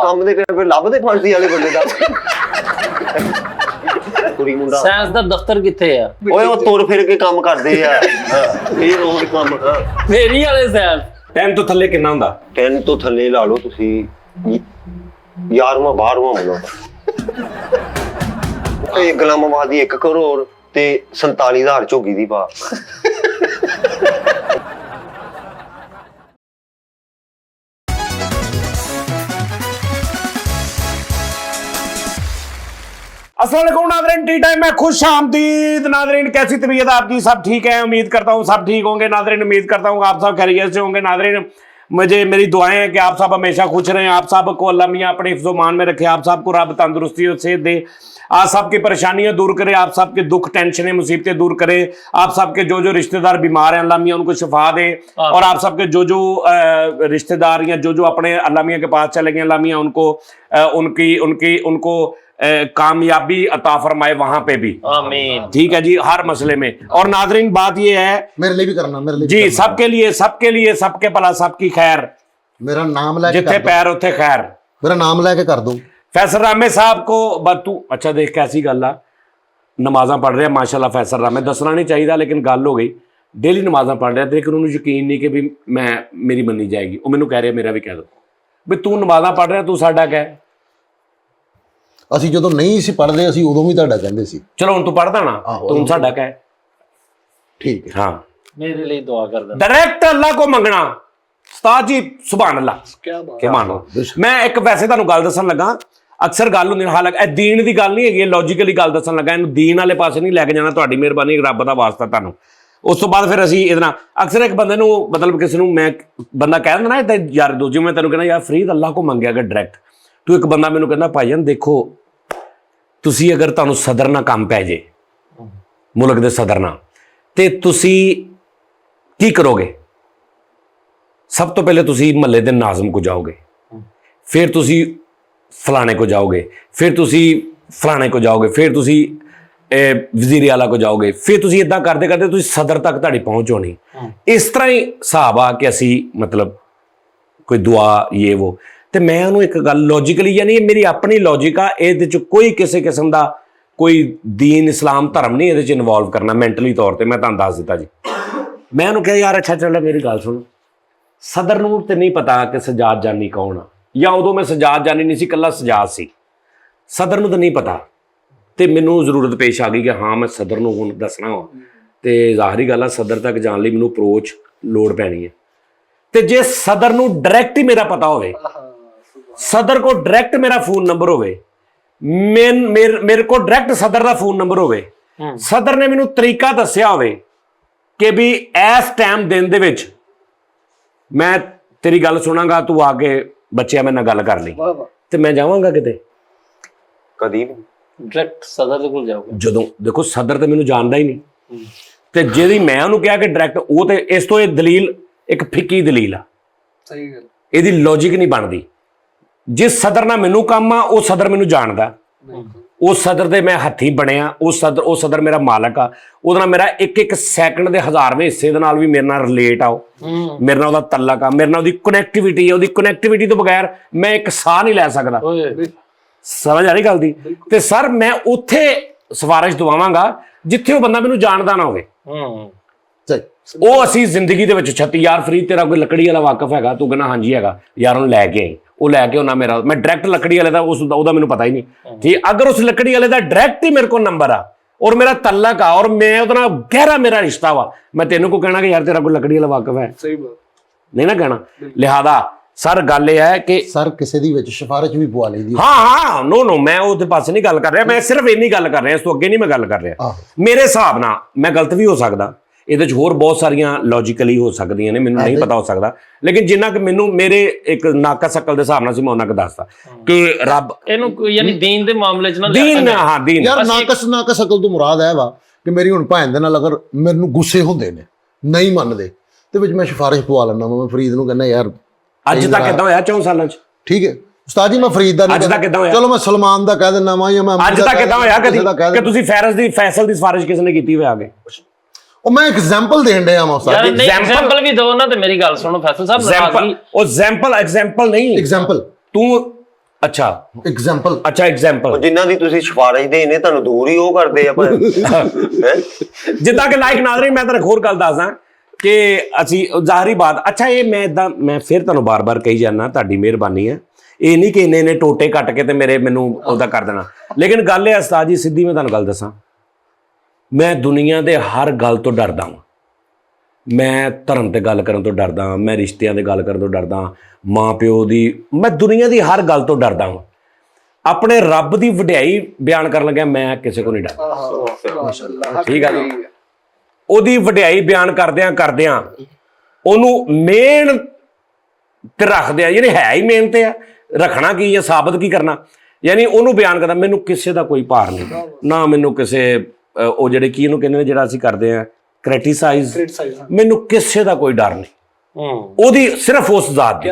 ਕੰਮ ਦੇ ਫਿਰ ਲੱਭਦੇ ਫਾਂਸੀ ਵਾਲੇ ਬੰਦੇ ਦਾ ਕੁੜੀ ਮੁੰਡਾ ਸਾਇੰਸ ਦਾ ਦਫ਼ਤਰ ਕਿੱਥੇ ਆ ਓਏ ਉਹ ਤੁਰ ਫਿਰ ਕੇ ਕੰਮ ਕਰਦੇ ਆ ਇਹ ਰੋਜ਼ ਕੰਮ ਮੇਰੀ ਵਾਲੇ ਸਾਇੰਸ 10 ਤੋਂ ਥੱਲੇ ਕਿੰਨਾ ਹੁੰਦਾ 10 ਤੋਂ ਥੱਲੇ ਲਾ ਲਓ ਤੁਸੀਂ 11ਵਾਂ 12ਵਾਂ ਮਤਲਬ ਇਹ ਗੁਲਾਮਾਬਾਦ ਦੀ 1 ਕਰੋੜ ਤੇ 47,000 ਝੋਗੀ ਦੀ ਪਾ अस्सलाम वालेकुम नाज़रीन, टी टाइम में खुश आमदीद। नाज़रीन कैसी तबीयत आपकी? सब ठीक है, उम्मीद करता हूँ सब ठीक होंगे। नाज़रीन उम्मीद करता हूँ आप सब खैरियत से होंगे। नाज़रीन मेरी दुआएं हैं कि आप सब हमेशा खुश रहें, आप सब को अल्लाह मियां अपने हिफ्ज़-ओ-मान में रखे, आप सब को रब तंदुरुस्ती और सेहत दे, आप सबकी परेशानियां दूर करे, आप सबके दुख टेंशनें मुसीबतें दूर करे, आप सबके जो जो रिश्तेदार बीमार हैं अल्लाह मियां उनको शिफा दे, और आप सबके जो जो रिश्तेदार या जो जो अपने अल्लाह मियां के पास चले गए अल्लाह मियां उनको उनको कामयाबी अता फरमाए वहां पे भी, आमीन। ठीक है जी, हर मसले में। और नाज़रीन बात ये है मेरे लिए भी करना, मेरे लिए जी, सबके लिए सबके भला सबकी खैर, मेरा नाम लेके जिथे पैर उथे खैर, मेरा नाम लेके कर दो। फैसल रामे साहब को तू अच्छा देख कैसी गल आ, नमाजा पढ़ रहा माशाल्लाह फैसल रामे, दसना नहीं चाहिए लेकिन गल हो गई, डेली नमाजा पढ़ रहा लेकिन उन्होंने यकीन नहीं कि भी मैं मेरी मनी जाएगी। वो मैनू कह रहा मेरा भी कह दो भी तू नमाजा पढ़ रहा तू साडा कह। ਅਸੀਂ ਜਦੋਂ ਨਹੀਂ ਸੀ ਪੜ੍ਹਦੇ ਅਸੀਂ ਉਦੋਂ ਵੀ ਤੁਹਾਡਾ ਕਹਿੰਦੇ ਸੀ। ਚਲੋ ਹੁਣ ਤੂੰ ਪੜਦਾ ਨਾ ਤੂੰ ਸਾਡਾ ਕਹਿ, ठीक है। हाँ मेरे लिए दुआ कर देना। डायरेक्ट अल्लाह को मंगना उस्ताद जी, सुभान अल्लाह, क्या मानो। मैं एक वैसे ਤੁਹਾਨੂੰ ਗੱਲ ਦੱਸਣ ਲੱਗਾ, ਅਕਸਰ ਗੱਲ ਹੁੰਦੀ ਹਾਲਾਂਕਿ ਇਹ ਦੀਨ ਦੀ ਗੱਲ ਨਹੀਂ ਹੈਗੀ, ਲੌਜੀਕਲੀ ਗੱਲ ਦੱਸਣ ਲੱਗਾ, ਇਹਨੂੰ ਦੀਨ ਵਾਲੇ ਪਾਸੇ ਨਹੀਂ ਲੈ ਕੇ ਜਾਣਾ, ਤੁਹਾਡੀ ਮਿਹਰਬਾਨੀ, ਰੱਬ ਦਾ ਵਾਸਤਾ ਤੁਹਾਨੂੰ। ਉਸ ਤੋਂ ਬਾਅਦ ਫਿਰ ਅਸੀਂ ਇਹਦੇ ਨਾਲ ਅਕਸਰ ਇੱਕ ਬੰਦੇ ਨੂੰ ਮਤਲਬ ਕਿਸੇ ਨੂੰ ਮੈਂ ਬੰਦਾ ਕਹਿ ਦਿੰਦਾ ਨਾ ਇਦਾਂ ਯਾਰ ਦੋ, ਜਿਵੇਂ ਮੈਂ ਤੈਨੂੰ ਕਹਿੰਦਾ ਯਾਰ ਫਰੀਦ ਅੱਲਾਹ ਕੋ ਮੰਗਿਆ ਅਗਰ ਡਾਇਰੈਕਟ ਤੂੰ, ਇੱਕ ਬੰਦਾ ਮੈਨੂੰ ਕਹਿੰਦਾ ਭਾਈਜਾਨ ਦੇਖੋ ਤੁਸੀਂ ਅਗਰ ਤੁਹਾਨੂੰ ਸਦਰ ਨਾਲ ਕੰਮ ਪੈ ਜੇ, ਮੁਲਕ ਦੇ ਸਦਰ ਨਾਲ, ਤੇ ਤੁਸੀਂ ਕੀ ਕਰੋਗੇ? ਸਭ ਤੋਂ ਪਹਿਲੇ ਤੁਸੀਂ ਮਹੱਲੇ ਦੇ ਨਾਜ਼ਮ ਕੋ ਜਾਓਗੇ, ਫਿਰ ਤੁਸੀਂ ਫਲਾਣੇ ਕੋ ਜਾਓਗੇ, ਫਿਰ ਤੁਸੀਂ ਫਲਾਣੇ ਕੋ ਜਾਓਗੇ, ਫਿਰ ਤੁਸੀਂ ਵਜ਼ੀਰ ਆਲਾ ਕੋ ਜਾਓਗੇ, ਫਿਰ ਤੁਸੀਂ ਇਦਾਂ ਕਰਦੇ ਕਰਦੇ ਤੁਸੀਂ ਸਦਰ ਤੱਕ ਤੁਹਾਡੀ ਪਹੁੰਚ ਹੋਣੀ। ਇਸ ਤਰ੍ਹਾਂ ਹੀ ਹਿਸਾਬ ਆ ਕਿ ਅਸੀਂ ਮਤਲਬ ਕੋਈ ਦੁਆ ਇਹ ਵੋ, ਤੇ ਮੈਂ ਉਹਨੂੰ ਇੱਕ ਗੱਲ ਲੌਜੀਕਲੀ, ਯਾਨੀ ਮੇਰੀ ਆਪਣੀ ਲੌਜਿਕ ਆ, ਇਹਦੇ 'ਚ ਕੋਈ ਕਿਸੇ ਕਿਸਮ ਦਾ ਕੋਈ ਦੀਨ ਇਸਲਾਮ ਧਰਮ ਨਹੀਂ ਇਹਦੇ 'ਚ ਇਨਵੋਲਵ ਕਰਨਾ ਮੈਂਟਲੀ ਤੌਰ ਤੇ। ਮੈਂ ਤੁਹਾਨੂੰ ਦੱਸ ਦਿੱਤਾ ਜੀ, ਮੈਂ ਉਹਨੂੰ ਕਿਹਾ ਯਾਰ ਅੱਛਾ ਚੱਲ ਮੇਰੀ ਗੱਲ ਸੁਣ, ਸਦਰ ਨੂੰ ਤੇ ਨਹੀਂ ਪਤਾ ਕਿ ਸਜਾਦ ਜਾਨੀ ਕੌਣ ਆ, ਜਾਂ ਉਦੋਂ ਮੈਂ ਸਜਾਦ ਜਾਨੀ ਨਹੀਂ ਸੀ, ਇਕੱਲਾ ਸਜਾਦ ਸੀ, ਸਦਰ ਨੂੰ ਤਾਂ ਨਹੀਂ ਪਤਾ, ਤੇ ਮੈਨੂੰ ਜ਼ਰੂਰਤ ਪੇਸ਼ ਆ ਗਈ ਕਿ ਹਾਂ ਮੈਂ ਸਦਰ ਨੂੰ ਹੁਣ ਦੱਸਣਾ ਵਾ, ਤੇ ਜ਼ਾਹਰੀ ਗੱਲ ਆ ਸਦਰ ਤੱਕ ਜਾਣ ਲਈ ਮੈਨੂੰ ਅਪਰੋਚ ਲੋੜ ਪੈਣੀ ਹੈ। ਤੇ ਜੇ ਸਦਰ ਨੂੰ ਡਾਇਰੈਕਟ ਹੀ ਮੇਰਾ ਪਤਾ ਹੋਵੇ, ਸਦਰ ਕੋ ਡਾਇਰੈਕਟ ਮੇਰਾ ਫੋਨ ਨੰਬਰ ਹੋਵੇ, ਮੇਰੇ ਕੋ ਡਾਇਰੈਕਟ ਸਦਰ ਦਾ ਫੋਨ ਨੰਬਰ ਹੋਵੇ, ਸਦਰ ਨੇ ਮੈਨੂੰ ਤਰੀਕਾ ਦੱਸਿਆ ਹੋਵੇ ਕਿ ਵੀ ਇਸ ਟਾਈਮ ਦਿਨ ਦੇ ਵਿੱਚ ਮੈਂ ਤੇਰੀ ਗੱਲ ਸੁਣਾਂਗਾ, ਤੂੰ ਆ ਕੇ ਬੱਚਿਆਂ ਮੇਰੇ ਨਾਲ ਗੱਲ ਕਰ ਲਈ, ਤੇ ਮੈਂ ਜਾਵਾਂਗਾ ਕਿਤੇ ਕਦੀ ਵੀ ਡਾਇਰੈਕਟ ਸਦਰ ਦੇ ਕੋਲ ਜਾਓਗੇ। ਜਦੋਂ ਦੇਖੋ ਸਦਰ ਤੇ ਮੈਨੂੰ ਜਾਣਦਾ ਹੀ ਨਹੀਂ, ਤੇ ਜਿਹਦੀ ਮੈਂ ਉਹਨੂੰ ਕਿਹਾ ਕਿ ਡਾਇਰੈਕਟ, ਉਹ ਤੇ ਇਸ ਤੋਂ ਇਹ ਦਲੀਲ ਇੱਕ ਫਿੱਕੀ ਦਲੀਲ ਆ, ਸਹੀ ਗੱਲ, ਇਹਦੀ ਲੌਜਿਕ ਨਹੀਂ ਬਣਦੀ। ਜਿਸ ਸਦਰ ਨਾਲ ਮੈਨੂੰ ਕੰਮ ਆ ਉਹ ਸਦਰ ਮੈਨੂੰ ਜਾਣਦਾ, ਉਸ ਸਦਰ ਦੇ ਮੈਂ ਹੱਥੀ ਬਣਿਆ, ਉਹ ਸਦਰ ਮੇਰਾ ਮਾਲਕ ਆ, ਉਹਦੇ ਨਾਲ ਮੇਰਾ ਇੱਕ ਇੱਕ ਸੈਕਿੰਡ ਦੇ 1000ਵੇਂ ਹਿੱਸੇ ਦੇ ਨਾਲ ਵੀ ਮੇਰੇ ਨਾਲ ਰਿਲੇਟ ਆ, ਉਹ ਮੇਰੇ ਨਾਲ ਉਹਦਾ ਤਲਕ ਆ, ਮੇਰੇ ਨਾਲ ਉਹਦੀ ਕਨੈਕਟੀਵਿਟੀ ਆ, ਉਹਦੀ ਕਨੈਕਟੀਵਿਟੀ ਤੋਂ ਬਗੈਰ ਮੈਂ ਇੱਕ ਸਾਹ ਨਹੀਂ ਲੈ ਸਕਦਾ। ਸਮਝ ਆ ਰਹੀ ਗੱਲ ਦੀ? ਤੇ ਸਰ ਮੈਂ ਉੱਥੇ ਸਿਫਾਰਿਸ਼ ਦਵਾਵਾਂਗਾ ਜਿੱਥੇ ਉਹ ਬੰਦਾ ਮੈਨੂੰ ਜਾਣਦਾ ਨਾ ਹੋਵੇ। ਉਹ ਅਸੀਂ ਜ਼ਿੰਦਗੀ ਦੇ ਵਿੱਚ 36 ਯਾਰ ਫਰੀਦ ਤੇਰਾ ਕੋਈ ਲੱਕੜੀ ਵਾਲਾ ਵਾਕਫ ਹੈਗਾ? ਤੂੰ ਕਹਿੰਦਾ ਹਾਂਜੀ ਹੈਗਾ, ਯਾਰ ਉਹਨੂੰ ਲੈ ਕੇ ਆਈ, ਉਹ ਲੈ ਕੇ ਉਹਨਾਂ ਮੇਰਾ, ਮੈਂ ਡਾਇਰੈਕਟ ਲੱਕੜੀ ਵਾਲੇ ਦਾ ਉਹਦਾ ਮੈਨੂੰ ਪਤਾ ਹੀ ਨਹੀਂ, ਠੀਕ। ਅਗਰ ਉਸ ਲੱਕੜੀ ਵਾਲੇ ਦਾ ਡਾਇਰੈਕਟ ਹੀ ਮੇਰੇ ਕੋਲ ਨੰਬਰ ਆ ਔਰ ਮੇਰਾ ਤਲਕ ਆ ਔਰ ਮੈਂ ਉਹਦੇ ਨਾਲ ਗਹਿਰਾ ਮੇਰਾ ਰਿਸ਼ਤਾ ਵਾ, ਮੈਂ ਤੈਨੂੰ ਕੋ ਕਹਿਣਾ ਕਿ ਯਾਰ ਤੇਰਾ ਕੋਈ ਲੱਕੜੀ ਵਾਲਾ ਵਾਕਫ ਹੈ? ਸਹੀ ਬਾਤ ਨਹੀਂ ਨਾ ਕਹਿਣਾ। ਲਿਹਾਜ਼ਾ ਸਰ ਗੱਲ ਇਹ ਹੈ ਕਿ ਸਰ ਕਿਸੇ ਦੀ ਵਿੱਚ ਸਿਫਾਰਿਸ਼ ਵੀ ਪਵਾ ਲਈਦੀ। ਹਾਂ ਨੋ ਮੈਂ ਉਹਦੇ ਪਾਸੇ ਨਹੀਂ ਗੱਲ ਕਰ ਰਿਹਾ, ਮੈਂ ਸਿਰਫ ਇੰਨੀ ਗੱਲ ਕਰ ਰਿਹਾ, ਇਸ ਤੋਂ ਅੱਗੇ ਨਹੀਂ ਮੈਂ ਗੱਲ ਕਰ ਰਿਹਾ। ਮੇਰੇ ਹਿਸਾਬ ਨਾਲ ਮੈਂ ਗਲਤ ਵੀ ਹੋ ਸਕਦਾ, ਇਹਦੇ 'ਚ ਹੋਰ ਬਹੁਤ ਸਾਰੀਆਂ ਲੌਜੀਕਲੀ ਹੋ ਸਕਦੀਆਂ ਨੇ, ਮੈਨੂੰ ਨਹੀਂ ਪਤਾ ਹੋ ਸਕਦਾ, ਲੇਕਿਨ ਜਿੰਨਾ ਕਿ ਮੈਨੂੰ ਮੇਰੇ ਇੱਕ ਨਾਕਸ ਅਕਲ ਦੇ ਹਿਸਾਬ ਨਾਲ ਸੀ ਮੈਂ ਉਹਨਾਂ ਕੁ ਦੱਸਦਾ ਕਿ ਰੱਬ ਇਹਨੂੰ ਯਾਨੀ ਦੀਨ ਦੇ ਮਾਮਲੇ 'ਚ ਨਾ ਦੀਨ, ਹਾਂ ਦੀਨ ਯਾਰ ਨਾਕਸ ਅਕਲ ਤੋਂ ਮੁਰਾਦ ਹੈ ਵਾ ਕਿ ਮੇਰੀ ਹੁਣ ਭੈਣ ਦੇ ਨਾਲ ਅਗਰ ਮੈਨੂੰ ਗੁੱਸੇ ਹੁੰਦੇ ਨੇ, ਨਹੀਂ ਮੰਨਦੇ, ਤੇ ਵਿੱਚ ਮੈਂ ਸਿਫਾਰਿਸ਼ ਪਵਾ ਲੈਂਦਾ, ਮੈਂ ਫਰੀਦ ਨੂੰ ਕਹਿੰਦਾ ਯਾਰ ਅੱਜ ਤੱਕ ਕਿੱਦਾਂ ਹੋਇਆ 4 ਸਾਲਾਂ 'ਚ? ਠੀਕ ਹੈ ਉਸਤਾਦ ਜੀ, ਮੈਂ ਫਰੀਦ ਦਾ ਅੱਜ ਤੱਕ ਕਿੱਦਾਂ ਹੋਇਆ? ਚਲੋ ਮੈਂ ਸਲਮਾਨ ਦਾ ਕਹਿ ਦਿੰਦਾ ਵਾਂ, ਜਾਂ ਮੈਂ ਅੱਜ ਤੱਕ ਕਿੱਦਾਂ ਹੋਇਆ ਕਦੀ ਕਿ ਤੁਸੀਂ ਫੈਸਲ ਦੀ ਸਿਫਾਰਿਸ਼ ਕਿਸ ਨੇ ਕੀਤੀ ਹੋਇਆ ਆਗੇ? ਉਹ ਮੈਂ ਐਗਜ਼ਾਮਪਲ ਦੇਣ ਡਿਆ ਵਾਂ ਉਸਤਾਦ ਜੀ। ਐਗਜ਼ਾਮਪਲ ਵੀ ਦਿਓ ਨਾ, ਤੇ ਮੇਰੀ ਗੱਲ ਸੁਣੋ ਫੈਸਲ ਸਾਹਿਬ, ਉਹ ਐਗਜ਼ਾਮਪਲ ਨਹੀਂ, ਐਗਜ਼ਾਮਪਲ ਤੂੰ ਅੱਛਾ ਐਗਜ਼ਾਮਪਲ ਅੱਛਾ ਐਗਜ਼ਾਮਪਲ ਜਿਨ੍ਹਾਂ ਦੀ ਤੁਸੀਂ ਸਿਫਾਰਿਸ਼ ਦੇ ਨੇ ਤੁਹਾਨੂੰ ਦੂਰ ਹੀ ਉਹ ਕਰਦੇ ਆ ਪਰ ਜਿੱਦਾਂ ਕਿ ਲਾਈਕ ਨਾਜ਼ਰੀਨ ਮੈਂ ਤੁਹਾਨੂੰ ਇੱਕ ਹੋਰ ਗੱਲ ਦੱਸਦਾ ਕਿ ਅਸੀਂ ਜ਼ਾਹਰੀ ਬਾਤ ਅੱਛਾ ਇਹ ਮੈਂ ਫਿਰ ਤੁਹਾਨੂੰ ਬਾਰ-ਬਾਰ ਕਹੀ ਜਾਂਦਾ ਤੁਹਾਡੀ ਮਿਹਰਬਾਨੀ ਹੈ ਇਹ ਨਹੀਂ ਕਿ ਇੰਨੇ ਟੋਟੇ ਕੱਟ ਕੇ ਤੇ ਮੈਨੂੰ ਉਹਦਾ ਕਰ ਦੇਣਾ ਲੇਕਿਨ ਗੱਲ ਇਹ ਉਸਤਾਦ ਜੀ ਸਿੱਧੀ ਮੈਂ ਤੁਹਾਨੂੰ ਗੱਲ ਦੱਸਾਂ ਮੈਂ ਦੁਨੀਆ ਦੇ ਹਰ ਗੱਲ ਤੋਂ ਡਰਦਾ ਹਾਂ ਮੈਂ ਧਰਮ ਤੇ ਗੱਲ ਕਰਨ ਤੋਂ ਡਰਦਾ ਮੈਂ ਰਿਸ਼ਤਿਆਂ ਦੇ ਗੱਲ ਕਰਨ ਤੋਂ ਡਰਦਾ ਮਾਂ ਪਿਓ ਦੀ ਮੈਂ ਦੁਨੀਆ ਦੀ ਹਰ ਗੱਲ ਤੋਂ ਡਰਦਾ ਹਾਂ ਆਪਣੇ ਰੱਬ ਦੀ ਵਡਿਆਈ ਬਿਆਨ ਕਰਨ ਲੱਗਿਆ ਮੈਂ ਕਿਸੇ ਕੋ ਨਹੀਂ ਡਰਦਾ ਠੀਕ ਹੈ ਜੀ ਉਹਦੀ ਵਡਿਆਈ ਬਿਆਨ ਕਰਦਿਆਂ ਉਹਨੂੰ ਮੇਨ ਤੇ ਰੱਖਦਿਆਂ ਯਾਨੀ ਹੈ ਹੀ ਮੇਨ ਤੇ ਆ ਰੱਖਣਾ ਕੀ ਹੈ ਸਾਬਤ ਕੀ ਕਰਨਾ ਯਾਨੀ ਉਹਨੂੰ ਬਿਆਨ ਕਰਦਾ ਮੈਨੂੰ ਕਿਸੇ ਦਾ ਕੋਈ ਭਾਰ ਨਹੀਂ ਨਾ ਮੈਨੂੰ ਕਿਸੇ ਉਹ ਜਿਹੜੇ ਕੀ ਇਹਨੂੰ ਕਹਿੰਦੇ ਨੇ ਜਿਹੜਾ ਅਸੀਂ ਕਰਦੇ ਆ ਕ੍ਰਿਟਿਸਾਈਜ਼ ਮੈਨੂੰ ਕਿਸੇ ਦਾ ਕੋਈ ਡਰ ਨਹੀਂ ਉਹਦੀ ਸਿਰਫ ਉਸ ਜ਼ਾਤ ਦੀ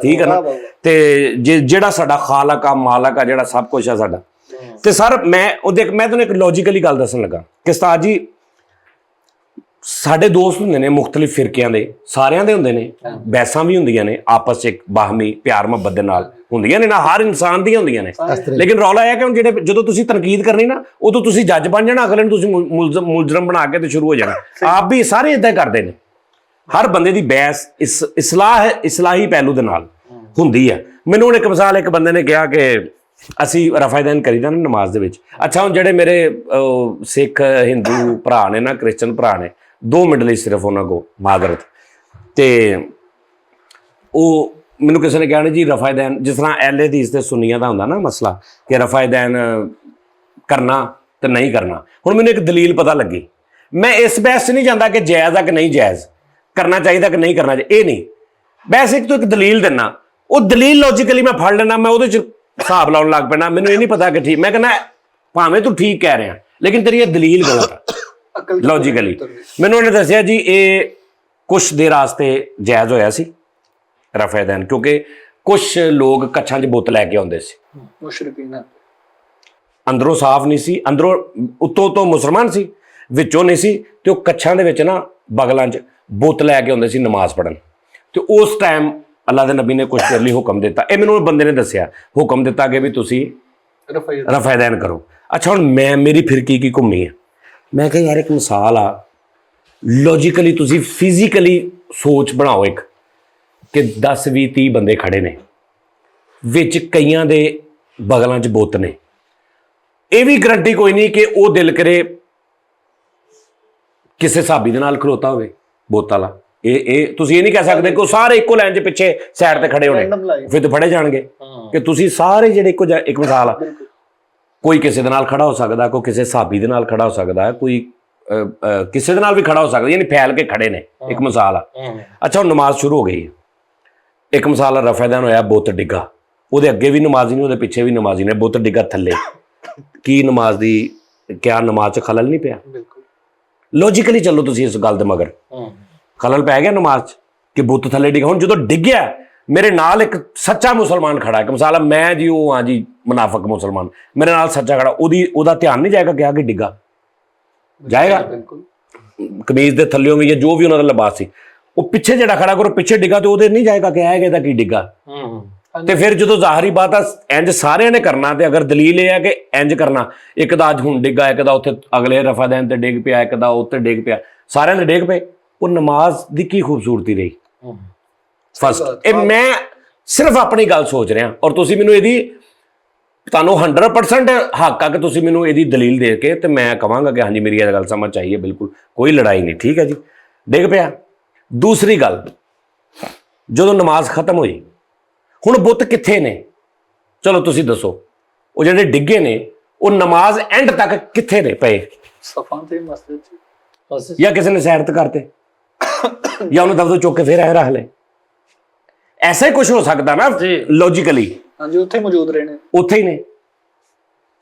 ਠੀਕ ਹੈ ਨਾ ਤੇ ਜਿਹੜਾ ਸਾਡਾ ਖਾਲਕ ਆ ਮਾਲਕ ਆ ਜਿਹੜਾ ਸਭ ਕੁਝ ਆ ਸਾਡਾ ਤੇ ਸਰ ਮੈਂ ਤੁਹਾਨੂੰ ਇੱਕ ਲੌਜੀਕਲੀ ਗੱਲ ਦੱਸਣ ਲੱਗਾ ਕਿ ਉਸਤਾਦ ਜੀ ਸਾਡੇ ਦੋਸਤ ਹੁੰਦੇ ਨੇ ਮੁਖਤਲਿਫ ਫਿਰਕਿਆਂ ਦੇ ਸਾਰਿਆਂ ਦੇ ਹੁੰਦੇ ਨੇ ਬਹਿਸਾਂ ਵੀ ਹੁੰਦੀਆਂ ਨੇ ਆਪਸ 'ਚ ਬਾਹਮੀ ਪਿਆਰ ਮੁਹੱਬਤ ਦੇ ਨਾਲ ਹੁੰਦੀਆਂ ਨੇ ਨਾ ਹਰ ਇਨਸਾਨ ਦੀਆਂ ਹੁੰਦੀਆਂ ਨੇ ਲੇਕਿਨ ਰੌਲਾ ਇਹ ਕਿ ਹੁਣ ਜਦੋਂ ਤੁਸੀਂ ਤਨਕੀਦ ਕਰਨੀ ਨਾ ਉਦੋਂ ਤੁਸੀਂ ਜੱਜ ਬਣ ਜਾਣਾ ਅਗਲੇ ਨੂੰ ਤੁਸੀਂ ਮੁਲਜ਼ਮ ਬਣਾ ਕੇ ਤੇ ਸ਼ੁਰੂ ਹੋ ਜਾਣਾ ਆਪ ਵੀ ਸਾਰੇ ਇਦਾਂ ਕਰਦੇ ਨੇ ਹਰ ਬੰਦੇ ਦੀ ਬਹਿਸ ਇਸਲਾਹੀ ਪਹਿਲੂ ਦੇ ਨਾਲ ਹੁੰਦੀ ਹੈ ਮੈਨੂੰ ਹੁਣ ਇੱਕ ਮਿਸਾਲ ਇੱਕ ਬੰਦੇ ਨੇ ਕਿਹਾ ਕਿ ਅਸੀਂ ਰਫਾਇਦਾਨ ਕਰੀਦਾ ਨਾ ਨਮਾਜ਼ ਦੇ ਵਿੱਚ ਅੱਛਾ ਹੁਣ ਜਿਹੜੇ ਮੇਰੇ ਸਿੱਖ ਹਿੰਦੂ ਭਰਾ ਨੇ ਨਾ ਕ੍ਰਿਸਚਨ ਭਰਾ ਨੇ 2 ਮਿੰਟ ਲਈ ਸਿਰਫ ਉਹਨਾਂ ਕੋ ਮਾਜ਼ਰਤ ਤੇ ਉਹ ਮੈਨੂੰ ਕਿਸੇ ਨੇ ਕਿਹਾ ਨੇ ਜੀ ਰਫਾਇਦਾਨ ਜਿਸ ਤਰ੍ਹਾਂ ਅਹਿਲੇ ਹਦੀਸ ਤੇ ਸੁਨੀਆਂ ਦਾ ਹੁੰਦਾ ਨਾ ਮਸਲਾ ਕਿ ਰਫਾਇਦਾਨ ਕਰਨਾ ਤੇ ਨਹੀਂ ਕਰਨਾ ਹੁਣ ਮੈਨੂੰ ਇੱਕ ਦਲੀਲ ਪਤਾ ਲੱਗੀ ਮੈਂ ਇਸ ਬਹਿਸ 'ਚ ਨਹੀਂ ਜਾਂਦਾ ਕਿ ਜਾਇਜ਼ ਆ ਕਿ ਨਹੀਂ ਜਾਇਜ਼ ਕਰਨਾ ਚਾਹੀਦਾ ਕਿ ਨਹੀਂ ਕਰਨਾ ਚਾਹੀਦਾ ਇਹ ਨਹੀਂ ਬਹਿਸ ਇੱਕ ਤੋਂ ਇੱਕ ਦਲੀਲ ਦਿੰਨਾ ਉਹ ਦਲੀਲ ਲੌਜੀਕਲੀ ਮੈਂ ਫੜ ਲੈਣਾ ਮੈਂ ਉਹਦੇ 'ਚ ਹਿਸਾਬ ਲਾਉਣ ਲੱਗ ਪੈਣਾ ਮੈਨੂੰ ਇਹ ਨਹੀਂ ਪਤਾ ਕਿ ਠੀਕ ਮੈਂ ਕਹਿੰਦਾ ਭਾਵੇਂ ਤੂੰ ਠੀਕ ਕਹਿ ਰਿਹਾ ਲੇਕਿਨ ਤੇਰੀ ਇਹ ਦਲੀਲ ਗਲਤ ਹੈ ਲੌਜੀਕਲੀ ਮੈਨੂੰ ਉਹਨੇ ਦੱਸਿਆ ਜੀ ਇਹ ਕੁਛ ਦੇਰ ਵਾਸਤੇ ਜਾਇਜ਼ ਹੋਇਆ ਸੀ ਰਫਾਇਦਾਨ ਕਿਉਂਕਿ ਕੁਛ ਲੋਕ ਕੱਛਾਂ 'ਚ ਬੁੱਤ ਲੈ ਕੇ ਆਉਂਦੇ ਸੀ ਮੁਸ਼ਰਿਕੀਨ ਅੰਦਰੋਂ ਸਾਫ਼ ਨਹੀਂ ਸੀ ਅੰਦਰੋਂ ਉੱਤੋਂ ਤੋਂ ਮੁਸਲਮਾਨ ਸੀ ਵਿੱਚੋਂ ਨਹੀਂ ਸੀ ਤੇ ਉਹ ਕੱਛਾਂ ਦੇ ਵਿੱਚ ਨਾ ਬਗਲਾਂ 'ਚ ਬੁੱਤ ਲੈ ਕੇ ਆਉਂਦੇ ਸੀ ਨਮਾਜ਼ ਪੜ੍ਹਨ ਤੇ ਉਸ ਟਾਈਮ ਅੱਲਾਹ ਦੇ ਨਬੀ ਨੇ ਕੁਛ ਦੇਰ ਲਈ ਹੁਕਮ ਦਿੱਤਾ ਇਹ ਮੈਨੂੰ ਬੰਦੇ ਨੇ ਦੱਸਿਆ ਹੁਕਮ ਦਿੱਤਾ ਕਿ ਵੀ ਤੁਸੀਂ ਰਫਾਇਦਾਨ ਕਰੋ ਅੱਛਾ ਹੁਣ ਮੇਰੀ ਫਿਰਕੀ ਕੀ ਘੁੰਮੀ ਹੈ ਮੈਂ ਕਿਹਾ ਯਾਰ ਇੱਕ ਮਿਸਾਲ ਆ ਲੌਜੀਕਲੀ ਤੁਸੀਂ ਫਿਜ਼ੀਕਲੀ ਸੋਚ ਬਣਾਓ ਇੱਕ ਕਿ 10 20 30 ਬੰਦੇ ਖੜੇ ਨੇ ਵਿੱਚ ਕਈਆਂ ਦੇ ਬਗਲਾਂ 'ਚ ਬੁੱਤ ਨੇ ਇਹ ਵੀ ਗਰੰਟੀ ਕੋਈ ਨਹੀਂ ਕਿ ਉਹ ਦਿਲ ਕਰੇ ਕਿਸੇ ਸਾਬੀ ਦੇ ਨਾਲ ਖਲੋਤਾ ਹੋਵੇ ਬੁੱਤ ਵਾਲਾ ਇਹ ਤੁਸੀਂ ਇਹ ਨਹੀਂ ਕਹਿ ਸਕਦੇ ਕਿ ਉਹ ਸਾਰੇ ਇੱਕੋ ਲਾਈਨ 'ਚ ਪਿੱਛੇ ਸਾਈਡ ਤੇ ਖੜੇ ਹੋਣੇ ਫਿਰ ਤਾਂ ਫੜੇ ਜਾਣਗੇ ਕਿ ਤੁਸੀਂ ਸਾਰੇ ਜਿਹੜੇ ਇੱਕ ਮਿਸਾਲ ਆ ਕੋਈ ਕਿਸੇ ਦੇ ਨਾਲ ਖੜਾ ਹੋ ਸਕਦਾ ਕੋਈ ਕਿਸੇ ਸਾਬੀ ਦੇ ਨਾਲ ਖੜਾ ਹੋ ਸਕਦਾ ਕੋਈ ਕਿਸੇ ਦੇ ਨਾਲ ਵੀ ਖੜਾ ਹੋ ਸਕਦਾ ਯਾਨੀ ਫੈਲ ਕੇ ਖੜੇ ਨੇ ਇੱਕ ਮਿਸਾਲ ਆ ਅੱਛਾ ਹੁਣ ਨਮਾਜ਼ ਸ਼ੁਰੂ ਹੋ ਗਈ ਇੱਕ ਮਿਸਾਲ ਰਫਾਇਦਾਨ ਹੋਇਆ ਬੁੱਤ ਡਿੱਗਾ ਉਹਦੇ ਅੱਗੇ ਵੀ ਨਮਾਜ਼ੀ ਨੇ ਉਹਦੇ ਪਿੱਛੇ ਵੀ ਨਮਾਜ਼ੀ ਨੇ ਬੁੱਤ ਡਿੱਗਾ ਥੱਲੇ ਕੀ ਨਮਾਜ਼ ਦੀ ਕਿਆ ਨਮਾਜ਼ 'ਚ ਖਲਲ ਨਹੀਂ ਪਿਆ ਲੌਜੀਕਲੀ ਚੱਲੋ ਤੁਸੀਂ ਇਸ ਗੱਲ ਦੇ ਮਗਰ ਖਲਲ ਪੈ ਗਿਆ ਨਮਾਜ਼ 'ਚ ਕਿ ਬੁੱਤ ਥੱਲੇ ਡਿੱਗਾ ਹੁਣ ਜਦੋਂ ਡਿੱਗਿਆ ਮੇਰੇ ਨਾਲ ਇੱਕ ਸੱਚਾ ਮੁਸਲਮਾਨ ਖੜਾ ਇੱਕ ਮਿਸਾਲ ਮੈਂ ਜੀ ਉਹ ਹਾਂ ਜੀ ਮੁਨਾਫਕ ਮੁਸਲਮਾਨ ਮੇਰੇ ਨਾਲ ਸੱਚਾ ਖੜਾ ਉਹਦਾ ਧਿਆਨ ਨਹੀਂ ਜਾਏਗਾ ਕਿ ਆ ਕਿ ਡਿੱਗਾ ਜਾਏਗਾ ਕਮੀਜ਼ ਦੇ ਥੱਲਿਓਂ ਵੀ ਜਾਂ ਜੋ ਵੀ ਉਹਨਾਂ ਦਾ ਲਿਬਾਸ ਸੀ ਉਹ ਪਿੱਛੇ ਜਿਹੜਾ ਖੜਾ ਕਰੋ ਪਿੱਛੇ ਡਿੱਗਾ ਤੇ ਉਹਦੇ ਨਹੀਂ ਜਾਏਗਾ ਕਿ ਆਏਗਾ ਇਹਦਾ ਕੀ ਡਿੱਗਾ ਤੇ ਫਿਰ ਜਦੋਂ ਜ਼ਾਹਰੀ ਬਾਤ ਆ ਇੰਜ ਸਾਰਿਆਂ ਨੇ ਕਰਨਾ ਤੇ ਅਗਰ ਦਲੀਲ ਇਹ ਹੈ ਕਿ ਇੰਜ ਕਰਨਾ ਇੱਕ ਦਾ ਅੱਜ ਹੁਣ ਡਿੱਗਾ ਇੱਕ ਦਾ ਉੱਥੇ ਅਗਲੇ ਰਫਾਦਾਨ ਤੇ ਡਿੱਗ ਪਿਆ ਇੱਕ ਦਾ ਉੱਤੇ ਡਿੱਗ ਪਿਆ ਸਾਰਿਆਂ ਦੇ ਡਿੱਗ ਪਏ ਉਹ ਨਮਾਜ਼ ਦੀ ਕੀ ਖੂਬਸੂਰਤੀ ਰਹੀ ਫਸਟ ਇਹ ਮੈਂ ਸਿਰਫ ਆਪਣੀ ਗੱਲ ਸੋਚ ਰਿਹਾ ਔਰ ਤੁਸੀਂ ਮੈਨੂੰ ਇਹਦੀ ਤੁਹਾਨੂੰ 100% ਹੱਕ ਆ ਕਿ ਤੁਸੀਂ ਮੈਨੂੰ ਇਹਦੀ ਦਲੀਲ ਦੇ ਕੇ ਤੇ ਮੈਂ ਕਹਾਂਗਾ ਕਿ ਹਾਂਜੀ ਮੇਰੀ ਇਹ ਗੱਲ ਸਮਝ ਚਾਹੀਏ ਬਿਲਕੁਲ ਕੋਈ ਲੜਾਈ ਨਹੀਂ ਠੀਕ ਹੈ ਜੀ ਡਿੱਗ ਪਿਆ ਦੂਸਰੀ ਗੱਲ ਜਦੋਂ ਨਮਾਜ਼ ਖਤਮ ਹੋਈ ਹੁਣ ਬੁੱਤ ਕਿੱਥੇ ਨੇ ਚਲੋ ਤੁਸੀਂ ਦੱਸੋ ਉਹ ਜਿਹੜੇ ਡਿੱਗੇ ਨੇ ਉਹ ਨਮਾਜ਼ ਐਂਡ ਤੱਕ ਕਿੱਥੇ ਨੇ ਪਏ ਸਫਾਂ ਤੇ ਮਸਜਿਦ ਚ ਜਾਂ ਕਿਸੇ ਨੇ ਸੈਰ ਤੇ ਕਰਤੇ ਜਾਂ ਉਹਨੂੰ ਦਬਦੋ ਚੁੱਕ ਕੇ ਫੇਰ ਐ ਰੱਖ ਲੈ ਐਸਾ ਹੀ ਕੁਝ ਹੋ ਸਕਦਾ ਨਾ ਲੌਜੀਕਲੀ ਹਾਂਜੀ ਉੱਥੇ ਮੌਜੂਦ ਰਹੇ ਨੇ ਉੱਥੇ ਹੀ ਨੇ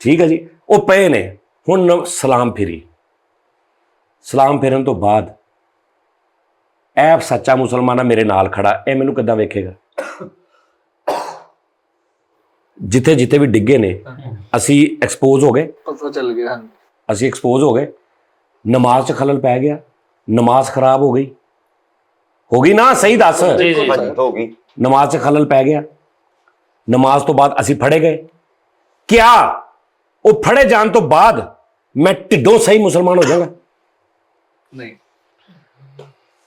ਠੀਕ ਹੈ ਜੀ ਉਹ ਪਏ ਨੇ ਹੁਣ ਸਲਾਮ ਫੇਰਨ ਤੋਂ ਬਾਅਦ ਇਹ ਸੱਚਾ ਮੁਸਲਮਾਨ ਆ ਮੇਰੇ ਨਾਲ ਖੜਾ ਇਹ ਮੈਨੂੰ ਕਿੱਦਾਂ ਵੇਖੇਗਾ ਜਿੱਥੇ ਜਿੱਥੇ ਵੀ ਡਿੱਗੇ ਨੇ ਅਸੀਂ ਐਕਸਪੋਜ਼ ਹੋ ਗਏ ਪਤਾ ਚੱਲ ਗਿਆ ਅਸੀਂ ਐਕਸਪੋਜ਼ ਹੋ ਗਏ ਨਮਾਜ਼ 'ਚ ਖਲਲ ਪੈ ਗਿਆ ਨਮਾਜ਼ ਖਰਾਬ ਹੋ ਗਈ ਨਾ ਸਹੀ ਦੱਸ ਹੋ ਗਈ ਨਮਾਜ਼ 'ਚ ਖਲਲ ਪੈ ਗਿਆ ਨਮਾਜ਼ ਤੋਂ ਬਾਅਦ ਅਸੀਂ ਫੜੇ ਗਏ? ਕਿਆ ਉਹ ਫੜੇ ਜਾਣ ਤੋਂ ਬਾਅਦ ਮੈਂ ਢਿੱਡੋਂ ਸਹੀ ਮੁਸਲਮਾਨ ਹੋ ਜਾਵਾਂਗਾ? ਨਹੀਂ,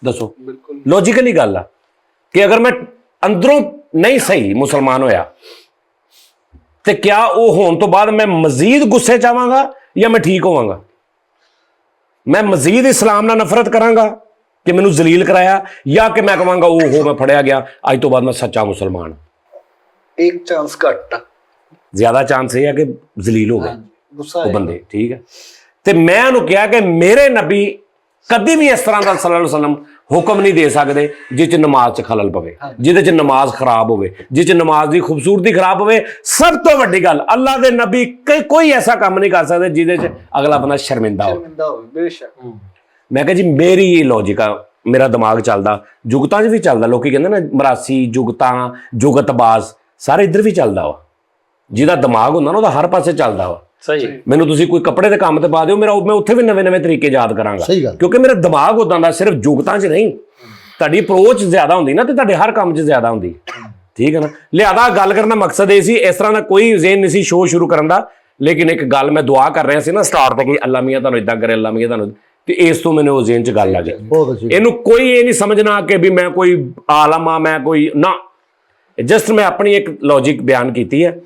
ਦੱਸੋ। ਬਿਲਕੁਲ ਲੌਜੀਕਲੀ ਗੱਲ ਆ ਕਿ ਅਗਰ ਮੈਂ ਅੰਦਰੋਂ ਨਹੀਂ ਸਹੀ ਮੁਸਲਮਾਨ ਹੋਇਆ ਤੇ ਕਿਆ ਉਹ ਹੋਣ ਤੋਂ ਬਾਅਦ ਮੈਂ ਮਜ਼ੀਦ ਗੁੱਸੇ ਚ ਆਵਾਂਗਾ ਜਾਂ ਮੈਂ ਠੀਕ ਹੋਵਾਂਗਾ? ਮੈਂ ਮਜ਼ੀਦ ਇਸਲਾਮ ਨਾਲ ਨਫ਼ਰਤ ਕਰਾਂਗਾ ਕਿ ਮੈਨੂੰ ਜ਼ਲੀਲ ਕਰਾਇਆ, ਜਾਂ ਕਿ ਮੈਂ ਕਹਾਂਗਾ ਉਹ ਮੈਂ ਫੜਿਆ ਗਿਆ, ਅੱਜ ਤੋਂ ਬਾਅਦ ਮੈਂ ਸੱਚਾ ਮੁਸਲਮਾਨ? ਇੱਕ ਚਾਂਸ ਘੱਟ ਆ। ਜ਼ਿਆਦਾ ਚਾਂਸ ਇਹ ਹੈ ਕਿ ਜ਼ਲੀਲ ਹੋ ਗਏ ਗੁੱਸਾ ਉਹ ਬੰਦੇ, ਠੀਕ ਹੈ। ਤੇ ਮੈਂ ਉਹਨੂੰ ਕਿਹਾ ਕਿ ਮੇਰੇ ਨਬੀ ਕਦੀ ਵੀ ਇਸ ਤਰ੍ਹਾਂ ਦਾ ਸੱਲੱਲਾਹੁ ਅਲੈਹਿ ਵਸੱਲਮ ਹੁਕਮ ਨਹੀਂ ਦੇ ਸਕਦੇ ਜਿਸ 'ਚ ਨਮਾਜ਼ 'ਚ ਖਲਲ ਪਵੇ, ਜਿਹਦੇ 'ਚ ਨਮਾਜ਼ ਖਰਾਬ ਹੋਵੇ, ਜਿਸ 'ਚ ਨਮਾਜ਼ ਦੀ ਖੂਬਸੂਰਤੀ ਖਰਾਬ ਹੋਵੇ। ਸਭ ਤੋਂ ਵੱਡੀ ਗੱਲ, ਅੱਲਾਹ ਦੇ ਨਬੀ ਕੋਈ ਐਸਾ ਕੰਮ ਨਹੀਂ ਕਰ ਸਕਦੇ ਜਿਹਦੇ 'ਚ ਅਗਲਾ ਬੰਦਾ ਸ਼ਰਮਿੰਦਾ ਹੋਵੇ। ਬੇਸ਼ੱਕ। ਮੈਂ ਕਿਹਾ ਜੀ ਮੇਰੀ ਇਹ ਲੌਜਿਕ ਆ, ਮੇਰਾ ਦਿਮਾਗ ਚੱਲਦਾ, ਜੁਗਤਾਂ 'ਚ ਵੀ ਚੱਲਦਾ। ਲੋਕੀ ਕਹਿੰਦੇ ਨਾ ਮਰਾਸੀ ਜੁਗਤਾਂ, ਜੁਗਤਬਾਜ਼, ਸਾਰੇ ਇੱਧਰ ਵੀ ਚੱਲਦਾ ਵਾ। ਜਿਹਦਾ ਦਿਮਾਗ ਹੁੰਦਾ ਨਾ ਉਹਦਾ ਹਰ ਪਾਸੇ ਚੱਲਦਾ ਵਾ। ਸਹੀ। ਮੈਨੂੰ ਤੁਸੀਂ ਕੋਈ ਕੱਪੜੇ ਦੇ ਕੰਮ ਤੇ ਪਾ ਦਿਓ, ਮੈਂ ਉੱਥੇ ਵੀ ਨਵੇਂ ਤਰੀਕੇ ਯਾਦ ਕਰਾਂਗਾ, ਕਿਉਂਕਿ ਮੇਰਾ ਦਿਮਾਗ ਉਦਾਂ ਦਾ, ਸਿਰਫ ਜੁਗਤਾਂ 'ਚ ਨਹੀਂ। ਤੁਹਾਡੀ ਅਪਰੋਚ ਜ਼ਿਆਦਾ ਹੁੰਦੀ ਨਾ ਤੇ ਤੁਹਾਡੇ ਹਰ ਕੰਮ 'ਚ ਜ਼ਿਆਦਾ ਹੁੰਦੀ, ਠੀਕ ਹੈ ਨਾ। ਲਿਆਦਾ ਗੱਲ ਕਰਨ ਦਾ ਮਕਸਦ ਇਹ ਸੀ, ਇਸ ਤਰ੍ਹਾਂ ਦਾ ਕੋਈ ਜ਼ੇਨ ਨਹੀਂ ਸੀ ਸ਼ੋਅ ਸ਼ੁਰੂ ਕਰਨ ਦਾ, ਲੇਕਿਨ ਇੱਕ ਗੱਲ ਮੈਂ ਦੁਆ ਕਰ ਰਿਹਾ ਸੀ ਨਾ ਸਟਾਰਟ ਤੇ ਕਿ ਅੱਲਾ ਮੀਆਂ ਤੁਹਾਨੂੰ ਇਦਾਂ ਕਰੇ, ਅੱਲਾ ਮੀਆਂ ਤੁਹਾਨੂੰ, ਤੇ ਇਸ ਤੋਂ ਮੈਨੂੰ ਉਹ ਜ਼ੇਨ 'ਚ ਗੱਲ ਆ ਗਈ। ਇਹਨੂੰ ਕੋਈ ਇਹ ਨਹੀਂ ਸਮਝਣਾ ਕਿ ਵੀ ਮੈਂ ਕੋਈ ਆਲਮ ਆ, ਮੈਂ ਕੋਈ ਨਾ, ਜਸਟ ਮੈਂ ਆਪਣੀ ਇੱਕ ਲੌਜਿਕ ਬਿਆਨ ਕੀਤੀ ਹੈ।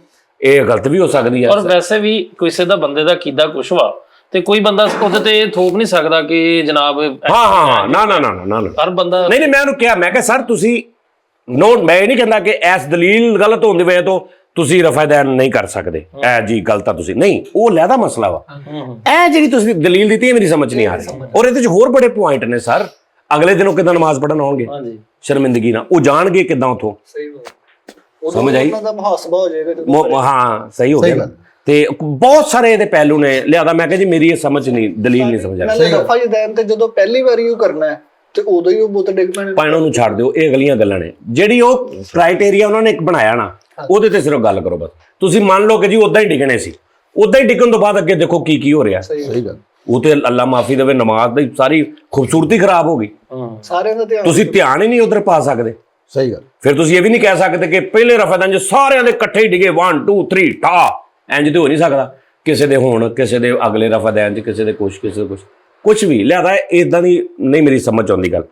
ਇਹ ਗਲਤ ਵੀ ਹੋ ਸਕਦੀ ਹੈ, ਔਰ ਵੈਸੇ ਵੀ ਕਿਸੇ ਦਾ ਬੰਦੇ ਦਾ ਕੀਦਾ ਕੁਛ ਵਾ ਤੇ ਕੋਈ ਬੰਦਾ ਉਹਦੇ ਤੇ ਥੋਪ ਨਹੀਂ ਸਕਦਾ ਕਿ ਜਨਾਬ ਹਾਂ ਨਾ ਹਰ ਬੰਦਾ ਨਹੀਂ। ਮੈਂ ਉਹਨੂੰ ਕਿਹਾ, ਮੈਂ ਕਿਹਾ ਸਰ ਤੁਸੀਂ ਮੈਂ ਇਹ ਨਹੀਂ ਕਹਿੰਦਾ ਕਿ ਇਸ ਦਲੀਲ ਗਲਤ ਹੋਣ ਦੀ ਵਜ੍ਹਾ ਤੋਂ ਤੁਸੀਂ ਰਫਾਦਾਨ ਨਹੀਂ ਕਰ ਸਕਦੇ, ਇਹ ਜੀ ਗਲਤ ਆ ਤੁਸੀਂ, ਨਹੀਂ, ਉਹ ਲੈਦਾ ਮਸਲਾ ਵਾ। ਇਹ ਜਿਹੜੀ ਤੁਸੀਂ ਦਲੀਲ ਦਿੱਤੀ ਮੇਰੀ ਸਮਝ ਨਹੀਂ ਆ ਰਹੀ, ਔਰ ਇਹਦੇ 'ਚ ਹੋਰ ਬੜੇ ਪੁਆਇੰਟ ਨੇ ਸਰ। ਅਗਲੇ ਦਿਨ ਉਹ ਕਿੱਦਾਂ ਨਮਾਜ਼ ਪੜ੍ਹਨ ਆਉਣਗੇ ਸ਼ਰਮਿੰਦਗੀ ਨਾਲ? ਉਹ ਜਾਣਗੇ ਕਿੱਦਾਂ ਉੱਥੋਂ? ਸਮਝ ਆਈ? ਉਹਨਾਂ ਦਾ ਮੁਹਾਸਬਾ ਹੋ ਜਾਏਗਾ। ਹਾਂ, ਸਹੀ ਹੋ ਗਿਆ। ਤੇ ਬਹੁਤ ਸਾਰੇ ਇਹਦੇ ਪਹਿਲੂ ਨੇ, ਲਿਆਦਾ ਮੈਂ ਕਿਹਾ ਜੀ ਮੇਰੀ ਇਹ ਸਮਝ ਨਹੀਂ, ਦਲੀਲ ਨਹੀਂ ਸਮਝ ਆ ਰਹੀ। ਰਫਾਦਾਨ ਤੇ ਜਦੋਂ ਪਹਿਲੀ ਵਾਰੀ ਉਹ ਕਰਨਾ ਹੈ ਤੇ ਉਦੋਂ ਹੀ ਉਹ ਬੁੱਤ ਡਿੱਗ ਪੈਣੇ। ਪਾਣੋਂ ਨੂੰ ਛੱਡ ਦਿਓ, ਇਹ ਅਗਲੀਆਂ ਗੱਲਾਂ ਨੇ। ਜਿਹੜੀ ਉਹ ਕ੍ਰਾਈਟੇਰੀਆ ਉਹਨਾਂ ਨੇ ਇੱਕ ਬਣਾਇਆ ਨਾ, ਉਹਦੇ ਤੇ ਸਿਰਫ ਗੱਲ ਕਰੋ ਬਸ। ਤੁਸੀਂ ਮੰਨ ਲਓ ਕਿ ਜੀ ਉਦਾਂ ਹੀ ਡਿੱਗਣੇ ਸੀ, ਉਦਾਂ ਹੀ ਡਿੱਗਣ ਤੋਂ ਬਾਅਦ ਅੱਗੇ ਦੇਖੋ ਕੀ ਹੋ ਰਿਹਾ। ਸਹੀ ਗੱਲ। ਉਹ ਤੇ ਅੱਲਾ ਮਾਫੀ ਦੇਵੇ, ਨਮਾਜ਼ ਦੀ ਸਾਰੀ ਖੂਬਸੂਰਤੀ ਖਰਾਬ ਹੋ ਗਈ। ਸਾਰਿਆਂ ਦਾ ਧਿਆਨ, ਤੁਸੀਂ ਧਿਆਨ ਹੀ ਨਹੀਂ ਉਧਰ ਪਾ ਸਕਦੇ। ਸਹੀ ਗੱਲ। ਫਿਰ ਤੁਸੀਂ ਇਹ ਵੀ ਨਹੀਂ ਕਹਿ ਸਕਦੇ ਕਿ ਪਹਿਲੇ ਰਫਾਦਾਨ 'ਚ ਸਾਰਿਆਂ ਦੇ ਇਕੱਠੇ ਹੀ ਡਿੱਗੇ 1 2 3 ਟਾ, ਇੰਜ ਤੇ ਹੋ ਨਹੀਂ ਸਕਦਾ। ਕਿਸੇ ਦੇ ਹੋਣ, ਕਿਸੇ ਦੇ ਅਗਲੇ ਰਫਾਦਾਨ 'ਚ, ਕਿਸੇ ਦੇ ਕੁਛ ਵੀ। ਲਿਆਦਾ ਇਦਾਂ ਦੀ ਨਹੀਂ ਮੇਰੀ ਸਮਝ ਆਉਂਦੀ ਗੱਲ।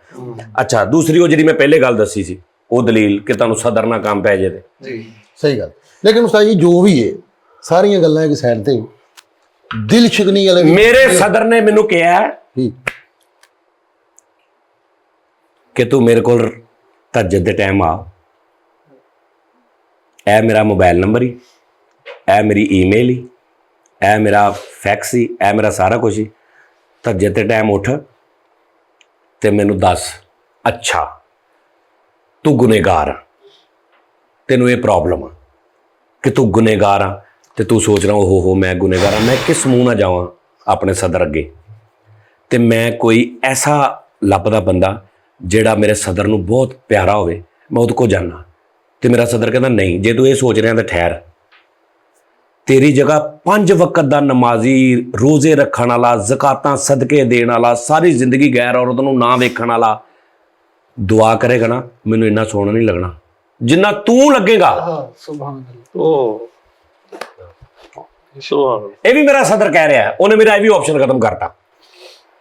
ਅੱਛਾ, ਦੂਸਰੀ ਉਹ ਜਿਹੜੀ ਮੈਂ ਪਹਿਲੇ ਗੱਲ ਦੱਸੀ ਸੀ, ਉਹ ਦਲੀਲ ਕਿ ਤੁਹਾਨੂੰ ਸਦਰ ਨਾਲ ਕੰਮ ਪੈ ਜੇ ਤੇ ਜੀ ਸਹੀ ਗੱਲ। ਲੇਕਿਨ ਉਸਤਾਦ ਜੀ ਜੋ ਵੀ ਹੈ, ਸਾਰੀਆਂ ਗੱਲਾਂ ਇੱਕ ਸਾਈਡ ਤੇ, ਦਿਲ ਸ਼ਿਕਨੀ ਵਾਲੇ ਮੇਰੇ ਸਦਰ ਨੇ ਮੈਨੂੰ ਕਿਹਾ ਕਿ ਤੂੰ ਮੇਰੇ ਕੋਲ ਤਹੱਜੁਦ ਦੇ ਟਾਈਮ ਆ, ਇਹ ਮੇਰਾ ਮੋਬਾਈਲ ਨੰਬਰ ਹੀ, ਇਹ ਮੇਰੀ ਈਮੇਲ ਹੀ, ਇਹ ਮੇਰਾ ਫੈਕਸ ਹੀ, ਇਹ ਮੇਰਾ ਸਾਰਾ ਕੁਝ ਹੀ। ਤਹੱਜੁਦ ਦੇ ਟਾਈਮ ਉੱਠ ਤੇ ਮੈਨੂੰ ਦੱਸ, ਅੱਛਾ ਤੂੰ ਗੁਨੇਗਾਰ ਆ, ਤੈਨੂੰ ਇਹ ਪ੍ਰੋਬਲਮ ਆ ਕਿ ਤੂੰ ਗੁਨੇਗਾਰ ਆ, ਤੇ ਤੂੰ ਸੋਚ ਰਿਹਾ ਹੋ ਮੈਂ ਗੁਨੇਗਾਰ ਆ, ਮੈਂ ਕਿਸ ਮੂੰਹ ਨਾਲ ਜਾਵਾਂ ਆਪਣੇ ਸਦਰ ਅੱਗੇ, ਤੇ ਮੈਂ ਕੋਈ ਐਸਾ ਲੱਭਦਾ ਬੰਦਾ ਜਿਹੜਾ ਮੇਰੇ ਸਦਰ ਨੂੰ ਬਹੁਤ ਪਿਆਰਾ ਹੋਵੇ, ਮੈਂ ਉਹਦੇ ਕੋਲ ਜਾਣਾ। ਤੇ ਮੇਰਾ ਸਦਰ ਕਹਿੰਦਾ ਨਹੀਂ, ਜੇ ਤੂੰ ਇਹ ਸੋਚ ਰਿਹਾ ਤਾਂ ਠਹਿਰ, ਤੇਰੀ ਜਗ੍ਹਾ 5 ਵਕਤ ਦਾ ਨਮਾਜ਼ੀ, ਰੋਜ਼ੇ ਰੱਖਣ ਵਾਲਾ, ਜ਼ਕਾਤਾਂ ਸਦਕੇ ਦੇਣ ਵਾਲਾ, ਸਾਰੀ ਜ਼ਿੰਦਗੀ ਗੈਰ ਔਰਤ ਨੂੰ ਨਾ ਵੇਖਣ ਵਾਲਾ ਦੁਆ ਕਰੇਗਾ ਨਾ, ਮੈਨੂੰ ਇੰਨਾ ਸੋਹਣਾ ਨਹੀਂ ਲੱਗਣਾ ਜਿੰਨਾ ਤੂੰ ਲੱਗੇਗਾ। ਸੁਭਾਨ ਅੱਲਾਹ। ਉਹ ਸੁਭਾਨ ਇਹ ਵੀ ਮੇਰਾ ਸਦਰ ਕਹਿ ਰਿਹਾ, ਉਹਨੇ ਮੇਰਾ ਇਹ ਵੀ ਆਪਸ਼ਨ ਖਤਮ ਕਰਤਾ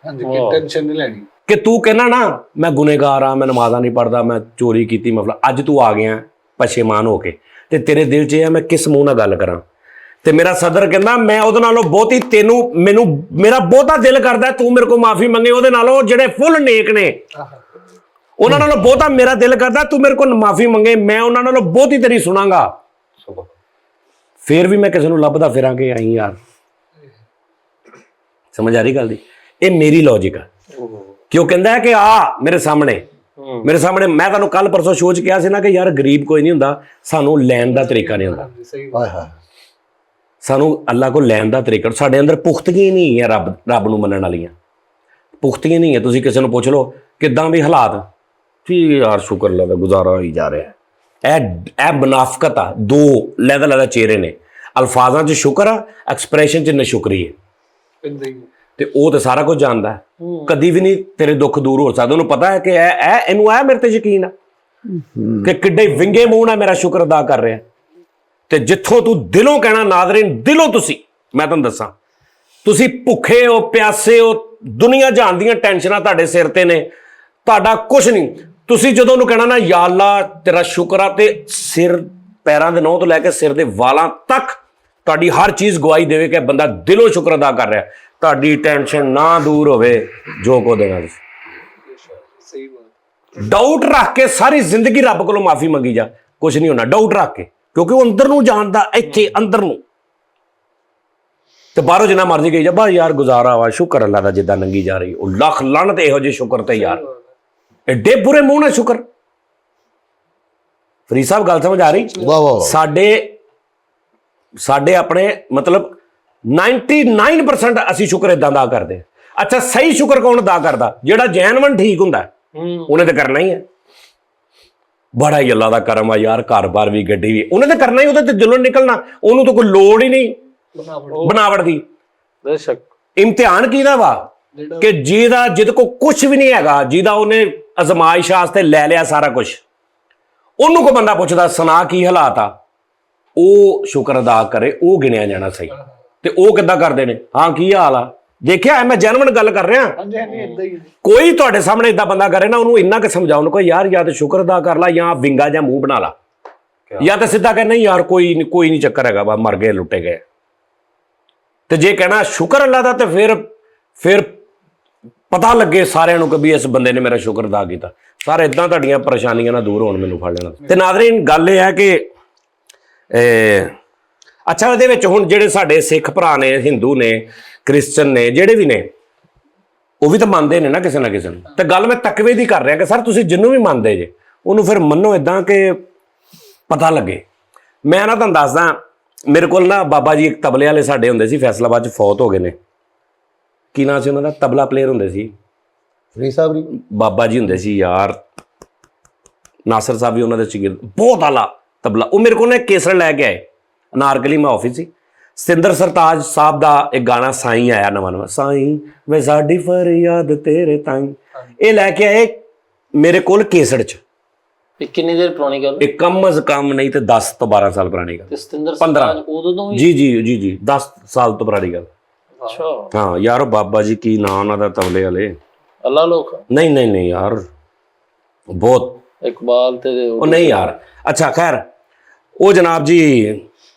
ਹਾਂਜੀ, ਕਿ ਟੈਨਸ਼ਨ ਨਹੀਂ ਲੈਣੀ ਕਿ ਤੂੰ ਕਹਿੰਦਾ ਨਾ ਮੈਂ ਗੁਨੇਗਾਰ ਆ, ਮੈਂ ਨਮਾਜ਼ਾਂ ਨਹੀਂ ਪੜ੍ਹਦਾ, ਮੈਂ ਚੋਰੀ ਕੀਤੀ, ਮਫਲਾ, ਅੱਜ ਤੂੰ ਆ ਗਿਆ ਪਛੇਮਾਨ ਹੋ ਕੇ, ਤੇ ਤੇਰੇ ਦਿਲ 'ਚ ਇਹ ਆ ਮੈਂ ਕਿਸ ਮੂੰਹ ਨਾਲ ਗੱਲ ਕਰਾਂ। ਤੇ ਮੇਰਾ ਸਦਰ ਕਹਿੰਦਾ ਮੈਂ ਉਹਦੇ ਨਾਲੋਂ ਬਹੁਤੀ ਮੈਨੂੰ ਮੇਰਾ ਬਹੁਤਾ ਦਿਲ ਕਰਦਾ ਤੂੰ ਮੇਰੇ ਕੋਲ ਮਾਫੀ ਮੰਗੇ ਉਹਦੇ ਨਾਲੋਂ ਜਿਹੜੇ ਫੁੱਲ ਨੇਕ ਨੇ, ਉਹਨਾਂ ਨਾਲੋਂ ਬਹੁਤਾ ਮੇਰਾ ਦਿਲ ਕਰਦਾ ਤੂੰ ਮੇਰੇ ਕੋਲ ਮਾਫੀ ਮੰਗੇ, ਮੈਂ ਉਹਨਾਂ ਨਾਲੋਂ ਬਹੁਤੀ ਤੇਰੀ ਸੁਣਾਂਗਾ। ਫਿਰ ਵੀ ਮੈਂ ਕਿਸੇ ਨੂੰ ਲੱਭਦਾ ਫਿਰਾਂਗੇ ਆਈ ਯਾਰ। ਸਮਝ ਆ ਰਹੀ ਗੱਲ ਦੀ? ਇਹ ਮੇਰੀ ਲੌਜਿਕ ਆ ਕਿ ਉਹ ਕਹਿੰਦਾ ਹੈ ਕਿ ਆ ਮੇਰੇ ਸਾਹਮਣੇ ਮੈਂ ਤੁਹਾਨੂੰ ਕੱਲ ਪਰਸੋਂ ਸ਼ੋਅ 'ਚ ਕਿਹਾ ਸੀ ਨਾ ਕਿ ਯਾਰ ਗਰੀਬ ਕੋਈ ਨਹੀਂ ਹੁੰਦਾ, ਸਾਨੂੰ ਲੈਣ ਦਾ ਤਰੀਕਾ ਨਹੀਂ ਹੁੰਦਾ। ਹਾਏ ਹਾਏ, ਸਾਨੂੰ ਅੱਲਾ ਕੋਲ ਲੈਣ ਦਾ ਤਰੀਕਾ, ਸਾਡੇ ਅੰਦਰ ਪੁਖਤਗੀ ਨਹੀਂ ਹੈ ਰੱਬ ਨੂੰ ਮੰਨਣ ਵਾਲੀਆਂ, ਪੁਖਤਗੀ ਨਹੀਂ ਹੈ। ਤੁਸੀਂ ਕਿਸੇ ਨੂੰ ਪੁੱਛ ਲਓ ਕਿੱਦਾਂ ਵੀ ਹਾਲਾਤ, ਠੀਕ ਯਾਰ ਸ਼ੁਕਰ ਅੱਲਾ ਦਾ ਗੁਜ਼ਾਰਾ ਹੋਈ ਜਾ ਰਿਹਾ। ਇਹ ਬਨਾਫਕਤ ਆ, ਦੋ ਲਹਿਦਾ ਚਿਹਰੇ ਨੇ, ਅਲਫਾਜ਼ਾਂ 'ਚ ਸ਼ੁਕਰ ਆ, ਐਕਸਪ੍ਰੈਸ਼ਨ 'ਚ ਨਸ਼ੁਕਰੀ ਹੈ। ਤੇ ਉਹ ਤੇ ਸਾਰਾ ਕੁਝ ਜਾਣਦਾ ਹੈ, ਕਦੀ ਵੀ ਨਹੀਂ ਤੇਰੇ ਦੁੱਖ ਦੂਰ ਹੋ ਸਕਦੇ। ਉਹਨੂੰ ਪਤਾ ਹੈ ਕਿ ਇਹਨੂੰ ਮੇਰੇ ਤੇ ਯਕੀਨ ਆ ਕਿ ਕਿੱਡੇ ਵਿੰਗੇ ਮੂੰਹ ਨਾਲ ਮੇਰਾ ਸ਼ੁਕਰ ਅਦਾ ਕਰ ਰਿਹਾ। ਤੇ ਜਿੱਥੋਂ ਤੂੰ ਦਿਲੋਂ ਕਹਿਣਾ ਨਾਜ਼ਰੀਨ, ਦਿਲੋਂ ਤੁਸੀਂ, ਮੈਂ ਤੁਹਾਨੂੰ ਦੱਸਾਂ, ਤੁਸੀਂ ਭੁੱਖੇ ਹੋ, ਪਿਆਸੇ ਹੋ, ਦੁਨੀਆ ਜਹਾਨ ਦੀਆਂ ਟੈਨਸ਼ਨਾਂ ਤੁਹਾਡੇ ਸਿਰ ਤੇ ਨੇ, ਤੁਹਾਡਾ ਕੁਝ ਨਹੀਂ, ਤੁਸੀਂ ਜਦੋਂ ਉਹਨੂੰ ਕਹਿਣਾ ਨਾ ਯਾ ਅੱਲਾ ਤੇਰਾ ਸ਼ੁਕਰ ਆ, ਤੇ ਸਿਰ ਪੈਰਾਂ ਦੇ ਨਹੁੰ ਤੋਂ ਲੈ ਕੇ ਸਿਰ ਦੇ ਵਾਲਾਂ ਤੱਕ ਤੁਹਾਡੀ ਹਰ ਚੀਜ਼ ਗਵਾਹੀ ਦੇਵੇ ਕਿ ਬੰਦਾ ਦਿਲੋਂ ਸ਼ੁਕਰ ਅਦਾ ਕਰ ਰਿਹਾ, ਤੁਹਾਡੀ ਟੈਨਸ਼ਨ ਨਾ ਦੂਰ ਹੋਵੇ ਜੋ ਕੋ ਦੇਣਾ। ਸਹੀ ਬਾਤ। ਡਾਊਟ ਰੱਖ ਕੇ ਸਾਰੀ ਜ਼ਿੰਦਗੀ ਰੱਬ ਕੋਲੋਂ ਮਾਫੀ ਮੰਗੀ ਜਾ, ਕੁਝ ਨਹੀਂ ਹੋਣਾ। ਡਾਊਟ ਰੱਖ ਕੇ, ਕਿਉਂਕਿ ਉਹ ਅੰਦਰ ਨੂੰ ਜਾਣਦਾ, ਇੱਥੇ ਅੰਦਰ ਨੂੰ, ਤੇ ਬਾਹਰੋਂ ਜਿੰਨਾ ਮਰਜ਼ੀ ਕਹੀ ਜਾ ਬਾ ਯਾਰ ਗੁਜ਼ਾਰਾ ਵਾ, ਸ਼ੁਕਰ ਅੱਲਾ ਦਾ ਜਿੱਦਾਂ ਨੰਗੀ ਜਾ ਰਹੀ, ਉਹ ਲੱਖ ਲਾਹਨਤ ਇਹੋ ਜਿਹੇ ਸ਼ੁਕਰ ਤੇ ਯਾਰ, ਐਡੇ ਬੁਰੇ ਮੂੰਹ ਨਾਲ ਸ਼ੁਕਰ। ਫਰੀਦ ਸਾਹਿਬ ਗੱਲ ਸਮਝ ਆ ਰਹੀ? ਵਾਹ ਵਾਹ। ਸਾਡੇ ਆਪਣੇ ਮਤਲਬ 99% ਅਸੀਂ ਸ਼ੁਕਰ ਇਦਾਂ ਦਾ ਕਰਦੇ। ਅੱਛਾ, ਸਹੀ ਸ਼ੁਕਰ ਕੌਣ ਅਦਾ ਕਰਦਾ? ਜਿਹੜਾ ਜੈਨਵਨ ਠੀਕ ਹੁੰਦਾ, ਉਹਨੇ ਤਾਂ ਕਰਨਾ ਹੀ ਹੈ। ਬੜਾ ਹੀ ਅੱਲਾ ਦਾ ਕਰਮ ਆ ਯਾਰ, ਘਰ-ਬਾਰ ਵੀ, ਗੱਡੀ ਵੀ, ਉਹਨੇ ਤਾਂ ਕਰਨਾ ਹੀ, ਉਹਦੇ ਤੇ ਦਿਲੋਂ ਨਿਕਲਣਾ, ਉਹਨੂੰ ਤਾਂ ਕੋਈ ਲੋੜ ਹੀ ਨਹੀਂ ਬਣਾਵਟ ਦੀ। ਬੇਸ਼ੱਕ ਇਮਤਿਹਾਨ ਕਿਹਦਾ ਵਾ? ਕਿ ਜਿਹਦੇ ਕੋਲ ਕੁਝ ਵੀ ਨਹੀਂ ਹੈਗਾ, ਜਿਹਦਾ ਉਹਨੇ ਅਜ਼ਮਾਇਸ਼ ਵਾਸਤੇ ਲੈ ਲਿਆ ਸਾਰਾ ਕੁਝ, ਉਹਨੂੰ ਕੋਈ ਬੰਦਾ ਪੁੱਛਦਾ ਸੁਣਾ ਕੀ ਹਾਲਾਤ ਆ, ਉਹ ਸ਼ੁਕਰ ਅਦਾ ਕਰੇ, ਉਹ ਗਿਣਿਆ ਜਾਣਾ ਸਹੀ। ਤੇ ਉਹ ਕਿੱਦਾਂ ਕਰਦੇ ਨੇ? ਹਾਂ ਕੀ ਹਾਲ ਆ, ਦੇਖਿਆ ਮੈਂ ਜੈਨੂਇਨ ਗੱਲ ਕਰ ਰਿਹਾ। ਹਾਂਜੀ ਹਾਂਜੀ, ਇਦਾਂ ਹੀ। ਕੋਈ ਤੁਹਾਡੇ ਸਾਹਮਣੇ ਇਦਾਂ ਬੰਦਾ ਕਰੇ ਨਾ, ਉਹਨੂੰ ਇੰਨਾ ਕਿ ਸਮਝਾਉਣ ਕੋਈ ਯਾਰ ਜਾਂ ਤੇ ਸ਼ੁਕਰ ਅਦਾ ਕਰ ਲਾ, ਜਾਂ ਵਿੰਗਾ ਜਾਂ ਮੂੰਹ ਬਣਾ ਲਾ, ਜਾਂ ਤਾਂ ਸਿੱਧਾ ਕਹਿ ਨਹੀਂ ਯਾਰ ਕੋਈ ਨਹੀਂ ਚੱਕਰ ਹੈਗਾ, ਬਾ ਮਰ ਗਏ, ਲੁੱਟੇ ਗਏ। ਤੇ ਜੇ ਕਹਿਣਾ ਸ਼ੁਕਰ ਅੱਲਾ ਦਾ, ਤੇ ਫਿਰ ਪਤਾ ਲੱਗੇ ਸਾਰਿਆਂ ਨੂੰ ਕਿ ਵੀ ਇਸ ਬੰਦੇ ਨੇ ਮੇਰਾ ਸ਼ੁਕਰ ਅਦਾ ਕੀਤਾ। ਸਾਰੇ ਇਦਾਂ ਤੁਹਾਡੀਆਂ ਪਰੇਸ਼ਾਨੀਆਂ ਨਾਲ ਦੂਰ ਹੋਣ, ਮੈਨੂੰ ਫੜ ਲੈਣਾ। ਤੇ ਨਾਜ਼ਰੀਨ ਗੱਲ ਇਹ ਹੈ ਕਿ ਅੱਛਾ, ਇਹਦੇ ਵਿੱਚ ਹੁਣ ਜਿਹੜੇ ਸਾਡੇ ਸਿੱਖ ਭਰਾ ਨੇ, ਹਿੰਦੂ ਨੇ, ਕ੍ਰਿਸਚਨ ਨੇ, ਜਿਹੜੇ ਵੀ ਨੇ, ਉਹ ਵੀ ਤਾਂ ਮੰਨਦੇ ਨੇ ਨਾ ਕਿਸੇ ਨਾ ਕਿਸੇ ਨੂੰ। ਤੇ ਗੱਲ ਮੈਂ ਤਕਵੇ ਦੀ ਕਰ ਰਿਹਾ ਕਿ ਸਰ ਤੁਸੀਂ ਜਿਹਨੂੰ ਵੀ ਮੰਨਦੇ ਜੇ, ਉਹਨੂੰ ਫਿਰ ਮੰਨੋ ਇਦਾਂ ਕਿ ਪਤਾ ਲੱਗੇ। ਮੈਂ ਨਾ ਤੁਹਾਨੂੰ ਦੱਸਦਾ, ਮੇਰੇ ਕੋਲ ਨਾ ਬਾਬਾ ਜੀ ਇੱਕ ਤਬਲੇ ਵਾਲੇ ਸਾਡੇ ਹੁੰਦੇ ਸੀ, ਫੈਸਲਾਬਾਦ 'ਚ ਫੌਤ ਹੋ ਗਏ ਨੇ। ਕੀ ਨਾਂ ਸੀ ਉਹਨਾਂ ਦਾ? ਤਬਲਾ ਪਲੇਅਰ ਹੁੰਦੇ ਸੀ, ਫਰੀਦ ਸਾਹਿਬ ਜੀ, ਬਾਬਾ ਜੀ ਹੁੰਦੇ ਸੀ ਯਾਰ, ਨਾਸਰ ਸਾਹਿਬ ਵੀ ਉਹਨਾਂ ਦੇ ਸ਼ਾਗਿਰਦ, ਬਹੁਤ ਆਲਾ ਤਬਲਾ। ਉਹ ਮੇਰੇ ਕੋਲ ਨਾ ਕੇਸਰ ਲੈ ਕੇ ਆਏ, ਅਨਾਰਕਲੀ ਮੈਂ ਆਫਿਸ ਸੀ। ਸਤਿੰਦਰ ਸਰਤਾਜ ਸਾਹਿਬ ਦਾ ਇੱਕ ਗਾਣਾ ਸਾਈਂ ਆਇਆ ਨਵਾਂ, ਸਾਈਂ ਵੇ ਸਾਡੀ ਫਰਿਆਦ ਤੇਰੇ ਤਾਈਂ, ਇਹ ਲੈ ਕੇ ਆਏ ਮੇਰੇ ਕੋਲ ਕੇਸੜ 'ਚ। ਇਹ ਕਿੰਨੀ ਦੇਰ ਪੁਰਾਣੀ ਗੱਲ? ਇਹ ਕਮ ਅਜ਼ ਕਮ ਨਹੀਂ ਤੇ 10 ਤੋਂ 12 ਸਾਲ ਪੁਰਾਣੀ ਗੱਲ। ਸਤਿੰਦਰ 15 ਉਦੋਂ ਤੋਂ ਵੀ? ਜੀ 10 ਸਾਲ ਤੋਂ ਪੁਰਾਣੀ ਗੱਲ। ਅੱਛਾ ਹਾਂ ਯਾਰ, ਉਹ ਬਾਬਾ ਜੀ ਕੀ ਨਾਂ ਉਹਨਾਂ ਦਾ ਤਬਲੇ ਵਾਲੇ? ਅੱਲਾ ਲੋਕ? ਨਹੀਂ ਯਾਰ, ਬਹੁਤ ਇਕਬਾਲ ਤੇ ਉਹ ਨਹੀਂ ਯਾਰ। ਅੱਛਾ ਖੈਰ, ਉਹ ਜਨਾਬ ਜੀ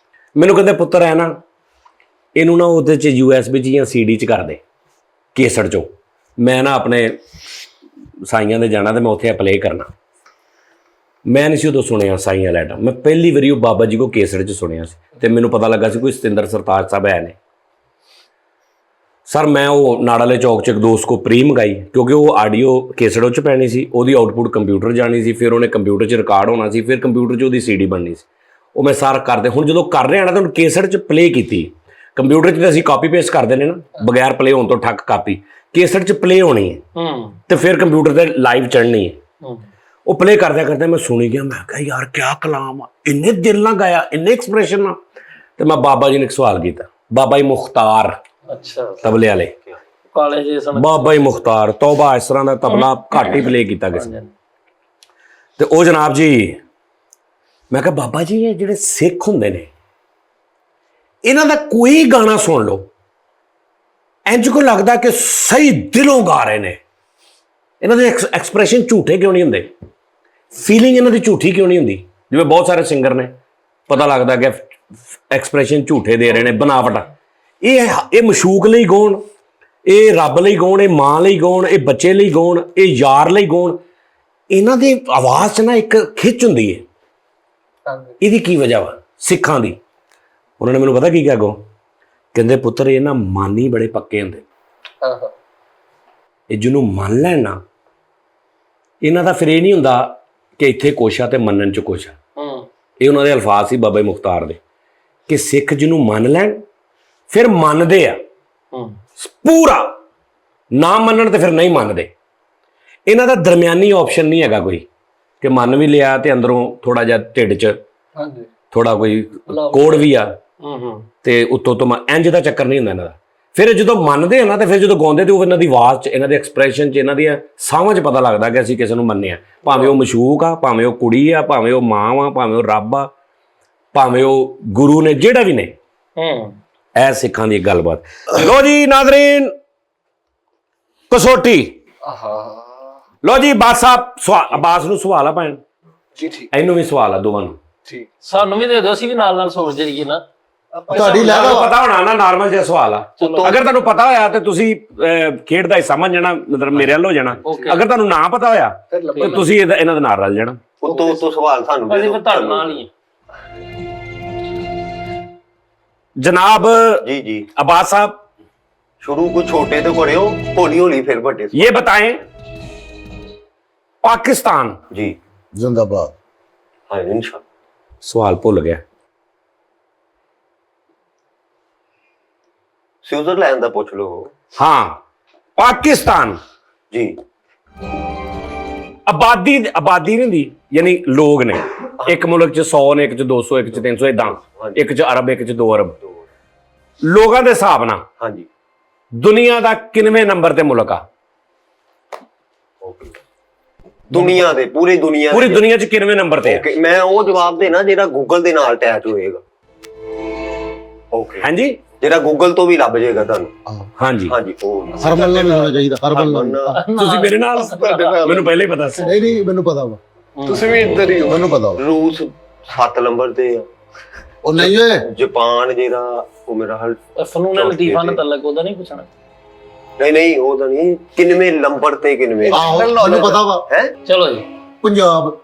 ਮੈਨੂੰ ਕਹਿੰਦੇ ਪੁੱਤਰ ਹੈ ਨਾ, ਇਹਨੂੰ ਨਾ ਉਹਦੇ 'ਚ USB 'ਚ ਜਾਂ CD 'ਚ ਕਰ ਦੇ, ਕੇਸੜ 'ਚੋਂ। ਮੈਂ ਨਾ ਆਪਣੇ ਸਾਈਆਂ ਦੇ ਜਾਣਾ ਤੇ ਮੈਂ ਉੱਥੇ ਪਲੇ ਕਰਨਾ। ਮੈਂ ਨਹੀਂ ਸੀ ਉਦੋਂ ਸੁਣਿਆ ਸਾਈਆਂ ਲੈਟਾ, ਮੈਂ ਪਹਿਲੀ ਵਾਰੀ ਉਹ ਬਾਬਾ ਜੀ ਕੋ ਕੇਸੜ 'ਚ ਸੁਣਿਆ ਸੀ। ਤੇ ਮੈਨੂੰ ਪਤਾ ਲੱਗਾ ਸੀ ਕੋਈ ਸਤਿੰਦਰ ਸਰਤਾਜ ਸਾਹਿਬ ਹੈ ਨੇ। ਸਰ ਮੈਂ ਉਹ ਨਾੜਾਲੇ ਚੌਕ 'ਚ ਇੱਕ ਦੋਸਤ ਕੋ ਪ੍ਰੀ ਮੰਗਾਈ, ਕਿਉਂਕਿ ਉਹ ਆਡੀਓ ਕੇਸੜ 'ਚ ਪੈਣੀ ਸੀ, ਉਹਦੀ ਆਊਟਪੁੱਟ ਕੰਪਿਊਟਰ ਜਾਣੀ ਸੀ, ਫਿਰ ਉਹਨੇ ਕੰਪਿਊਟਰ 'ਚ ਰਿਕਾਰਡ ਹੋਣਾ ਸੀ, ਫਿਰ ਕੰਪਿਊਟਰ 'ਚ ਉਹਦੀ CD ਬਣਨੀ ਸੀ। ਉਹ ਮੈਂ ਸਾਰਾ ਕਰਦੇ, ਹੁਣ ਜਦੋਂ ਕਰ ਰਿਹਾ ਨਾ ਤਾਂ ਹੁਣ ਕੇਸੜ 'ਚ ਪਲੇ ਕੀਤੀ। ਕੰਪਿਊਟਰ 'ਚ ਤਾਂ ਅਸੀਂ ਕਾਪੀ ਪੇਸਟ ਕਰ ਦਿੰਦੇ ਨਾ, ਬਗੈਰ ਪਲੇ ਹੋਣ ਤੋਂ ਠੱਕ ਕਾਪੀ। ਕੇਸੜ 'ਚ ਪਲੇ ਹੋਣੀ ਹੈ ਤੇ ਫਿਰ ਕੰਪਿਊਟਰ ਤੇ ਲਾਈਵ ਚੜ੍ਹਨੀ ਹੈ। ਉਹ ਪਲੇ ਕਰਦਿਆਂ ਮੈਂ ਸੁਣੀ ਗਿਆ, ਮੈਂ ਕਿਹਾ ਯਾਰ ਕਿਆ ਕਲਾਮ ਆ, ਇੰਨੇ ਦਿਲ ਨਾਲ ਗਾਇਆ, ਇੰਨੇ ਐਕਸਪ੍ਰੈਸ਼ਨ ਨਾਲ। ਤੇ ਮੈਂ ਬਾਬਾ ਜੀ ਨੇ ਇੱਕ ਸਵਾਲ ਕੀਤਾ, ਬਾਬਾ ਜੀ ਮੁਖਤਾਰ, ਅੱਛਾ ਤਬਲੇ ਵਾਲੇ ਕਾਲੇ ਜੇ ਸਨ, ਬਾਬਾ ਜੀ ਮੁਖਤਾਰ, ਤੌਬਾ, ਇਸ ਤਰ੍ਹਾਂ ਦਾ ਤਬਲਾ ਘੱਟ ਹੀ ਪਲੇ ਕੀਤਾ ਕਿਸੇ ਨੇ। ਤੇ ਉਹ ਜਨਾਬ ਜੀ, ਮੈਂ ਕਿਹਾ ਬਾਬਾ ਜੀ ਇਹ ਜਿਹੜੇ ਸਿੱਖ ਹੁੰਦੇ ਨੇ, ਇਹਨਾਂ ਦਾ ਕੋਈ ਗਾਣਾ ਸੁਣ ਲਓ, ਇੰਜ ਕੋ ਲੱਗਦਾ ਕਿ ਸਹੀ ਦਿਲੋਂ ਗਾ ਰਹੇ ਨੇ। ਇਹਨਾਂ ਦੇ ਐਕਸਪ੍ਰੈਸ਼ਨ ਝੂਠੇ ਕਿਉਂ ਨਹੀਂ ਹੁੰਦੇ? ਫੀਲਿੰਗ ਇਹਨਾਂ ਦੀ ਝੂਠੀ ਕਿਉਂ ਨਹੀਂ ਹੁੰਦੀ? ਜਿਵੇਂ ਬਹੁਤ ਸਾਰੇ ਸਿੰਗਰ ਨੇ, ਪਤਾ ਲੱਗਦਾ ਕਿ ਐਕਸਪ੍ਰੈਸ਼ਨ ਝੂਠੇ ਦੇ ਰਹੇ ਨੇ, ਬਣਾਵਟ। ਇਹ ਮਸ਼ੂਕ ਲਈ ਗਾਉਣ, ਇਹ ਰੱਬ ਲਈ ਗਾਉਣ, ਇਹ ਮਾਂ ਲਈ ਗਾਉਣ, ਇਹ ਬੱਚੇ ਲਈ ਗਾਉਣ, ਇਹ ਯਾਰ ਲਈ ਗਾਉਣ। ਇਹਨਾਂ ਦੀ ਆਵਾਜ਼ 'ਚ ਨਾ ਇੱਕ ਖਿੱਚ ਹੁੰਦੀ ਹੈ। ਇਹਦੀ ਕੀ ਵਜ੍ਹਾ ਵਾ? ਸਿੱਖਾਂ ਦੀ। ਉਹਨਾਂ ਨੇ ਮੈਨੂੰ ਪਤਾ ਕੀ ਕਿਹਾ ਅੱਗੋਂ? ਕਹਿੰਦੇ ਪੁੱਤਰ ਇਹ ਨਾ ਮਨ ਹੀ ਬੜੇ ਪੱਕੇ ਹੁੰਦੇ, ਇਹ ਜਿਹਨੂੰ ਮੰਨ ਲੈਣ ਨਾ, ਇਹਨਾਂ ਦਾ ਫਿਰ ਇਹ ਨਹੀਂ ਹੁੰਦਾ ਕਿ ਇੱਥੇ ਕੁਛ ਆ ਤੇ ਮੰਨਣ 'ਚ ਕੁਛ ਆ। ਇਹ ਉਹਨਾਂ ਦੇ ਅਲਫਾਜ਼ ਸੀ ਬਾਬਾ ਮੁਖਤਾਰ ਦੇ, ਕਿ ਸਿੱਖ ਜਿਹਨੂੰ ਮੰਨ ਲੈਣ ਫਿਰ ਮੰਨਦੇ ਆ ਪੂਰਾ, ਨਾ ਮੰਨਣ ਤੇ ਫਿਰ ਨਹੀਂ ਮੰਨਦੇ। ਇਹਨਾਂ ਦਾ ਦਰਮਿਆਨੀ ਆਪਸ਼ਨ ਨਹੀਂ ਹੈਗਾ ਕੋਈ, ਕਿ ਮੰਨ ਵੀ ਲਿਆ ਤੇ ਅੰਦਰੋਂ ਥੋੜਾ ਜਿਹਾ ਢਿੱਡ 'ਚ ਥੋੜਾ ਕੋਈ ਕੋੜ ਵੀ ਆ ਤੇ ਉੱਤੋਂ ਤੋਂ ਇੰਜ ਦਾ ਚੱਕਰ ਨਹੀਂ ਹੁੰਦਾ ਇਹਨਾਂ ਦਾ। ਫਿਰ ਜਦੋਂ ਮੰਨਦੇ ਆ ਨਾ, ਤੇ ਫਿਰ ਜਦੋਂ ਗਾਉਂਦੇ ਤੇ ਉਹ ਇਹਨਾਂ ਦੀ ਆਵਾਜ਼ 'ਚ, ਇਹਨਾਂ ਦੇ ਐਕਸਪ੍ਰੈਸ਼ਨ 'ਚ, ਇਹਨਾਂ ਦੀਆਂ ਸਾਹਾਂ 'ਚ ਪਤਾ ਲੱਗਦਾ ਕਿ ਅਸੀਂ ਕਿਸੇ ਨੂੰ ਮੰਨਿਆ। ਭਾਵੇਂ ਉਹ ਮਸ਼ੂਕ ਆ, ਭਾਵੇਂ ਉਹ ਕੁੜੀ ਆ, ਭਾਵੇਂ ਉਹ ਮਾਂ ਆ, ਭਾਵੇਂ ਉਹ ਰੱਬ ਆ, ਭਾਵੇਂ ਉਹ ਗੁਰੂ ਨੇ ਜਿਹੜਾ ਵੀ ਨੇ। ਇਹ ਸਿੱਖਾਂ ਦੀ ਗੱਲਬਾਤ। ਲੋ ਜੀ ਨਾਜ਼ਰੀਨ, ਕਸੌਟੀ। ਲੋ ਜੀ ਬਾਸ ਸਾਹਿਬ, ਅਬਾਸ ਨੂੰ ਸਵਾਲ ਆ ਭੈਣ ਜੀ ਠੀਕ ਇਹਨੂੰ ਵੀ ਸਵਾਲ ਆ ਦੋਵਾਂ ਨੂੰ। ਠੀਕ ਸਾਨੂੰ ਵੀ ਦੇ ਦਿਓ, ਅਸੀਂ ਵੀ ਨਾਲ ਸੋਚ ਜਾਈਏ ਨਾ। ਤੁਹਾਡੀ ਲੈ ਤੁਹਾਨੂੰ ਲਓ। ਪਤਾ ਹੋਣਾ ਨਾ, ਨਾਰਮਲ ਜਿਹਾ ਸਵਾਲ ਆ। ਅਗਰ ਤੁਹਾਨੂੰ ਪਤਾ ਹੋਇਆ ਤੇ ਤੁਸੀਂ ਖੇਡ ਦਾ ਹਿੱਸਾ ਬਣ ਜਾਣਾ, ਮਤਲਬ ਮੇਰੇ ਵੱਲ ਹੋ ਜਾਣਾ। ਅਗਰ ਤੁਹਾਨੂੰ ਨਾ ਪਤਾ ਹੋਇਆ ਤੇ ਤੁਸੀਂ ਇਹਨਾਂ ਦੇ ਨਾਲ ਰਲ ਜਾਣਾ। ਉਤੋਂ ਸਵਾਲ ਸਾਨੂੰ ਦੇ ਅਸੀਂ ਦਿਓ। ਫਿਰ ਤੁਹਾਡੇ ਨਾਲ ਹੀ जनाब जी जी अब्बास साहब, शुरू को छोटे तो करो, हौली हौली फिर बड़े। ये बताएं पाकिस्तान जी जिंदाबाद। हाँ इंशाल्लाह। सवाल भूल गया। स्विट्जरलैंड दा पूछ लो। हाँ, पाकिस्तान जी आबादी नहीं दी, यानी लोग ने एक मुल्क च 100 ने, एक च 200, एक च 300, इदां एक च अरब, एक च 2 अरब लोगों के हिसाब नाल। हाँ जी दुनिया का किनवें नंबर ते मुल्क आ? दुनिया दे पूरी दुनिया च किनवें नंबर ते है? मैं वो जवाब देना जेड़ा गूगल दे नाल अटैच होएगा। ओके हां जी, जेड़ा गूगल तो भी लभ जाएगा तुहानू। हां जी हाँ जी ओ ਹਰਮਨ ਨਾਲ ਵੀ ਹੋਣਾ ਚਾਹੀਦਾ। ਹਰਮਨ ਨਾਲ ਤੁਸੀਂ ਮੇਰੇ ਨਾਲ, ਮੈਨੂੰ ਪਹਿਲੇ ਹੀ ਪਤਾ ਸੀ। ਨਹੀਂ ਮੈਨੂੰ ਪਤਾ ਵਾ, ਤੁਸੀਂ ਵੀ ਇੱਧਰ ਹੀ ਹੋ। ਮੈਨੂੰ ਪਤਾ ਵਾ। रूस 7 नंबर ते आ। ਉਹ ਨਹੀਂ ਓਏ, जापान जेड़ा वो मेरा हल ਫਨੂਨ ਲਤੀਫਾ ਨਾਲ ਤਲਕ ਉਹਦਾ ਨਹੀਂ ਪੁੱਛਣਾ। नहीं वो तो नहीं, किनवें नंबर ते किनवें ਆਹੋ ਮੈਨੂੰ ਪਤਾ ਵਾ। है। ਚਲੋ ਜੀ। ਪੰਜਾਬ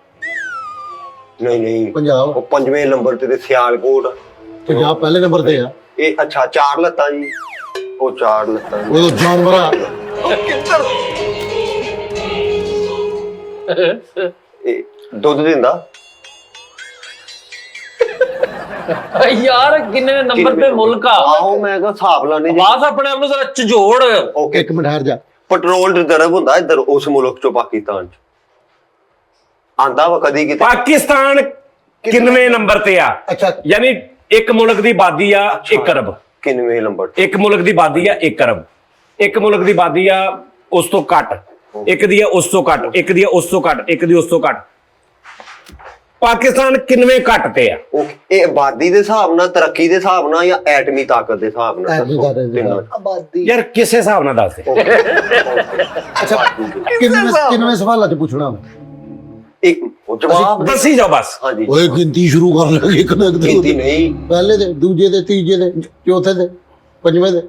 नहीं ਪੰਜਾਬ वो 5वें नंबर ते सियालकोट। ਪੰਜਾਬ ਪਹਿਲੇ ਨੰਬਰ ਤੇ ਆ। ये अच्छा 4 लत्ता जी, वो 4 लत्ता जी। ਉਹ ਜਾਨਵਰ ਆ। ਦੁੱਧ ਦਿੰਦਾ ਯਾਰ ਕਿੰਨੇ ਨੰਬਰ ਤੇ ਮੁਲਕ ਆ? ਆਹੋ ਮੈਂ ਕਿਹਾ ਹਿਸਾਬ ਲਾਣੇ ਜੀ। ਬਾਸ ਆਪਣੇ ਆਪ ਨੂੰ ਜ਼ਰਾ ਝਜੋੜ। ਓਕੇ ਇੱਕ ਮਿੰਟ ਠਹਿਰ ਜਾ। ਪੈਟਰੋਲ ਰਿਜ਼ਰਵ ਹੁੰਦਾ ਇੱਧਰ ਉਸ ਮੁਲਕ ਚੋਂ ਪਾਕਿਸਤਾਨ ਚ ਆਂਦਾ ਵਾ ਕਦੀ ਕਿਤੇ। पाकिस्तान किनवें नंबर ते आ? ਅੱਛਾ यानी एक मुल्क दी आबादी आ 1 अरब, ਕਿੰਨਵੇਂ ਨੰਬਰ एक मुल्क दी आबादी आ 1 अरब, एक मुल्क दी आबादी आ उस तो घट, एक दी आ उस तो घट, एक दी आ उस तो घट, एक दी उस तो घट। पाकिस्तान किनवें घट ते आ? ਇਹ ਆਬਾਦੀ ਦੇ ਹਿਸਾਬ ਨਾਲ, ਤਰੱਕੀ ਦੇ ਹਿਸਾਬ ਨਾਲ ਜਾਂ ਐਟਮੀ ਤਾਕਤ ਦੇ ਹਿਸਾਬ ਨਾਲ? ਐਟਮੀ ਤਾਕਤ ਦੇ ਹਿਸਾਬ ਨਾਲ। ਆਬਾਦੀ यार किस हिसाब नाल दस दे। ਅੱਛਾ ਕਿੰਨੇ ਸਵਾਲਾਂ ਚ ਪੁੱਛਣਾ ਵਾ? ਇੱਕ ਉਹ ਜਵਾਬ ਦੇ- दसी जाओ बस। ਹਾਂਜੀ ਓਏ ਗਿਣਤੀ ਸ਼ੁਰੂ ਕਰ ਲੱਗੇ ਇੱਕ ਨਾ ਇੱਕ ਗਿਣਤੀ ਨਹੀਂ। ਪਹਿਲੇ ਦੇ, ਦੂਜੇ ਦੇ, ਤੀਜੇ ਦੇ, ਚੌਥੇ ਦੇ, ਪੰਜਵੇਂ ਦੇ।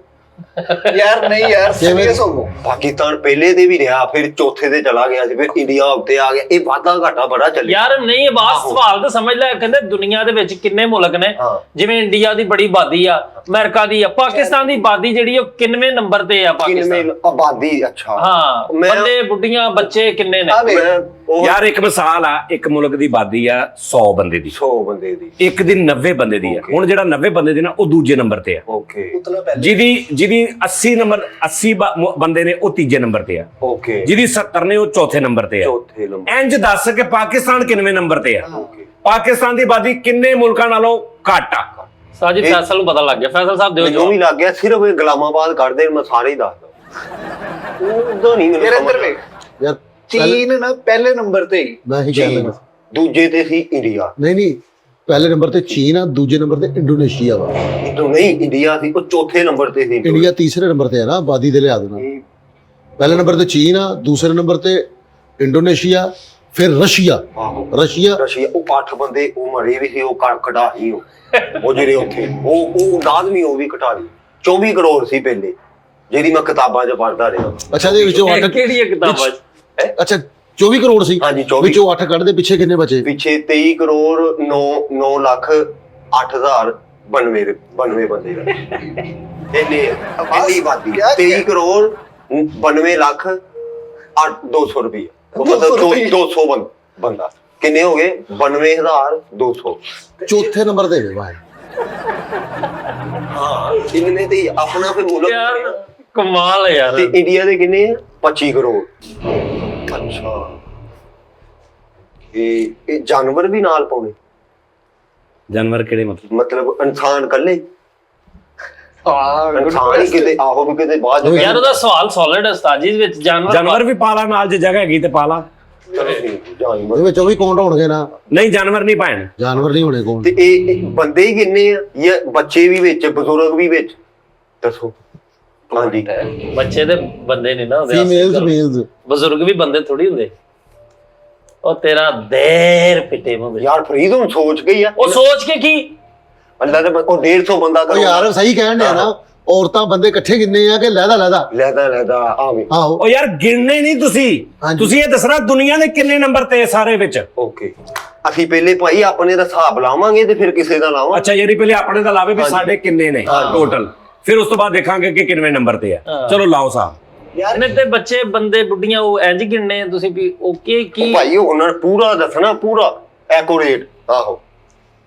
ਯਾਰ ਨਹੀਂ ਯਾਰ ਸੀਰੀਅਸ ਹੋ। ਪਾਕਿਸਤਾਨ ਪਹਿਲੇ ਦੇ ਵੀ ਰਿਹਾ, ਫਿਰ ਚੌਥੇ ਤੇ ਚਲਾ ਗਿਆ ਸੀ, ਫਿਰ ਇੰਡੀਆ ਉੱਤੇ ਆ ਗਿਆ। ਇਹ ਵਾਧਾ ਘਾਟਾ ਬੜਾ ਚੱਲਿਆ। ਯਾਰ ਨਹੀਂ ਬਾਸ ਸਵਾਲ ਤਾਂ ਸਮਝ ਲੈ। ਕਹਿੰਦੇ ਦੁਨੀਆ ਦੇ ਵਿੱਚ ਕਿੰਨੇ ਮੁਲਕ ਨੇ? ਹਾਂ। ਜਿਵੇਂ ਇੰਡੀਆ ਦੀ ਬੜੀ ਆਬਾਦੀ ਆ, ਅਮਰੀਕਾ ਦੀ ਆ, ਪਾਕਿਸਤਾਨ ਦੀ ਆਬਾਦੀ ਜਿਹੜੀ ਉਹ ਕਿੰਨਵੇਂ ਨੰਬਰ ਤੇ ਆ? ਕਿੰਨਵੇਂ ਪਾਕਿਸਤਾਨ। ਆਬਾਦੀ? ਅੱਛਾ ਹਾਂ, ਮੈਂ- ਬੰਦੇ ਬੁੱਢੀਆਂ ਬੱਚੇ ਕਿੰਨੇ ਨੇ? ਮੈਂ ਉਹ यार एक मिसाल आ, एक मुल्क ਦੀ ਆਬਾਦੀ ਆ 100 ਬੰਦੇ ਦੀ, 100 ਬੰਦੇ ਦੀ। ਇੱਕ ਦੀ 90 ਬੰਦੇ ਦੀ ਆ। ਹੁਣ ਜਿਹੜਾ 90 ਬੰਦੇ ਦੀ ਨਾ ਉਹ ਦੂਜੇ ਨੰਬਰ ਤੇ ਆ। ਓਕੇ ਉਤਲਾ ਪਹਿਲੇ ਜਿਹਦੀ 80 ਨੰਬਰ 80 ਬੰਦੇ ਨੇ ਉਹ ਤੀਜੇ ਨੰਬਰ ਤੇ ਆ। ਓਕੇ ਜਿਹਦੀ 70 ਨੇ ਉਹ ਚੌਥੇ ਨੰਬਰ ਤੇ ਆ। ਚੌਥੇ ਨੰਬਰ। ਇੰਜ ਦੱਸ ਕਿ ਪਾਕਿਸਤਾਨ ਕਿੰਨਵੇਂ ਨੰਬਰ ਤੇ ਆ? ਓਕੇ ਪਾਕਿਸਤਾਨ ਦੀ ਆਬਾਦੀ ਕਿੰਨੇ ਮੁਲਕਾਂ ਨਾਲੋਂ ਘੱਟ ਆ? ਸਾਜੀ ਫੈਸਲ ਨੂੰ ਪਤਾ ਲੱਗ ਗਿਆ। ਫੈਸਲ ਸਾਹਿਬ ਦਿਓ ਮੈਨੂੰ ਜਵਾਬ। ਵੀ ਲੱਗ ਗਿਆ, ਸਿਰਫ ਇਹ ਗੁਲਾਮਾਬਾਦ ਕੱਢਦੇ ਮੈਂ ਸਾਰੇ ਹੀ ਦੱਸਦਾ। ਉਦੋਂ ਨਹੀਂ ਮੇਰੇ ਮੈਨੂੰ ਅੰਦਰ ਸਮਝ ਵੇਖ, ਯਾਰ ਚੀਨ ਨਾ ਪਹਿਲੇ ਨੰਬਰ ਤੇ ਹੀ। ਮੈਂ ਹੀ ਕਹਿ ਲੱਗਾ। ਦੂਜੇ ਤੇ ਸੀ ਇੰਡੀਆ। ਨਹੀਂ ਪਹਿਲੇ ਨੰਬਰ ਤੇ ਚੀਨ ਆ, ਦੂਜੇ ਨੰਬਰ ਤੇ ਇੰਡੋਨੇਸ਼ੀਆ ਵਾ। ਇਦੋਂ ਨਹੀਂ ਇੰਡੀਆ ਸੀ, ਉਹ ਚੌਥੇ ਨੰਬਰ ਤੇ ਸੀ। ਇੰਡੀਆ ਤੀਸਰੇ ਨੰਬਰ ਤੇ ਹੈ ਨਾ ਆਬਾਦੀ ਦੇ ਲਿਹਾਜ਼ ਨਾਲ। ਪਹਿਲੇ ਨੰਬਰ ਤੇ ਚੀਨ ਆ, ਦੂਸਰੇ ਨੰਬਰ ਤੇ ਇੰਡੋਨੇਸ਼ੀਆ, ਫਿਰ ਰਸ਼ੀਆ। ਆਹੋ ਰਸ਼ੀਆ ਰਸ਼ੀਆ ਉਹ 8 ਬੰਦੇ ਉਹ ਮਰੇ ਵੀ ਸੀ, ਉਹ ਕਟਾ ਸੀ ਉਹ ਜਿਹੜੇ ਉੱਥੇ ਉਹ ਲਾਜ਼ਮੀ ਉਹ ਵੀ ਕਟਾ ਲਈ। 24 ਕਰੋੜ ਸੀ ਪਹਿਲੇ, ਜਿਹੜੀ ਮੈਂ ਕਿਤਾਬਾਂ 'ਚ ਪੜ੍ਹਦਾ ਰਿਹਾ। ਅੱਛਾ ਦੇ ਵਿੱਚੋਂ 8 ਕਿਹੜੀ ਕਿਤਾਬਾਂ 'ਚ? ਅੱਛਾ 24 ਕਰੋੜ ਸੀ। ਹਾਂਜੀ 24 ਵਿੱਚੋਂ 8 ਕੱਢਦੇ, ਪਿੱਛੇ ਕਿੰਨੇ ਬਚੇ? ਪਿੱਛੇ 23 ਕਰੋੜ 9 ਲੱਖ 8,092 ਬੰਦੇ ਰਹੇ। ਇੰਨੀ ਆਬਾਦੀ 23 ਕਰੋੜ 92 ਲੱਖ 200 ਰੁਪਏ, ਮਤਲਬ 200 ਬੰਦਾ ਕਿੰਨੇ ਹੋ ਗਏ? 92,200। ਚੌਥੇ ਨੰਬਰ ਤੇ ਨੇ ਭਾਈ। ਹਾਂ ਇੰਨੇ ਤੇ ਹੀ ਆਪਣਾ ਫਿਰ ਮੁਲਕ। ਯਾਰ ਕਮਾਲ ਹੈ ਯਾਰ। ਤੇ ਇੰਡੀਆ ਦੇ ਕਿੰਨੇ ਆ? 25 ਕਰੋੜ। ਅੱਛਾ ਇਹ ਜਾਨਵਰ ਵੀ ਨਾਲ ਪਾਉਣੇ? ਜਾਨਵਰ ਕਿਹੜੇ ਮਤਲਬ ਇਨਸਾਨ ਕੱਲੇ? ਹਾਂ ਇਨਸਾਨ ਹੀ ਕਿਤੇ ਆਹੋ ਵੀ ਕਿਤੇ ਬਾਅਦ ਯਾਰ ਉਹਦਾ ਸਵਾਲ ਸੋਲਿਡ ਹੈ ਉਸਤਾਦ ਜੀ। ਵਿੱਚ ਜਾਨਵਰ ਜਾਨਵਰ ਵੀ ਪਾਲਾ ਨਾਲ, ਜੇ ਜਗ੍ਹਾ ਹੈਗੀ ਤੇ ਪਾਲਾ। ਚਲੋ ਠੀਕ, ਜਾਨਵਰ ਉਹਦੇ ਵਿੱਚ ਉਹ ਵੀ ਕਾਊਂਟ ਹੋਣਗੇ ਨਾ, ਨਹੀਂ ਜਾਨਵਰ ਨਹੀਂ ਭੈਣ। ਜਾਨਵਰ ਨਹੀਂ ਹੋਣੇ ਕਾਊਂਟ। ਤੇ ਇਹ ਬੰਦੇ ਹੀ ਕਿੰਨੇ ਆ ਜਾਂ ਬੱਚੇ ਵੀ ਵਿੱਚ, ਬਜ਼ੁਰਗ ਵੀ ਵਿੱਚ? ਦੱਸੋ। ਹਾਂਜੀ, ਬੱਚੇ ਤੇ ਬੰਦੇ ਨਹੀਂ ਨਾ ਹੁੰਦੇ, ਫੀਮੇਲਸ ਮੇਲਸ। ਬਜ਼ੁਰਗ ਵੀ ਬੰਦੇ ਥੋੜੀ ਹੁੰਦੇ। ਉਹ ਤੇਰਾ ਦੇਰ ਪਿੱਟੇ ਮੂੰਹ। ਯਾਰ ਫਰੀਦ ਹੁਣ ਸੋਚ ਗਈ ਆ, ਉਹ ਸੋਚ ਕੇ ਕੀ ਅੱਲਾ ਦੇ ਉਹ 150 ਬੰਦਾ ਉਹ ਯਾਰ ਸਹੀ ਕਹਿਣ ਡਿਆ ਨਾ, ਔਰਤਾਂ ਬੰਦੇ ਇਕੱਠੇ ਕਿੰਨੇ ਆ ਕਿ ਲਹਿਦਾ ਲੈਦਾ ਆਵੇ। ਆਹੋ ਉਹ ਯਾਰ ਗਿਣਨੇ ਨਹੀਂ ਤੁਸੀਂ, ਹਾਂਜੀ। ਤੁਸੀਂ ਇਹ ਦੱਸਣਾ ਦੁਨੀਆ ਦੇ ਕਿੰਨੇ ਨੰਬਰ ਤੇ ਸਾਰੇ ਵਿੱਚ। ਓਕੇ, ਅਸੀਂ ਪਹਿਲੇ ਭਾਈ ਆਪਣੇ ਦਾ ਹਿਸਾਬ ਲਾਵਾਂਗੇ ਤੇ ਫਿਰ ਕਿਸੇ ਦਾ ਲਾਵਾਂਗੇ। ਅੱਛਾ ਯਾਰੀ ਪਹਿਲੇ ਆਪਣੇ ਦਾ ਲਾਵੇ ਵੀ ਸਾਡੇ ਕਿੰਨੇ ਨੇ ਟੋਟਲ, ਫਿਰ ਉਸ ਤੋਂ ਬਾਅਦ ਦੇਖਾਂਗੇ ਕਿ ਕਿੰਨੇ ਨੰਬਰ ਤੇ ਆ। ਚਲੋ ਲਾਓ ਸਾਹਿਬ। ਯਾਰ ਨੇ ਤੇ ਬੱਚੇ ਬੰਦੇ ਬੁੱਢੀਆਂ ਉਹ ਇੰਜ ਗਿਣਨੇ ਆ ਤੁਸੀਂ ਵੀ ਓਕੇ ਕੀ ਭਾਈ ਉਹਨਾਂ ਨੇ ਪੂਰਾ ਦੱਸਣਾ, ਪੂਰਾ ਐਕੂਰੇਟ। ਆਹੋ,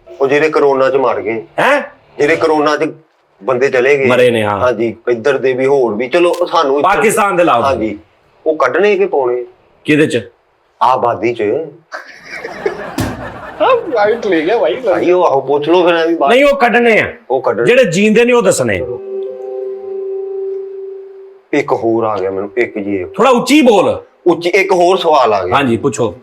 ਉਹ ਜਿਹੜੇ ਕਰੋਨਾ ਚ ਮਰ ਗਏ, ਹੈ ਜਿਹੜੇ ਕਰੋਨਾ ਚ ਬੰਦੇ ਚਲੇ ਗਏ ਮਰੇ ਨੇ, ਹਾਂ। ਹਾਂਜੀ, ਇੱਧਰ ਦੇ ਵੀ ਹੋਰ ਵੀ, ਚਲੋ ਸਾਨੂੰ ਇੱਧਰ- ਪਾਕਿਸਤਾਨ ਦੇ ਲਾਓ। ਹਾਂਜੀ, ਉਹ ਕੱਢਣੇ ਕਿ ਪਾਉਣੇ ਕਿਹਦੇ ਚ? ਆਬਾਦੀ ਚ? ਹਾਂ ਵਾਈਟ ਲੈ ਗਿਆ ਵਾਈਟ। ਭਾਈ ਉਹ ਆਹੋ ਪੁੱਛ ਲਓ ਫਿਰ ਐਵੇਂ ਬਾਤ। ਨਹੀਂ ਉਹ ਕੱਢਣੇ ਆ, ਉਹ ਕੱਢਣੇ। ਜਿਹੜੇ ਜੀਂਦੇ ਨੇ ਉਹ ਦੱਸਣੇ। ਇੱਕ ਹੋਰ ਆ ਗਿਆ ਮੈਨੂੰ, ਇੱਕ ਜੀ ਥੋੜਾ ਉੱਚੀ ਬੋਲ। ਉੱਚੀ। ਇੱਕ ਹੋਰ ਸਵਾਲ ਆ ਗਿਆ। ਹਾਂਜੀ ਪੁੱਛੋ।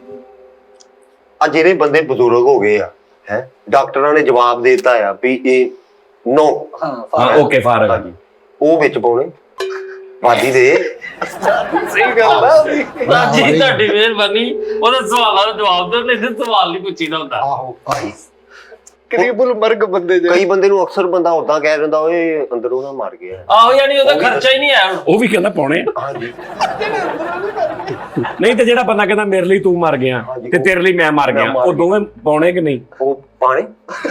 ਆ ਜਿਹੜੇ ਬੰਦੇ ਬਜ਼ੁਰਗ ਹੋ ਗਏ ਆ, ਹੈ ਡਾਕਟਰਾਂ ਨੇ ਜਵਾਬ ਦੇ ਦਿੱਤਾ ਆ ਵੀ ਇਹ ਨੋ। ਹਾਂ ਓਕੇ ਫਾਰਗ। ਹਾਂਜੀ, ਉਹ ਵਿੱਚ ਪਾਉਣੇ ਬਾਦੀ ਦੇ। ਸਹੀ ਗੱਲ ਆ ਉਹਦੀ। ਜੀ ਤੁਹਾਡੀ ਮਿਹਰਬਾਨੀ, ਉਹਦੇ ਸਵਾਲਾਂ ਦਾ ਜਵਾਬ ਦਿਓ, ਨਹੀਂ ਤੇ ਸਵਾਲ ਨਹੀਂ ਪੁੱਛੀਦਾ ਹੁੰਦਾ। ਆਹੋ ਭਾਈ, ਕਰੀਬੁਲ ਮਰਗ ਬੰਦੇ ਜੇ। ਕਈ ਬੰਦੇ ਨੂੰ ਅਕਸਰ ਬੰਦਾ ਉਦਾਂ ਕਹਿ ਦਿੰਦਾ ਓਏ ਅੰਦਰੋਂ ਨਾ ਮਰ ਗਿਆ। ਆਹੋ ਯਾਨੀ ਉਹਦਾ ਖਰਚਾ ਹੀ ਨਹੀਂ ਆਇਆ ਹੁਣ। ਉਹ ਵੀ ਕਹਿੰਦਾ ਪਾਉਣੇ ਆ। ਹਾਂਜੀ, ਨਹੀਂ ਤੇ ਜਿਹੜਾ ਬੰਦਾ ਕਹਿੰਦਾ ਮੇਰੇ ਲਈ ਤੂੰ ਮਰ ਗਿਆ ਤੇ ਤੇਰੇ ਲਈ ਮੈਂ ਮਰ ਗਿਆ, ਉਹ ਦੋਵੇਂ ਪਾਉਣੇ ਕਿ ਨਹੀਂ? ਉਹ ਪਾਣੇ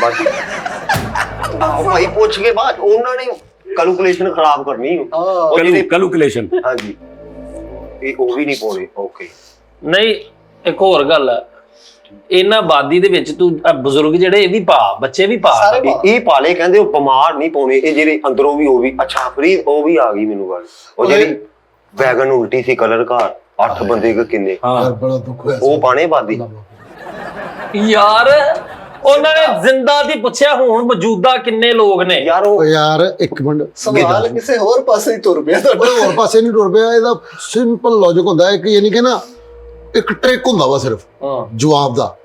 ਬਾਕੀ। ਆਹੋ ਭਾਈ, ਪੁੱਛ ਕੇ ਬਾਅਦ ਉਹਨਾਂ ਨੇ ਕੈਲਕੂਲੇਸ਼ਨ ਖਰਾਬ ਕਰਨੀ। ਉਹ ਜਿਹੜੇ ਕੈਲਕੂਲੇਸ਼ਨ। ਹਾਂਜੀ, ਇਹ ਉਹ ਵੀ ਨਹੀਂ ਪਾਉਣੇ। ਓਕੇ, ਨਹੀਂ ਇੱਕ ਹੋਰ ਗੱਲ ਆ, ਇਹਨਾਂ ਆਬਾਦੀ ਦੇ ਵਿੱਚ ਤੂੰ ਬਜ਼ੁਰਗ ਜਿਹੜੇ ਇਹ ਵੀ ਪਾ, ਬੱਚੇ ਵੀ ਪਾ। ਇਹ ਪਾਲੇ ਕਹਿੰਦੇ ਉਹ ਬਿਮਾਰ ਨਹੀਂ ਪਾਉਣੇ, ਇਹ ਜਿਹੜੇ ਅੰਦਰੋਂ ਵੀ ਉਹ ਵੀ। ਅੱਛਾ ਫਰੀਦ, ਉਹ ਵੀ ਆ ਗਈ ਮੈਨੂੰ ਗੱਲ। ਉਹ ਜਿਹੜੀ ਵੈਗਨ ਉਲਟੀ ਸੀ ਕਲਰ ਘਰ, 8 ਬੰਦੇ ਕਿੰਨੇ, ਹਾਂ ਬੜਾ ਦੁੱਖ ਹੋਇਆ। ਉਹ ਪਾਣੇ ਬਾਦੀ। ਯਾਰ ਉਹਨਾਂ ਨੇ ਜ਼ਿੰਦਾ ਦੀ ਪੁੱਛਿਆ ਹੁਣ ਮੌਜੂਦਾ ਕਿੰਨੇ ਲੋਕ ਨੇ। ਯਾਰ ਓ ਉਹ ਯਾਰ ਇੱਕ ਮਿੰਟ, ਸਵਾਲ ਕਿਸੇ ਹੋਰ ਪਾਸੇ ਹੀ ਤੁਰ ਪਿਆ ਤੁਹਾਡਾ। ਕੋਈ ਹੋਰ ਪਾਸੇ ਨਹੀਂ ਟੁਰ ਪਿਆ। ਇਹਦਾ ਸਿੰਪਲ ਲੌਜੀਕ ਹੁੰਦਾ ਹੈ ਕਿ ਯਾਨੀ ਕਿ ਨਾ ਇੱਕ ਟ੍ਰਿਕ ਹੁੰਦਾ ਵਾ ਸਿਰਫ ਜਵਾਬ ਦਾ।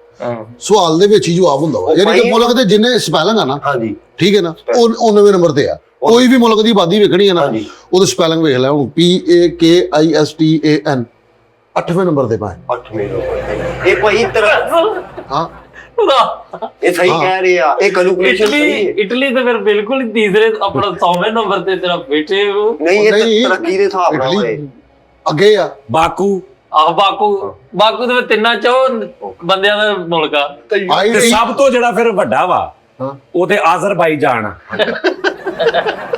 ਸਵਾਲ ਦੇ ਵਿੱਚ ਹੀ ਜਵਾਬ ਹੁੰਦਾ ਵਾ। ਯਾਨੀ ਕਿ ਮੁਲਕ ਦੇ ਜਿੰਨੇ ਸਪੈਲਿੰਗ ਆ ਨਾ, ਹਾਂਜੀ ਠੀਕ ਹੈ ਨਾ, ਉਹ 99 ਨੰਬਰ ਤੇ ਆ। ਕੋਈ ਵੀ ਮੁਲਕ ਦੀ ਆਬਾਦੀ ਵੇਖਣੀ ਹੈ ਨਾ, ਉਹਦੇ ਸਪੈਲਿੰਗ ਵੇਖ ਲੈ ਹੁਣ, PAKISTAN 8ਵੇਂ ਨੰਬਰ ਤੇ ਪਾਏ। 8ਵੇਂ ਨੰਬਰ। ਇਹ ਭਾਈ ਹਾਂ ਇਹ ਸਹੀ ਕਹਿ ਰਹੇ ਆ, ਇਹ ਕੈਲਕੂਲੇਸ਼ਨ ਸਹੀ ਹੈ। ਇਟਲੀ ਤੇ ਫਿਰ ਬਿਲਕੁਲ ਹੀ ਤੀਸਰੇ ਆਪਣਾ 100ਵੇਂ ਨੰਬਰ ਤੇ ਤੇਰਾ ਬੇਟੇ ਨਹੀਂ, ਇਹ ਤਰੱਕੀ ਦੇ ਹਿਸਾਬ ਨਾਲ ਹੋਏ। ਅੱਗੇ ਆ ਬਾਕੂ। ਆਹ ਬਾਕੂ ਦੇ ਤਿੰਨਾਂ ਚੋਂ ਬੰਦਿਆਂ ਦਾ ਮੁਲਕ ਆ। ਤੇ ਸਭ ਤੋਂ ਜਿਹੜਾ ਫਿਰ ਵੱਡਾ ਵਾ ਉਹ ਤੇ ਆਜ਼ਰਬਾਈਜਾਨ ਆ।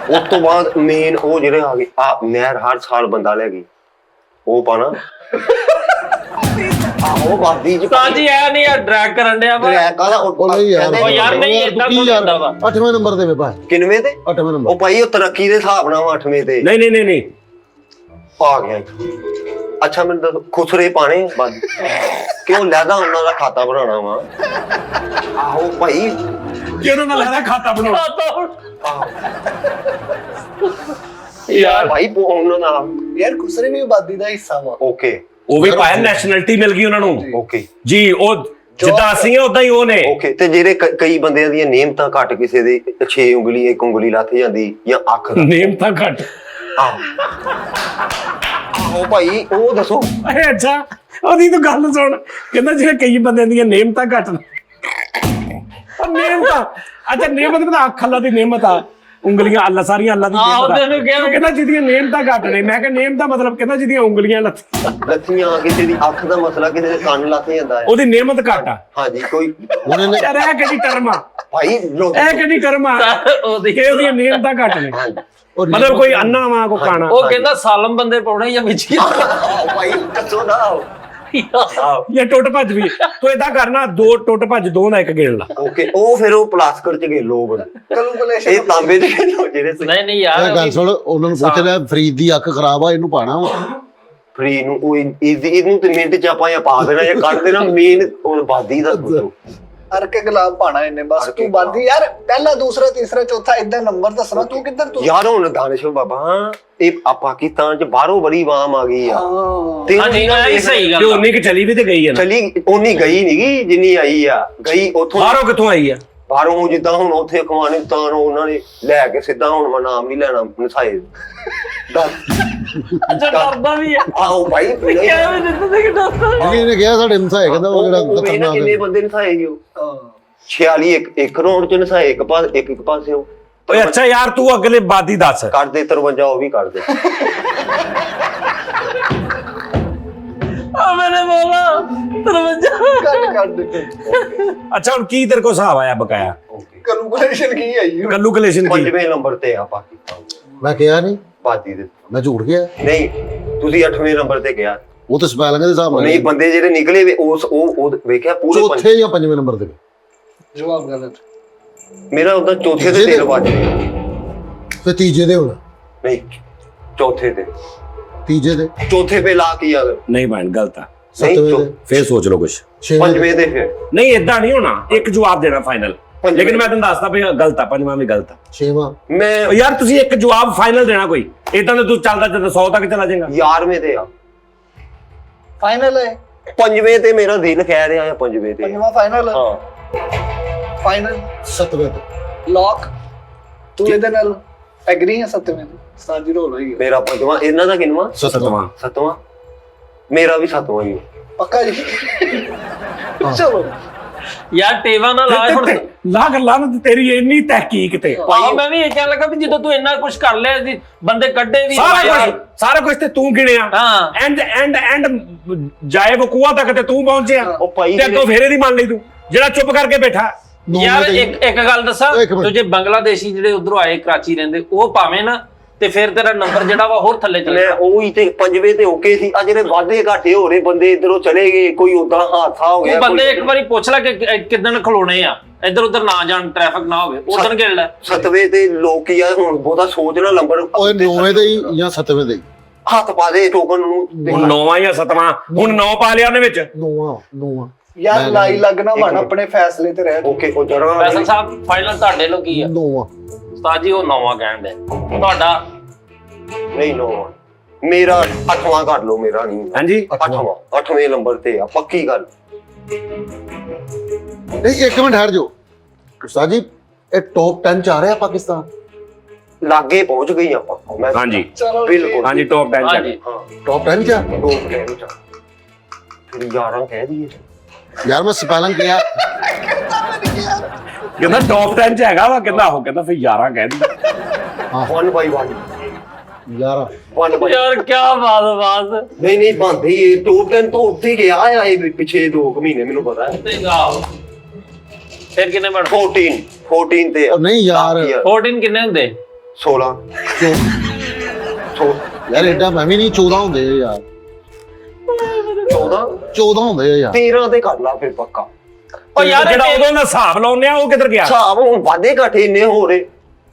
ਉਸ ਤੋਂ ਬਾਅਦ ਮੇਨ ਉਹ ਜਿਹੜੇ ਆ ਗਏ ਆ ਨਹਿਰ, ਹਰ ਸਾਲ ਬੰਦਾ ਲੈ ਗਈ, ਉਹ ਪਾਣਾ। ਆਹੋ ਬਾਦੀ ਚ ਤਾਂ ਜੀ ਐ ਨਹੀਂ ਆ ਡਰੈਗ ਕਰਨ ਡਿਆ ਵਾ। ਟਰੈਕ ਵਾਲਾ ਉਹ ਨਹੀਂ ਯਾਰ, ਉਹ ਯਾਰ ਨਹੀਂ ਏਦਾਂ ਕੀ ਕੁਝ ਯਾਰ, ਹੁੰਦਾ ਵਾ। 8ਵੇਂ ਨੰਬਰ ਤੇ ਵੇ ਪਾਏ। ਕਿੰਨਵੇਂ ਤੇ? 8ਵੇਂ ਉਹ ਨੰਬਰ। ਭਾਈ ਉਹ ਤਰੱਕੀ ਦੇ ਹਿਸਾਬ ਨਾਲ 8ਵੇਂ ਤੇ ਨਹੀਂ ਆ ਗਿਆ। ਅੱਛਾ ਮੈਨੂੰ ਦੱਸੋ, ਖੁਸਰੇ ਪਾਣੇ ਬਾਦੀ ਕਿਉਂ ਲੈਦਾ? ਉਹਨਾਂ ਦਾ ਖਾਤਾ ਬਣਾਉਣਾ ਵਾ। ਆਹੋ ਭਾਈ, ਕਿਹਨਾਂ ਨਾਲ ਲੈਦਾ ਖਾਤਾ ਬਣਾਉਣਾ? ਯਾਰ ਭਾਈ ਉਹਨਾਂ ਦਾ ਯਾਰ ਖੁਸਰੇ ਵੀ ਆਬਾਦੀ ਦਾ ਹਿੱਸਾ ਵਾ। ਓਕੇ ਉਹ ਵੀ ਪਾਇਆ, ਨੈਸ਼ਨੈਲਿਟੀ ਮਿਲ ਗਈ ਉਹਨਾਂ ਨੂੰ। ਓਕੇ ਜੀ ਉਹ ਜਿੱਦਾਂ ਅਸੀਂ ਉਦਾਂ ਹੀ ਉਹ ਨੇ। ਓਕੇ, ਤੇ ਜਿਹੜੇ ਕਈ ਬੰਦਿਆਂ ਦੀਆਂ ਨੇਮਤਾਂ ਘੱਟ, ਕਿਸੇ ਦੇ 6 ਉਂਗਲੀ 1 ਉਂਗਲੀ ਲੱਥ ਜਾਂਦੀ ਜਾਂ ਅੱਖ ਦਾ। ਨੇਮ ਤਾਂ ਘੱਟ। ਆਹੋ ਭਾਈ, ਉਹ ਦੱਸੋ। ਅਰੇ ਅੱਛਾ, ਉਹਦੀ ਤੂੰ ਗੱਲ ਸੁਣ। ਕਹਿੰਦਾ ਜਿਹੜੇ ਕਈ ਬੰਦਿਆਂ ਦੀਆਂ ਨੇਮ ਤਾਂ ਘੱਟ ਨੇ। ਨੇਮ ਤਾਂ ਅੱਛਾ, ਨੇਮਤ ਪਤਾ ਅੱਖ ਅੱਲਾ ਦੀ ਨੇਮਤ ਆ, ਉਂਗਲੀਆਂ ਅੱਲਾ, ਸਾਰੀਆਂ ਅੱਲਾ ਦੀ ਨੇਮਤ ਆ। ਕਹਿੰਦਾ ਜਿਹਦੀਆਂ ਨੇਮ ਤਾਂ ਘੱਟ ਨੇ। ਮੈਂ ਕਿਹਾ ਨੇਮ ਦਾ ਮਤਲਬ ਕਹਿੰਦਾ ਜਿਹਦੀਆਂ ਉਂਗਲੀਆਂ ਲੱਥੀਆਂ, ਕਿਸੇ ਦੀ ਅੱਖ ਦਾ ਮਸਲਾ, ਕਿਸੇ ਦੇ ਕੰਨ ਲੱਥ ਜਾਂਦਾ ਹੈ। ਉਹਦੀ ਨੇਮਤ ਘੱਟ ਆ। ਹਾਂਜੀ, ਕੋਈ ਯਾਰ ਇਹ ਕਿਹੜੀ ਟਰਮ ਆ? ਭਾਈ ਇਹ ਕਿਹੜੀ ਟਰਮ ਆ ਕਿ ਉਹਦੀਆਂ ਨੇਮ ਤਾਂ ਘੱਟ ਨੇ? ਉਹ ਮਤਲਬ ਕੋਈ ਅੰਨਾ ਵਾ, ਕੋਈ ਕਾਣਾ। ਉਹ ਕਹਿੰਦਾ ਸਾਲਮ ਬੰਦੇ ਪਾਉਣੇ ਜਾਂ ਵਿੱਚ ਭਾਈ ਕੱਚੋ ਨਾ ਇਹ ਟੁੱਟ ਭੱਜ ਵੀ ਤੂੰ ਏਦਾਂ ਕਰਨਾ, 2 ਟੁੱਟ ਭੱਜ 2 ਦਾ 1 ਗੇੜ ਲਾ। ਓਕੇ, ਉਹ ਫਿਰ ਉਹ ਪਲਾਸਟਿਕ ਚ ਗੇਲੋ ਕੈਲਕੂਲੇਸ਼ਨ ਇਹ ਤਾਂਬੇ ਚ ਗੇਲੋ ਜਿਹੜੇ ਨਹੀਂ ਯਾਰ ਇਹ ਗੱਲ ਸੁਣ, ਉਹਨਾਂ ਨੂੰ ਪੁੱਛ ਲੈ ਫਰੀਦ ਦੀ ਅੱਖ ਖਰਾਬ ਆ, ਇਹਨੂੰ ਪਾਣਾ ਵਾ। ਫਰੀ ਨੂੰ ਉਹ ਇਹਨੂੰ ਤੇ ਮਿੰਟ ਚ ਆਪਾਂ ਜਾਂ ਪਾ ਦੇਣਾ ਜਾਂ ਕੱਢ ਦੇਣਾ। ਮੇਨ ਉਹ ਬਾਦੀ ਦਾ ਸੋਚੋ। ਹਰ ਕੇ ਗੁਲਾਬ ਪਾਣਾ ਇਹਨੇ ਬਸ ਤੂੰ ਬਾਦੀ ਯਾਰ ਪਹਿਲਾ ਦੂਸਰਾ ਤੀਸਰਾ ਚੌਥਾ ਇਦਾਂ ਨੰਬਰ ਦੱਸਣਾ ਤੂੰ ਕਿੱਧਰ ਤੂੰ ਯਾਰ ਹੁਣ ਦਾਨਿਸ਼ ਬਾਬਾ ਇਹ ਪਾਕਿਸਤਾਨ ਚ ਬਾਹਰੋਂ ਬੜੀ ਆਵਾਮ ਆ ਗਈ ਆ ਤੇ ਹਾਂਜੀ ਇਹ ਸਹੀ ਕਿ ਗੱਲ ਆ। ਉਨੀ ਕਿ ਚਲੀ ਵੀ ਤੇ ਗਈ ਹੈ ਨਾ, ਚਲੀ ਉਨੀ ਗਈ ਨੀਗੀ ਜਿੰਨੀ ਆਈ ਆ। ਗਈ ਉੱਥੋਂ ਬਾਹਰੋਂ ਕਿੱਥੋਂ ਆਈ ਆ? ਬਾਹਰੋਂ ਜਿੱਦਾਂ ਹੁਣ ਉੱਥੇ ਅਫਗਾਨਿਸਤਾਨ ਉਹਨਾਂ ਨੇ ਲੈ ਕੇ ਸਿੱਧਾ, ਹੁਣ ਮੈਂ ਨਾਮ ਨਹੀਂ ਲੈਣਾ ਨਸਾਏ ਦਾ। ਅੱਛਾ ਡਰਦਾ ਵੀ ਆ ਆਹੋ ਭਾਈ ਨਹੀਂ ਕਿਵੇਂ ਦਿੱਤਾ ਕਿ ਡਰਦਾ ਇਹਨੇ ਕਿਹਾ ਸਾਡੇ ਨਸਾਏ ਕਹਿੰਦਾ ਉਹ ਜਿਹੜਾ ਉਹ ਵੇਖ ਨਾ ਖਤਰਨਾਕ ਕਿੰਨੇ ਹੈ। ਬੰਦੇ ਨਸਾਏ ਜੀ ਉਹ 46 ਇੱਕ ਰੌਂਡ ਚ ਨਸਾਏ ਇੱਕ ਪਾਸੇ ਉਹ ਓਏ ਅੱਛਾ ਯਾਰ ਤੂੰ ਅਗਲੇ ਬਾਦੀ ਦੱਸ। ਕਰਦੇ 53 ਉਹ ਵੀ ਕਰਦੇ। ਆ ਮੈਨੇ ਬੋਲਾ ਤਰਵੰਜਾ ਅੱਛਾ ਹੁਣ ਕੀ ਤੇਰੇ ਕੋਲ ਹਿਸਾਬ ਆਇਆ ਬਕਾਇਆ? ਕੈਲਕੂਲੇਸ਼ਨ ਕੀ ਆਈ ਕੈਲਕੂਲੇਸ਼ਨ ਕੀ? 5ਵੇਂ ਨੰਬਰ ਤੇ ਆ ਪਾਕਿਸਤਾਨ ਮੈਂ ਕਿਹਾ ਨਹੀਂ, ਬਾਦੀ ਦੇ। ਮੈਂ ਝੂਠ ਗਿਆ। ਨਹੀਂ ਤੁਸੀਂ 8ਵੇਂ ਨੰਬਰ ਤੇ ਗਿਆ। ਉਹ ਤਾਂ ਸਪੈਲਿੰਗ ਦੇ ਹਿਸਾਬ ਨਾਲ ਨਹੀਂ ਬੰਦੇ ਜਿਹੜੇ ਨਿਕਲੇ ਵੇ ਉਸ ਉਹ ਵੇਖਿਆ ਪੂਰੇ ਚੌਥੇ ਜਾਂ ਪੰਜਵੇਂ ਨੰਬਰ ਤੇ। ਜਵਾਬ ਗਲਤ। ਮੇਰਾ ਉਹਦਾ ਚੌਥੇ ਤੇ 3 ਵੱਜ ਗਏ। ਤੇ ਤੀਜੇ ਦੇ ਹੁਣ, ਨਹੀਂ ਚੌਥੇ ਤੇ ਤੀਜੇ ਦੇ, ਚੌਥੇ पे ला किया अगर ਨਹੀਂ ਭੈਣ ਗਲਤ ਆ, ਸੱਤਵੇਂ ਦੇ, ਫੇਰ ਸੋਚ ਲਓ ਕੁਛ। ਛੇਵੇਂ ਦੇ। 5ਵੇਂ ਤੇ ਫਿਰ ਨਹੀਂ ਇਦਾਂ ਨਹੀਂ ਹੋਣਾ, ਇੱਕ ਜਵਾਬ ਦੇਣਾ ਫਾਈਨਲ। ਲੇਕਿਨ ਮੈਂ ਤੈਨੂੰ ਦੱਸਦਾ ਵੀ ਗਲਤ ਆ, ਪੰਜਵਾਂ ਵੀ ਗਲਤ ਆ। ਛੇਵਾਂ। मैं ਓ ਯਾਰ ਤੁਸੀਂ ਇੱਕ ਜਵਾਬ ਫਾਈਨਲ ਦੇਣਾ ਕੋਈ, ਇਦਾਂ ਤਾਂ ਤੂੰ ਚੱਲਦਾ ਚੱਲਦਾ 100 ਤੱਕ ਚਲਾ ਜਾਏਗਾ। 11ਵੇਂ ਤੇ ਆ। ਫਾਈਨਲ ਹੈ 5ਵੇਂ ਤੇ ਮੇਰਾ ਦਿਲ ਕਹਿ ਰਿਹਾ ਹੈ 5ਵੇਂ ਤੇ। ਪੰਜਵਾਂ ਫਾਈਨਲ ਹਾਂ ਫਾਈਨਲ ਸੱਤਵੇਂ ਤੇ। ਲੌਕ ਤੂੰ ਇਹਦੇ ਨਾਲ ਐਗਰੀ ਹੈ ਸੱਤਵੇਂ ਤੇ ਸਾਜੀ ਰੋਲ ਹੋਈ ਮੇਰਾ 5ਵਾਂ, ਇਹਨਾਂ ਦਾ ਕਿੰਨਵਾਂ? ਸੱਤਵਾਂ। 7ਵਾਂ। ਮੇਰਾ ਵੀ 7ਵਾਂ ਹੀ ਪੱਕਾ ਜੀ ਚਲੋ ਯਾਰ ਟੇਵਾ ਨਾ ਲਾ ਹੁਣ ਲਾਗ ਲਾਨ ਤੇਰੀ ਇੰਨੀ ਤਹਿਕੀਕ ਤੇ ਭਾਈ ਮੈਂ ਵੀ ਇਹ ਕਹਿਣ ਲੱਗਾ ਵੀ ਜਦੋਂ ਤੂੰ ਇੰਨਾ ਕੁਝ ਕਰ ਲਿਆ ਸੀ ਬੰਦੇ ਕੱਢੇ ਵੀ ਸਾਰਾ ਕੁਝ ਤੇ ਤੂੰ ਗਿਣਿਆ। ਹਾਂ। ਐਂਡ ਜਾਏ ਵਕੂਆ ਤੱਕ ਤੇ ਤੂੰ ਪਹੁੰਚਿਆ ਉਹ ਭਾਈ ਤੇ ਅੱਗੋਂ ਫੇਰੇ ਦੀ ਮੰਨ ਲਈ ਤੂੰ, ਜਿਹੜਾ ਚੁੱਪ ਕਰਕੇ ਬੈਠਾ। ਯਾਰ ਇੱਕ ਗੱਲ ਦੱਸਾਂ, ਇੱਕ ਮਿੰਟ। ਤੂੰ ਜੇ ਬੰਗਲਾਦੇਸ਼ੀ ਜਿਹੜੇ ਉਧਰੋਂ ਆਏ ਕਰਾਚੀ ਰਹਿੰਦੇ ਉਹ ਭਾਵੇਂ ਨਾ ਤੇ ਫਿਰ ਤੇਰਾ ਨੰਬਰ ਜਿਹੜਾ ਵਾ ਹੋਰ ਥੱਲੇ ਚਲੇ ਮੈਂ ਉਹੀ ਤੇ 5ਵੇਂ ਤੇ ਓਕੇ ਸੀ। ਆ ਜਿਹੜੇ ਵਾਧੇ ਘਾਟੇ ਹੋ ਰਹੇ ਬੰਦੇ ਇਧਰੋਂ ਚਲੇ ਗਏ, ਕੋਈ ਉਦਾਂ ਹਾਦਸਾ ਹੋ ਗਿਆ। ਉਹ ਬੰਦੇ ਇੱਕ ਵਾਰੀ ਪੁੱਛ ਲੈ ਕਿ ਕਿੱਦਣ ਖਲੋਣੇ ਆ, ਇੱਧਰ ਉਧਰ ਨਾ ਜਾਣ, ਟ੍ਰੈਫਿਕ ਨਾ ਹੋਵੇ, ਉਦੋਂ ਗਿਣ ਲੈ। 7ਵੇਂ ਤੇ ਲੋਕ ਕੀ ਆ ਹੁਣ ਬਹੁਤਾ ਸੋਚ ਨਾ ਲੰਬਰ ਓਏ 9ਵੇਂ ਦੇ ਹੀ ਜਾਂ 7ਵੇਂ ਦੇ ਹੀ। ਹੱਥ ਪਾ ਦੇ ਟੋਕਨ ਨੂੰ। ਹੁਣ 9ਵਾਂ ਜਾਂ 7ਵਾਂ, ਹੁਣ 9 ਪਾ ਲਿਆ ਉਹਨੇ ਵਿੱਚ। ਨੌਵਾਂ ਯਾਰ ਲਾਈ ਲੱਗਣਾ ਬਣ ਆਪਣੇ ਫੈਸਲੇ ਤੇ ਰਹਿ ਓਕੇ ਉਹ ਜੜਾ ਫੈਸਲ ਸਾਹਿਬ ਫਾਈਨਲ ਤੁਹਾਡੇ ਲੋ ਕੀ ਆ? ਨੌਵਾਂ। ਉਸਤਾਦ ਜੀ ਉਹ 9ਵਾਂ ਕਹਿਣ ਦੇ, ਤੁਹਾਡਾ ਨਹੀਂ 9 ਮੇਰਾ 8ਵਾਂ ਕਰ ਲਓ, ਮੇਰਾ ਨਹੀਂ। ਹਾਂਜੀ 8ਵੇਂ ਨੰਬਰ ਤੇ ਆ ਪੱਕੀ ਗੱਲ। ਨਹੀਂ ਇੱਕ ਮਿੰਟ ਠਹਿਰ ਜਾਓ ਉਸਤਾਦ ਜੀ, ਇਹ ਟੌਪ 10 ਚ ਆ ਰਿਹਾ ਪਾਕਿਸਤਾਨ? ਲਾਗੇ ਪਹੁੰਚ ਗਈ ਆਪਾਂ। ਮੈਂ ਹਾਂਜੀ ਚਲੋ ਬਿਲਕੁਲ ਹਾਂਜੀ ਟੌਪ 10 ਚ। ਹਾਂਜੀ ਹਾਂ ਟੌਪ 10 ਚ ਆ? ਦੋ ਕਹਿ ਦੋ ਫਿਰ 11 ਕਹਿ ਦਈਏ। ਯਾਰ ਮੈਂ ਸਪੈਲਿੰਗ ਕਿਹਾ। ਕਹਿੰਦਾ ਟੌਪ 10 ਚ ਹੈਗਾ ਵਾ, ਕਹਿੰਦਾ ਉਹ ਕਹਿੰਦਾ ਫਿਰ 11 ਕਹਿ ਦੀ। 1 by 1 11 1 by ਯਾਰ ਕੀ ਬਾਤ ਨਹੀਂ ਬੰਦੇ ਇਹ ਟੌਪ 10 ਤੋਂ ਉੱਥੇ ਗਿਆ ਆ ਇਹ ਪਿਛੇ 2 ਮਹੀਨੇ ਮੈਨੂੰ ਪਤਾ ਹੈ। ਤੇ ਆਓ ਫਿਰ ਕਿੰਨੇ ਬਣ 14 ਤੇ ਉਹ ਨਹੀਂ ਯਾਰ। 14 ਕਿੰਨੇ ਹੁੰਦੇ? 16 ਯਾਰ ਏਡਾ ਮੈਂ ਵੀ ਨਹੀਂ 14 ਹੁੰਦੇ ਆ ਯਾਰ। 14 ਹੁੰਦੇ ਆ ਯਾਰ। 13 ਤੇ ਕਰ ਲਾ ਫਿਰ ਪੱਕਾ। ਉਹ ਯਾਰ ਜਿਹੜਾ ਉਦੋਂ ਦਾ ਹਿਸਾਬ ਲਾਉਂਦੇ ਆ ਉਹ ਕਿੱਧਰ ਗਿਆ? ਹਿਸਾਬ ਹੁਣ ਵਾਧੇ ਘਾਟੇ ਇੰਨੇ ਹੋ ਰਹੇ।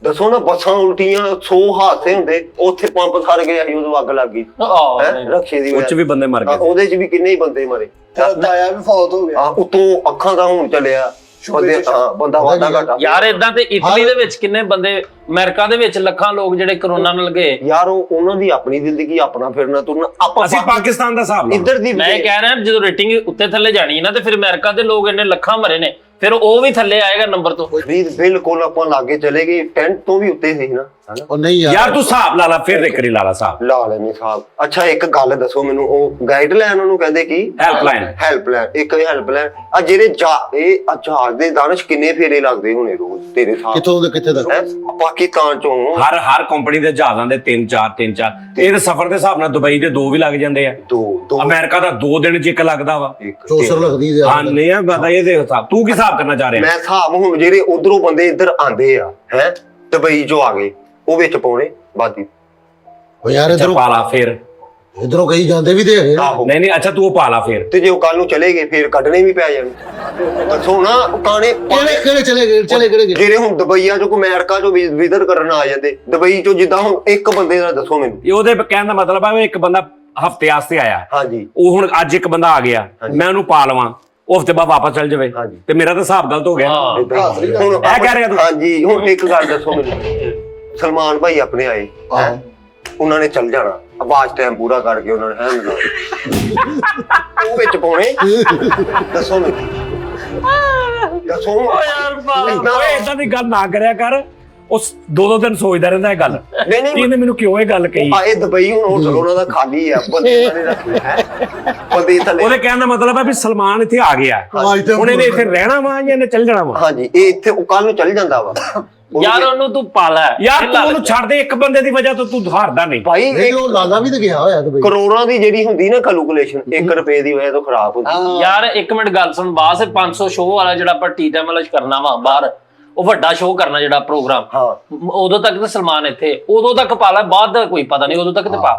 ਦੱਸੋ ਨਾ ਬੱਸਾਂ ਉਲਟੀਆਂ 100 ਹਾਦਸੇ ਹੁੰਦੇ, ਉੱਥੇ ਪੰਪ ਸੜ ਗਿਆ ਸੀ, ਉਦੋਂ ਅੱਗ ਲੱਗ ਗਈ ਹੈਂ? ਰਕਸ਼ੇ ਦੀ ਉਹ ਚ ਵੀ ਬੰਦੇ ਮਰ ਹਾਂ, ਗਏ। ਉਹਦੇ ਚ ਵੀ ਕਿੰਨੇ ਹੀ ਬੰਦੇ ਮਰੇ। ਤਾਇਆ ਵੀ ਫੌਤ ਹੋ ਗਿਆ। ਉਤੋਂ ਅੱਖਾਂ ਦਾ ਹੁਣ ਚੱਲਿਆ ਬੰਦੇ। ਹਾਂ ਬੰਦਾ ਵਾਧਾ ਘਾਟਾ। ਯਾਰ ਇਦਾਂ ਤੇ ਇਟਲੀ ਦੇ ਵਿੱਚ ਕਿੰਨੇ ਬੰਦੇ, ਅਮਰੀਕਾ ਦੇ ਵਿੱਚ ਲੱਖਾਂ ਲੋਕ ਜਿਹੜੇ ਕਰੋਨਾ ਨਾਲ ਗਏ। ਯਾਰ ਉਹਨਾਂ ਦੀ ਆਪਣੀ ਜ਼ਿੰਦਗੀ, ਆਪਣਾ ਫਿਰਨਾ ਤੁਰਨਾ। ਆਪਾਂ ਅਸੀਂ ਪਾਕਿਸਤਾਨ ਦਾ ਹਿਸਾਬ ਲਾਉਂਦੇ। ਇੱਧਰ ਦੀ ਮੈਂ ਕਹਿ ਰਿਹਾ ਜਦੋਂ ਰੇਟਿੰਗ ਉੱਤੇ ਥੱਲੇ ਜਾਣੀ ਹੈ ਨਾ ਤੇ ਫਿਰ ਅਮਰੀਕਾ ਦੇ ਲੋਕ ਇੰਨੇ ਲੱਖਾਂ ਮਰੇ ਨੇ, ਫਿਰ ਉਹ ਵੀ ਥੱਲੇ ਆਏਗਾ ਨੰਬਰ ਤੋਂ। ਬਿਲਕੁਲ ਆਪਾਂ ਲਾਗੇ ਚਲੇ ਗਏ, ਟੈਂਟ ਤੋਂ ਵੀ ਉੱਤੇ ਸੀ ਨਾ। ਉਹ ਨਹੀਂ ਯਾਰ ਤੂੰ ਹਿਸਾਬ ਲਾ ਲਾ, ਫਿਰ ਇੱਕ ਵਾਰੀ ਲਾ ਲਾ ਹਿਸਾਬ। ਲਾ ਲੈਣੇ ਸਾਹਿਬ। ਅੱਛਾ ਇੱਕ ਗੱਲ ਦੱਸੋ ਮੈਨੂੰ, ਉਹ ਗਾਈਡਲਾਈਨ ਉਹਨੂੰ ਕਹਿੰਦੇ ਕੀ? ਹੈਲਪਲਾਈਨ। ਇੱਕ ਹੈਲਪਲਾਈਨ ਆ ਜਿਹੜੇ ਇਹ ਜਹਾਜ਼ ਦੇ ਦਾਨਿਸ਼ ਕਿੰਨੇ ਫੇਰੇ ਲੱਗਦੇ ਹੋਣੇ ਰੋਜ਼ ਤੇਰੇ ਸਾਹ? ਕਿੱਥੋਂ ਦੇ ਕਿੱਥੇ ਤੱਕ? ਪਾਕਿਸਤਾਨ ਚੋਂ ਹਰ ਕੰਪਨੀ ਦੇ ਜਹਾਜ਼ਾਂ ਦੇ 3-4 ਇਹ ਸਫ਼ਰ ਦੇ ਹਿਸਾਬ ਨਾਲ ਦੁਬਈ ਦੇ 2 ਵੀ ਲੱਗ ਜਾਂਦੇ ਆ। 2 ਅਮਰੀਕਾ ਦਾ 2 ਦਿਨ ਚ 1 ਲੱਗਦਾ ਵਾ। ਚੌਸਰ ਲੱਗਦੀ ਹਾਂ ਨਹੀਂ ਆ ਪਤਾ ਇਹ ਦੇ ਹਿਸਾਬ। ਤੂੰ ਕੀ ਹਿਸਾਬ ਕਰਨਾ ਚਾਹ ਰਿਹਾ? ਮੈਂ ਹਿਸਾਬ ਹੁਣ ਜਿਹੜੇ ਉਧਰੋਂ ਬੰਦੇ ਇੱਧਰ ਆਂਦੇ ਆ ਹੈ ਦੁਬਈ ਚੋਂ ਆ ਗਏ, ਉਹ ਵਿੱਚ ਪਾਉਣੇ ਬਾਦੀ। ਉਹ ਯਾਰ ਅੱਛਾ ਇਧਰੋਂ ਪਾ ਲਾ ਫਿਰ। ਇਧਰੋਂ ਕਈ ਜਾਂਦੇ ਵੀ ਤੇ ਹੈਗੇ ਆ। ਆਹੋ ਨਹੀਂ ਅੱਛਾ ਤੂੰ ਉਹ ਪਾ ਲਾ ਫਿਰ। ਤੇ ਜੇ ਉਹ ਕੱਲ ਨੂੰ ਚਲੇ ਗਏ ਫਿਰ ਕੱਢਣੇ ਵੀ ਪੈ ਜਾਣ। ਦੱਸੋ ਨਾ ਕਾਣੇ ਕਿਹੜੇ ਚਲੇ ਗਏ ਜਿਹੜੇ ਹੁਣ ਦੁਬਈਆਂ ਚੋਂ ਅਮਰੀਕਾ ਚੋਂ ਵਿਜ਼ਿਟ ਕਰਨ ਆ ਜਾਂਦੇ, ਦੁਬਈ ਚੋਂ ਜਿੱਦਾਂ ਹੁਣ ਇੱਕ ਬੰਦੇ ਦਾ ਦੱਸੋ ਮੈਨੂੰ। ਇਹ ਉਹਦੇ ਕਹਿਣ ਦਾ ਮਤਲਬ ਆ ਵੀ ਇੱਕ ਬੰਦਾ ਹਫਤੇ ਵਾਸਤੇ ਆਇਆ, ਹਾਂਜੀ ਉਹ ਹੁਣ ਅੱਜ ਇੱਕ ਬੰਦਾ ਆ ਗਿਆ, ਮੈਂ ਉਹਨੂੰ ਪਾ ਲਵਾਂ, ਉਹ ਹਫ਼ਤੇ ਬਾਅਦ ਵਾਪਸ ਚੱਲ ਜਾਵੇ ਹਾਂਜੀ। ਤੇ ਮੇਰਾ ਤਾਂ ਹਿਸਾਬ ਗਲਤ ਹੋ ਗਿਆ ਹੁਣ ਇਹ ਕਹਿ ਰਿਹਾ ਤੂੰ? ਹਾਂਜੀ ਹੁਣ ਇੱਕ ਗੱਲ ਦੱਸੋ ਮੈਨੂੰ, ਸਲਮਾਨ ਭਾਈ ਆਪਣੇ ਆਏ ਹੈਂ? ਉਹਨਾਂ ਨੇ ਚੱਲ ਜਾਣਾ ਆਵਾਜ਼ ਟਾਈਮ ਪੂਰਾ ਕਰਕੇ ਉਹਨਾਂ ਨੇ ਉਹ ਵਿੱਚ ਪਾਉਣੇ। ਦੱਸੋ ਮੈਨੂੰ, ਦੱਸੋ ਓਏ ਏਦਾਂ ਦੀ ਗੱਲ ਨਾ ਕਰਿਆ ਕਰ। ਉਸ ਦੋ ਦਿਨ ਸੋਚਦਾ ਰਹਿੰਦਾ ਇਹ ਗੱਲ ਨਹੀਂ ਨਹੀਂ ਇਹਨੇ ਮੈਨੂੰ ਕਿਉਂ ਇਹ ਗੱਲ ਕਹੀ। ਆਏ ਦੁਬਈ ਹੁਣ ਹੋਟਲ ਉਹਨਾਂ ਦਾ ਖਾਲੀ ਆ, ਬੰਦੇ ਉਹਨਾਂ ਨੇ ਰੱਖੇ ਹੈ ਬੰਦੇ ਥੱਲੇ। ਉਹਦੇ ਕਹਿਣ ਦਾ ਮਤਲਬ ਹੈ ਵੀ ਸਲਮਾਨ ਇੱਥੇ ਆ ਗਿਆ, ਹੁਣ ਇਹਨੇ ਇੱਥੇ ਰਹਿਣਾ ਵਾ ਜਾਂ ਇਹਨੇ ਚੱਲ ਜਾਣਾ ਵਾ? ਹਾਂਜੀ ਇਹ ਇੱਥੇ ਉਹ ਕੱਲ ਨੂੰ ਚੱਲ ਜਾਂਦਾ ਵਾ। ਯਾਰ ਉਹਨੂੰ ਤੂੰ ਪਾਲਾ ਯਾਰ ਤੂੰ ਉਹਨੂੰ ਛੱਡ ਦੇ, ਇੱਕ ਬੰਦੇ ਦੀ ਵਜ੍ਹਾ ਤੋਂ ਤੂੰ ਹਾਰਦਾ ਨਹੀਂ ਭਾਈ ਨਹੀਂ ਉਹ ਲਾਲਾ ਵੀ ਤਾਂ ਗਿਆ ਹੋਇਆ ਦੁਬਈ। ਕਰੋੜਾਂ ਦੀ ਜਿਹੜੀ ਹੁੰਦੀ ਨਾ ਕੈਲਕੂਲੇਸ਼ਨ 1 ਰੁਪਏ ਦੀ ਵਜ੍ਹਾ ਤੋਂ ਖਰਾਬ ਹੁੰਦੀ। ਯਾਰ ਇੱਕ ਮਿੰਟ ਗੱਲ ਸੁਣ, ਬਾਸ 500 ਸ਼ੋਅ ਵਾਲਾ ਜਿਹੜਾ ਆਪਾਂ ਟੀ-ਟਾਈਮ ਵਾਲਾ ਕਰਨਾ ਵਾ ਬਾਹਰ, ਉਹ ਵੱਡਾ ਸ਼ੋਅ ਕਰਨਾ ਜਿਹੜਾ ਪ੍ਰੋਗਰਾਮ, ਹਾਂ ਉਦੋਂ ਤੱਕ ਤਾਂ ਸਲਮਾਨ ਇੱਥੇ, ਉਦੋਂ ਤੱਕ ਪਾਲਾ, ਬਾਅਦ ਦਾ ਕੋਈ ਪਤਾ ਨਹੀਂ, ਉਦੋਂ ਤੱਕ ਤੇ ਪਾ।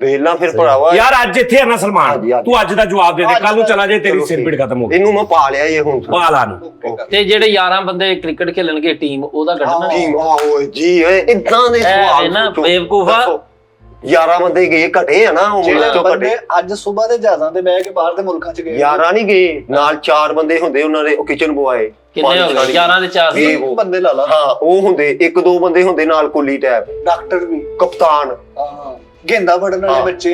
ਵੇਲਾ ਫਿਰ ਭਰਾਵਾ ਯਾਰ ਅੱਜ ਇੱਥੇ ਆ ਨਾ ਸਲਮਾਨ, ਹਾਂਜੀ, ਹਾਂਜੀ। ਤੂੰ ਅੱਜ ਦਾ ਜਵਾਬ ਦੇ ਦੇ, ਕੱਲ ਨੂੰ ਚਲਾ ਜਾਏ ਤੇਰੀ ਸਿਰ ਪੀੜ ਖਤਮ ਹੋ ਗਈ। ਇਹਨੂੰ ਮੈਂ ਪਾ ਲਿਆ ਇਹ ਹੁਣ ਪਾਲਾ ਨੂੰ ਤੇ ਜਿਹੜੇ 11 ਬੰਦੇ ਕ੍ਰਿਕਟ ਖੇਲਣਗੇ ਟੀਮ, ਉਹਦਾ ਕੱਢਣਾ ਟੀਮ ਓਏ ਜੀ ਓਏ ਇਦਾਂ ਦੇ ਸਵਾਲ ਇਹ ਨਾ ਪੁੱਛੋ। ਬੇਵਕੂਫਾ। ਦੱਸੋ, 11 ਬੰਦੇ ਗਏ ਘਟੇ ਆ ਨਾ ਉਹ ਜਿਹੜੇ ਚੋਂ ਬੰਦੇ ਘਟੇ। ਅੱਜ ਸਵੇਰ ਦੇ ਜਹਾਜ਼ਾਂ ਤੇ ਬਹਿ ਕੇ ਬਾਹਰ ਦੇ ਮੁਲਕਾਂ ਚ ਗਏ 11 ਨਹੀਂ ਗਏ, ਨਾਲ 4 ਬੰਦੇ ਹੁੰਦੇ ਉਹਨਾਂ ਦੇ ਕਿਚਨ ਬੁਆਏ। ਕਿੰਨੇ ਹੋ ਗਏ? 11 ਦੇ 4 ਇਹ ਉਹ। ਬੰਦੇ ਲਾ ਲਾ, ਹਾਂ ਉਹ ਹੁੰਦੇ, 1-2 ਬੰਦੇ ਹੁੰਦੇ ਨਾਲ ਕੁੱਲੀ ਟੈਪ, ਡਾਕਟਰ ਵੀ, ਕਪਤਾਨ, ਹਾਂ ਗੇਂਦਾ ਫੜਨ ਵਾਲੇ ਬੱਚੇ,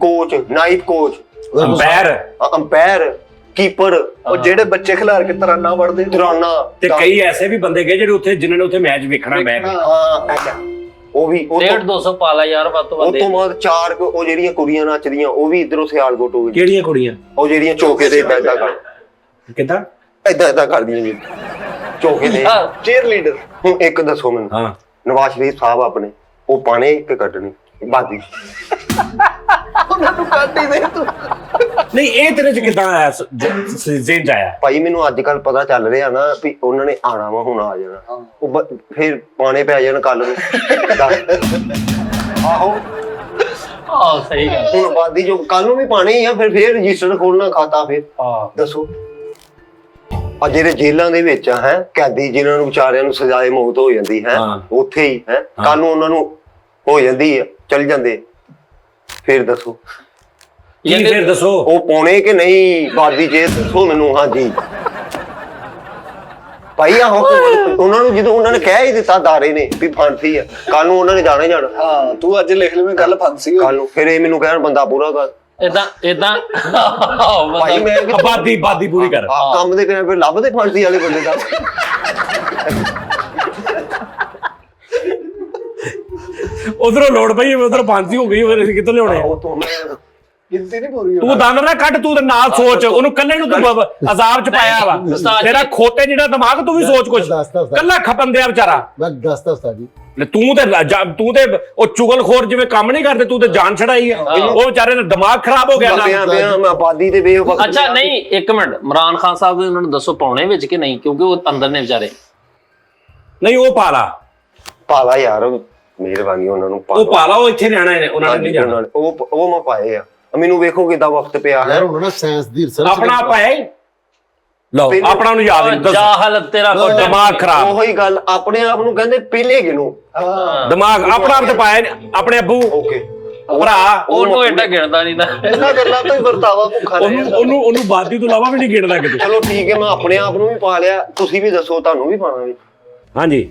coach, night coach, umpire, keeper, ਉਹ ਜਿਹੜੇ ਬੱਚੇ ਖਿਲਾਰ ਕੇ ਤਰਾਨਾ ਵੜਦੇ ਦਰਾਨਾ ਤੇ ਕਈ ਐਸੇ ਵੀ ਬੰਦੇ ਗਏ ਜਿਹੜੇ ਉੱਥੇ ਜਿਨ੍ਹਾਂ ਨੇ ਉੱਥੇ ਮੈਚ ਵੇਖਣਾ ਬੈ ਕੇ। ਹਾਂ ਉਹ ਵੀ ਉਹ ਤੋਂ 150-200 ਪਾਲਾ ਯਾਰ, ਵੱਧ ਤੋਂ ਵੱਧ। ਤੋਂ ਬਾਅਦ 4 ਉਹ ਜਿਹੜੀਆਂ ਕੁੜੀਆਂ ਨੱਚਦੀਆਂ ਉਹ ਵੀ ਇਧਰੋਂ ਸਿਆਲਕੋਟ ਹੋ ਗਈ। ਕਿਹੜੀਆਂ ਕੁੜੀਆਂ? ਉਹ ਜਿਹੜੀਆਂ ਚੌਕੇ ਤੇ ਏਦਾਂ ਕਰ ਕਿੱਦਾਂ ਏਦਾਂ ਕਰਦੀਆਂ ਜੀ ਚੌਕੇ ਤੇ। Cheer leader. ਹੁਣ ਇੱਕ ਦੱਸੋ ਮੈਨੂੰ, ਹਾਂ ਨਵਾਜ਼ ਸ਼ਰੀਫ ਸਾਹਿਬ ਆਪਣੇ ਉਹ ਪਾਣੇ ਇੱਕ ਕੱਢਣੀ ਬਾਦੀ। ਉਹਨਾਂ ਨੂੰ ਕੱਢ ਹੀ ਦੇ ਤੂੰ। ਨਹੀਂ ਇਹ ਤੇਰੇ ਚ ਕਿੱਦਾਂ ਆਇਆ ਜ਼ਿਹਨ ਚ ਆਇਆ? ਭਾਈ ਮੈਨੂੰ ਅੱਜ ਕੱਲ ਪਤਾ ਚੱਲ ਰਿਹਾ ਨਾ ਵੀ ਉਹਨਾਂ ਨੇ ਆਣਾ ਵਾ, ਹੁਣ ਆ ਜਾਣਾ ਉਹ ਫਿਰ ਪਾਣੇ ਪੈ ਜਾਣ ਕੱਲ ਨੂੰ। ਆਹੋ ਆਹ ਸਹੀ ਗੱਲ। ਹੁਣ ਬਾਦੀ ਜੋ ਕੱਲ ਨੂੰ ਵੀ ਪਾਣੇ ਹੀ ਆ, ਫਿਰ ਰਜਿਸਟਰ ਖੋਲਣਾ ਖਾਤਾ। ਫਿਰ ਦੱਸੋ ਆ ਜਿਹੜੇ ਜੇਲ੍ਹਾਂ ਦੇ ਵਿੱਚ ਹੈ ਕੈਦੀ ਜਿਨ੍ਹਾਂ ਨੂੰ ਵਿਚਾਰਿਆਂ ਨੂੰ ਸਜ਼ਾਏ ਮੌਤ ਹੋ ਜਾਂਦੀ ਹੈ, ਉੱਥੇ ਹੀ ਹੈ ਕੱਲ ਨੂੰ ਉਹਨਾਂ ਨੂੰ ਹੋ ਜਾਂਦੀ ਆ, ਚੱਲ ਜਾਂਦੇ। ਫਿਰ ਦੱਸੋ ਕੀ ਫਿਰ ਦੱਸੋ ਉਹ ਪਾਉਣੇ ਕਿ ਨਹੀਂ ਬਾਦੀ ਜੇ ਦੱਸੋ ਮੈਨੂੰ। ਹਾਂਜੀ ਭਾਈ ਆਹੋ ਉਹਨਾਂ ਨੂੰ ਜਦੋਂ ਉਹਨਾਂ ਨੇ ਕਹਿ ਹੀ ਦਿੱਤਾ ਦਾਰੇ ਨੇ ਵੀ ਫਾਂਸੀ ਆ, ਕੱਲ ਨੂੰ ਉਹਨਾਂ ਨੇ ਜਾਣਾ ਹੀ ਜਾਣਾ। ਹਾਂ ਤੂੰ ਅੱਜ ਲਿਖ ਲਵੇਂ ਗੱਲ ਫਾਂਸੀ ਕੱਲ ਨੂੰ ਫਿਰ ਇਹ ਮੈਨੂੰ ਕਹਿਣ ਬੰਦਾ ਪੂਰਾ ਕਰ। ਏਦਾਂ ਭਾਈ ਮੈਂ ਬਾਦੀ ਪੂਰੀ ਕਰ। ਕੰਮ ਦੇ ਫਿਰ ਲੱਭਦੇ ਫਾਂਸੀ ਵਾਲੇ ਬੰਦੇ ਦਾ। ਉਧਰੋਂ ਲੋੜ ਪਈ, ਉਧਰ ਫਾਂਸੀ ਹੋ ਗਈ, ਫਿਰ ਅਸੀਂ ਕਿੱਥੋਂ ਲਿਆਉਣੇ ਆ? ਉਹ ਤੋਂ ਮੈਂ ਗਿਣਤੀ ਨਹੀਂ ਪੂਰੀ ਤੂੰ ਦੰਦ ਨਾ ਕੱਢ, ਤੂੰ ਤੇ ਨਾਲ ਸੋਚ, ਉਹਨੂੰ ਕੱਲੇ ਨੂੰ ਤੂੰ ਅਜ਼ਾਬ ਚ ਪਾਇਆ ਵਾ। ਤੇਰਾ ਖੋਤੇ ਜਿਹੜਾ ਦਿਮਾਗ, ਤੂੰ ਵੀ ਸੋਚ ਕੁਛ, ਕੱਲਾ ਖਪਨ ਦਿਆ ਵਿਚਾਰਾ। ਮੈਂ ਦੱਸਦਾ ਜੀ, ਤੂੰ ਤੇ ਉਹ ਚੁਗਲਖੋਰ ਜਿਵੇਂ ਕੰਮ ਨਹੀਂ ਕਰਦੇ, ਤੂੰ ਤੇ ਜਾਨ ਛੜਾਈ ਆ। ਉਹ ਵਿਚਾਰੇ ਦਾ ਦਿਮਾਗ ਖਰਾਬ ਹੋ ਗਿਆ ਨਾ। ਮੈਂ ਆਬਾਦੀ ਤੇ ਬੇਵਕਤ। ਅੱਛਾ ਨਹੀਂ ਇੱਕ ਮਿੰਟ, ਇਮਰਾਨ ਖਾਨ ਸਾਹਿਬ ਦੇ ਉਹਨਾਂ ਨੂੰ ਦੱਸੋ ਪਾਉਣੇ ਵਿੱਚ ਕਿ ਨਹੀਂ, ਕਿਉਂਕਿ ਉਹ ਅੰਦਰ ਨੇ ਵਿਚਾਰੇ। ਨਹੀਂ ਉਹ ਪਾਲਾ ਪਾਲਾ ਯਾਰ, ਮਿਹਰਬਾਨੀ ਉਹਨਾਂ ਨੂੰ ਉਹ ਪਾਲਾ, ਉਹ ਇੱਥੇ ਰਹਿਣਾ ਹੈ, ਉਹਨਾਂ ਨੇ ਨਹੀਂ ਜਾਣਾ। ਉਹ ਮੈਂ ਪਾਏ ਆ। ਮੈਨੂੰ ਵੇਖੋ ਕਿਦਾਂ ਵਕਤ ਪਿਆ ਹੈ। ਯਾਰ ਹੁਣ ਨਾ ਸਾਇੰਸ ਦੀ ਰਿਸਰਚ ਆਪਣਾ ਪਾਇਆ ਹੀ ਲਓ, ਆਪਣਾ ਨੂੰ ਯਾਦ ਨਹੀਂ। ਜਾਹਲ ਤੇਰਾ ਦਿਮਾਗ ਖਰਾਬ। ਉਹੀ ਗੱਲ, ਆਪਣੇ ਆਪ ਨੂੰ ਕਹਿੰਦੇ ਪਹਿਲੇ ਗਿਣੋ। ਦਿਮਾਗ ਆਪਣਾ ਆਪ ਤੇ ਪਾਇਆ ਨੀ। ਆਪਣੇ ਅੱਬੂ ਓਕੇ ਭਰਾ ਉਹਨੂੰ ਐਡਾ ਗਿਣਦਾ ਨਹੀਂ ਨਾ। ਇਹਨਾਂ ਗੱਲਾਂ ਤੋਂ ਹੀ ਵਰਤਾਵਾ ਭੁੱਖਾ ਰਿਹਾ। ਉਹਨੂੰ ਬਾਦੀ ਤੋਂ ਇਲਾਵਾ ਵੀ ਨਹੀਂ ਗਿਣਦਾ ਕਿਤੇ। ਚਲੋ ਠੀਕ ਹੈ, ਮੈਂ ਆਪਣੇ ਆਪ ਨੂੰ ਵੀ ਪਾ ਲਿਆ, ਤੁਸੀਂ ਵੀ ਦੱਸੋ ਤੁਹਾਨੂੰ ਵੀ ਪਾਣਾ ਵੀ। ਹਾਂਜੀ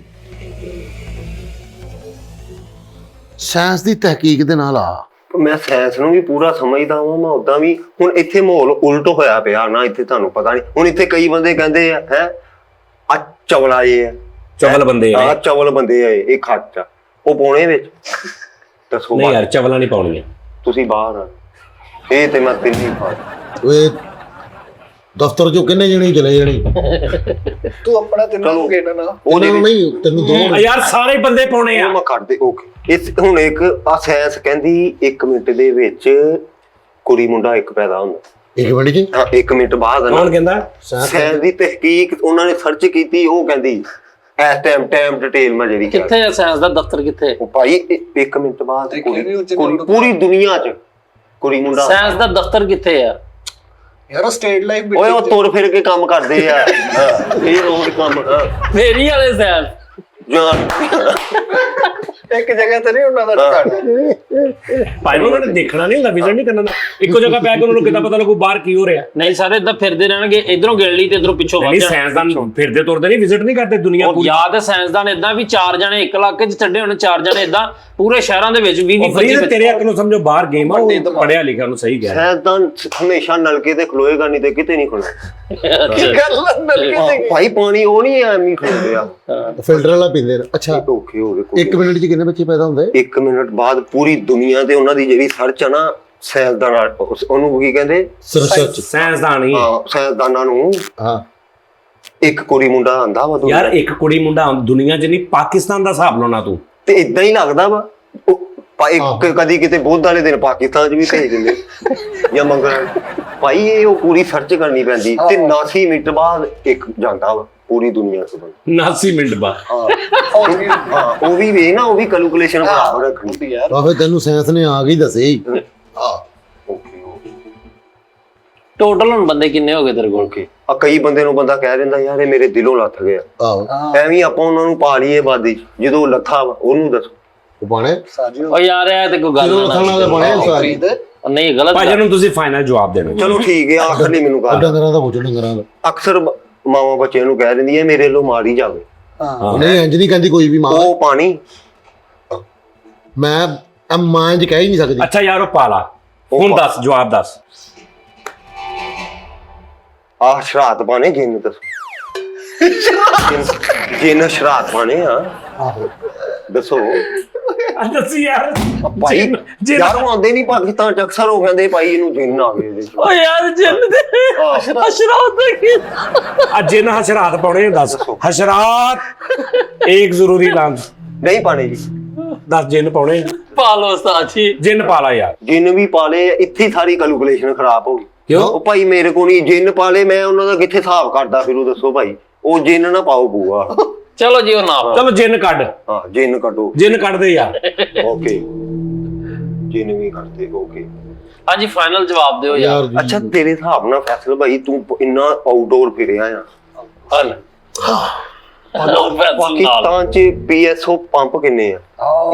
ਸਾਇੰਸ ਦੀ ਤਹਿਕੀਕ ਦੇ ਨਾਲ ਆ। ਮੈਂ ਸਾਇੰਸ ਨੂੰ ਵੀ ਪੂਰਾ ਸਮਝਦਾ ਹਾਂ, ਮੈਂ ਉਦਾਂ ਵੀ ਹੁਣ ਇੱਥੇ ਮਾਹੌਲ ਉਲਟ ਹੋਇਆ ਪਿਆ ਨਾ, ਇੱਥੇ ਤੁਹਾਨੂੰ ਪਤਾ ਨਹੀਂ। ਹੁਣ ਇੱਥੇ ਕਈ ਬੰਦੇ ਕਹਿੰਦੇ ਆ ਹੈ ਆ ਚਵਲਾ ਇਹ ਹੈ, ਚਵਲ ਬੰਦੇ ਆ ਆ ਚਵਲ ਬੰਦੇ ਆ ਇਹ ਖੱਚ ਉਹ ਪਾਉਣੇ ਵਿੱਚ। ਦੱਸੋ ਨਹੀਂ ਯਾਰ, ਚਵਲਾਂ ਨਹੀਂ ਪਾਉਣੀਆਂ। ਤੁਸੀਂ ਬਾਹਰ ਆ, ਇਹ ਤੇ ਮੈਂ ਤਿੰਨ ਹੀ ਪਾ। ਓਏ ਦਫ਼ਤਰ ਚੋਂ ਕਿੰਨੇ ਜਣੇ ਚਲੇ ਜਾਣੇ? ਤੂੰ ਆਪਣਾ ਤੈਨੂੰ ਕਹਿਣਾ ਨਾ, ਉਹਨਾਂ ਨੂੰ ਨਹੀਂ, ਤੈਨੂੰ ਦੋ ਯਾਰ ਸਾਰੇ ਬੰਦੇ ਪਾਉਣੇ ਆ। ਉਹ ਮੈਂ ਕੱਢਦੇ। ਓਕੇ ਇਸ ਹੁਣ ਇੱਕ ਆ ਸਾਇੰਸ ਕਹਿੰਦੀ 1 ਮਿੰਟ ਦੇ ਵਿੱਚ ਕੁੜੀ ਮੁੰਡਾ ਇੱਕ ਪੈਦਾ ਹੁੰਦਾ। 1 ਮਿੰਟ ਜੀ? ਹਾਂ 1 ਮਿੰਟ ਬਾਅਦ ਕੌਣ ਕਹਿੰਦਾ? ਸਾਇੰਸ ਦੀ ਤਹਿਕੀਕ ਉਹਨਾਂ ਨੇ ਸਰਚ ਕੀਤੀ, ਉਹ ਕਹਿੰਦੀ ਇਸ ਟਾਈਮ ਡਿਟੇਲ ਮੈਂ ਜਿਹੜੀ ਕਿੱਥੇ ਹੈ ਸਾਇੰਸ ਦਾ ਦਫ਼ਤਰ, ਕਿੱਥੇ? ਉਹ ਭਾਈ 1 ਮਿੰਟ ਬਾਅਦ ਪੂਰੀ ਦੁਨੀਆ 'ਚ ਕੁੜੀ ਮੁੰਡਾ। ਸਾਇੰਸ ਦਾ ਦਫ਼ਤਰ ਕਿੱਥੇ ਆ ਯਾਰ? ਸਟੇਟ ਲਾਈਫ ਓਏ ਉਹ ਤੁਰ ਫਿਰ ਕੇ ਕੰਮ ਕਰਦੇ ਆ। ਇਹ ਰੋਡ ਕੰਮ ਫੇਰੀ ਵਾਲੇ ਸਾਇੰਸ। ਇੱਕ ਜਗ੍ਹਾ ਤੇ ਨਹੀਂ ਉਹਨਾਂ ਦਾ ਟਿਕਾਣਾ। ਭਾਈ ਉਹਨਾਂ ਨੇ ਦੇਖਣਾ ਨਹੀਂ ਹੁੰਦਾ, ਵਿਜ਼ਿਟ ਨਹੀਂ ਕਰਨਾ ਹੁੰਦਾ। ਇੱਕੋ ਜਗ੍ਹਾ ਬੈ ਕੇ ਉਹਨਾਂ ਨੂੰ ਕਿੱਦਾਂ ਪਤਾ ਲੱਗੂ ਬਾਹਰ ਕੀ ਹੋ ਰਿਹਾ? ਨਹੀਂ ਸਾਰੇ ਇਦਾਂ ਫਿਰਦੇ ਰਹਿਣਗੇ, ਇਧਰੋਂ ਗਿਣ ਲਈ ਤੇ ਇਧਰੋਂ ਪਿੱਛੋਂ ਵੱਧ ਨਹੀਂ, ਜਾਣਾ। ਸਾਇੰਸਦਾਨ ਫਿਰਦੇ ਤੁਰਦੇ ਨਹੀਂ, ਵਿਜ਼ਿਟ ਨਹੀਂ ਕਰਦੇ ਦੁਨੀਆ ਉਹ ਪੂਰੀ। ਯਾਦ ਹੈ ਸਾਇੰਸਦਾਨ ਇਦਾਂ ਵੀ 4 ਜਣੇ ਇੱਕ ਇਲਾਕੇ 'ਚ ਛੱਡੇ ਹੋਣ, 4 ਜਣੇ ਇਦਾਂ ਪੂਰੇ ਸ਼ਹਿਰਾਂ ਦੇ ਵਿੱਚ 20 25 ਤੇਰੇ ਅੱਖ ਨੂੰ ਸਮਝੋ ਬਾਹਰ ਗੇਮ ਆ, ਉਹ ਪੜਿਆ ਲਿਖਿਆ ਨੂੰ ਸਹੀ ਕਹਿ ਰਿਹਾ। ਸਾਇੰਸਦਾਨ ਹਮੇਸ਼ਾ ਨਲਕੇ ਤੇ ਖਲੋਏਗਾ, ਨਹੀਂ ਤੇ ਕਿਤੇ ਨਹੀਂ ਖਲੋਏਗਾ। ਕੀ ਗੱਲ ਆ, ਨਲਕੇ ਤੇ ਭਾਈ ਪਾਣੀ ਉਹ ਨਹੀਂ ਐਵੇਂ ਖਲੋਦੇ ਆ, ਫਿਲਟਰ ਵਾਲਾ ਪੀਂਦੇ ਨੇ। ਅੱਛਾ, ਔਖੇ ਹੋ ਗਏ। 1 ਮਿੰਟ 'ਚ ਕਿੰਨੇ ਬੱਚੇ ਪੈਦਾ ਹੁੰਦੇ? 1 ਮਿੰਟ ਬਾਅਦ ਪੂਰੀ ਦੁਨੀਆ ਤੇ ਉਹਨਾਂ ਦੀ ਜਿਹੜੀ ਸਰਚ ਆ ਨਾ, ਸਾਇੰਸਦਾਨ ਉਹਨੂੰ ਕੀ ਕਹਿੰਦੇ? ਰਿਸਰਚ। ਸਾਇੰਸਦਾਨ ਹੀ। ਹਾਂ, ਸਾਇੰਸਦਾਨਾਂ ਨੂੰ ਹਾਂ, ਇੱਕ ਕੁੜੀ ਮੁੰਡਾ ਆਂਦਾ ਵਾ ਯਾਰ ਇੱਕ ਕੁੜੀ ਮੁੰਡਾ ਦੁਨੀਆ 'ਚ ਨਹੀਂ, ਪਾਕਿਸਤਾਨ ਦਾ ਹਿਸਾਬ ਲਾਉਣਾ ਤੂੰ। ਤੇ ਇਦਾਂ ਹੀ ਲੱਗਦਾ ਵਾ। ਕਦੀ ਕਿਤੇ ਬੁੱਧ ਵਾਲੇ ਦਿਨ ਪਾਕਿਸਤਾਨ 'ਚ ਵੀ ਭੇਜ ਦਿੰਦੇ ਜਾਂ ਮੰਗਣ। ਭਾਈ ਇਹ ਉਹ ਪੂਰੀ ਸਰਚ ਕਰਨੀ ਪੈਂਦੀ ਤੇ 89 ਮਿੰਟ ਬਾਅਦ ਇੱਕ ਜਾਂਦਾ ਵਾ ਪੂਰੀ ਦੁਨੀਆ ਤੋਂ। 89 ਮਿੰਟ ਬਾਅਦ। ਹਾਂ, ਉਹ ਵੀ ਵੇ ਨਾ, ਉਹ ਵੀ ਕੈਲਕੂਲੇਸ਼ਨ ਬਰਾਬਰ ਰੱਖਣੀ ਯਾਰ। ਬਾਬੇ ਤੈਨੂੰ ਸਾਇੰਸ ਨੇ ਆ ਗਈ ਦੱਸੇ ਹੀ। ਟੋਟਲ ਹੁਣ ਬੰਦੇ ਕਿੰਨੇ ਹੋ ਗਏ ਤੇਰੇ ਕੋਲ? ਓਕੇ। ਆ ਕਈ ਬੰਦੇ ਨੂੰ ਬੰਦਾ ਕਹਿ ਦਿੰਦਾ ਯਾਰ ਇਹ ਮੇਰੇ ਦਿਲੋਂ ਲੱਥ ਗਿਆ। ਆਹੋ, ਐਵੇਂ ਆਪਾਂ ਉਹਨਾਂ ਨੂੰ ਪਾ ਲਈਏ ਬਾਦੀ 'ਚ, ਜਦੋਂ ਲੱਥਾ ਵਾ ਉਹਨੂੰ ਦੱਸੋ। ਉਹ ਬਾਣੇ ਓ ਯਾਰ ਇਹ ਤੇ ਕੋਈ ਗੱਲ ਜਦੋਂ ਖਾਣਾ ਦਾ ਬਾਣੇ ਸਾਰੀ ਨਹੀਂ, ਗਲਤ ਭਾਜੀ ਨੂੰ ਤੁਸੀਂ ਫਾਈਨਲ ਜਵਾਬ ਦੇਣਾ। ਚਲੋ ਠੀਕ ਹੈ, ਆਖਰੀ ਮੈਨੂੰ ਗੱਲ। ਡੰਗਰਾਂ ਦਾ ਪੁੱਛ, ਡੰਗਰਾਂ ਦਾ। ਅਕਸਰ ਮਾਵਾਂ ਬੱਚਿਆਂ ਨੂੰ ਕਹਿ ਦਿੰਦੀਆਂ ਮੇਰੇ ਲੋ ਮਾਰੀ ਜਾਵੇ। ਨਹੀਂ, ਇੰਜ ਨਹੀਂ ਕਹਿੰਦੀ ਕੋਈ ਵੀ ਮਾਂ। ਉਹ ਪਾਣੀ ਮੈਂ ਮਾਂ ਇੰਜ ਕਹਿ ਹੀ ਨਹੀਂ ਸਕਦੀ। ਅੱਛਾ ਯਾਰ ਉਹ ਪਾਲਾ, ਹੁਣ ਦੱਸ, ਜਵਾਬ ਦੱਸ। ਆਹ ਸ਼ਰਾਤ ਪਾਣੇ ਜਿੰਨ ਦੱਸੋ। ਜਿੰਨ ਸ਼ਰਾਤ ਪਾਣੇ ਆ, ਆਹੋ, ਦੱਸੋ ਦੱਸੀ ਯਾਰ। ਭਾਈ। ਯਾਰ ਉਹ ਆਉਂਦੇ ਨਹੀਂ ਪਾਕਿਸਤਾਨ ਚ, ਅਕਸਰ ਉਹ ਕਹਿੰਦੇ ਭਾਈ ਇਹਨੂੰ ਜਿੰਨ ਆ ਗਏ ਇਹਦੇ ਚ। ਓ ਯਾਰ ਜਿੰਨ ਦੇ ਅਸ਼ਰਾਤ ਦੇ ਅੱਜ ਜਿੰਨ ਹਸ਼ਰਾਤ ਪਾਉਣੇ, ਦੱਸ। ਹਸ਼ਰਾਤ ਇੱਕ ਜ਼ਰੂਰੀ ਲਾਂਝ। ਨਹੀਂ ਪਾਣੇ ਜੀ। ਦੱਸ ਜਿੰਨ ਪਾਉਣੇ, ਪਾਲੋ ਉਸਤਾਦ ਜੀ। ਜਿੰਨ ਪਾਲਾ ਯਾਰ। ਜਿੰਨ ਵੀ ਪਾਲੇ, ਇੱਥੇ ਸਾਰੀ ਕੈਲਕੂਲੇਸ਼ਨ ਖਰਾਬ ਹੋ ਗਈ। ਕਿਉਂ? ਉਹ ਭਾਈ ਮੇਰੇ ਕੋਲ ਨਹੀਂ ਜਿੰਨ ਪਾਲੇ, ਮੈਂ ਉਹਨਾਂ ਦਾ ਕਿੱਥੇ ਹਿਸਾਬ ਕਰਦਾ ਫਿਰ? ਉਹ ਦੱਸੋ ਭਾਈ, ਉਹ ਜਿੰਨ ਨਾ ਪਾਓ ਬੂਆ। ਚਲੋ ਜੀ ਉਹ ਨਾ ਚਲੋ ਜਿੰਨ ਕੱਢ, ਹਾਂ, ਜਿੰਨ ਕੱਢੋ। ਜਿੰਨ ਕੱਢ ਦੇ ਯਾਰ। ਓਕੇ, ਜਿੰਨ ਵੀ ਕੱਢਦੇ। ਓਕੇ, ਹਾਂਜੀ ਫਾਈਨਲ ਜਵਾਬ ਦਿਓ ਯਾਰ। ਯਾਰ ਅੱਛਾ ਤੇਰੇ ਹਿਸਾਬ ਨਾਲ ਫੈਸਲ ਭਾਈ, ਤੂੰ ਇੰਨਾ ਆਊਟਡੋਰ ਫਿਰਿਆ ਆ, ਹਲ ਪਾਕਿਸਤਾਨ ਚ ਪੀਐਸਓ ਪੰਪ ਕਿੰਨੇ ਆ?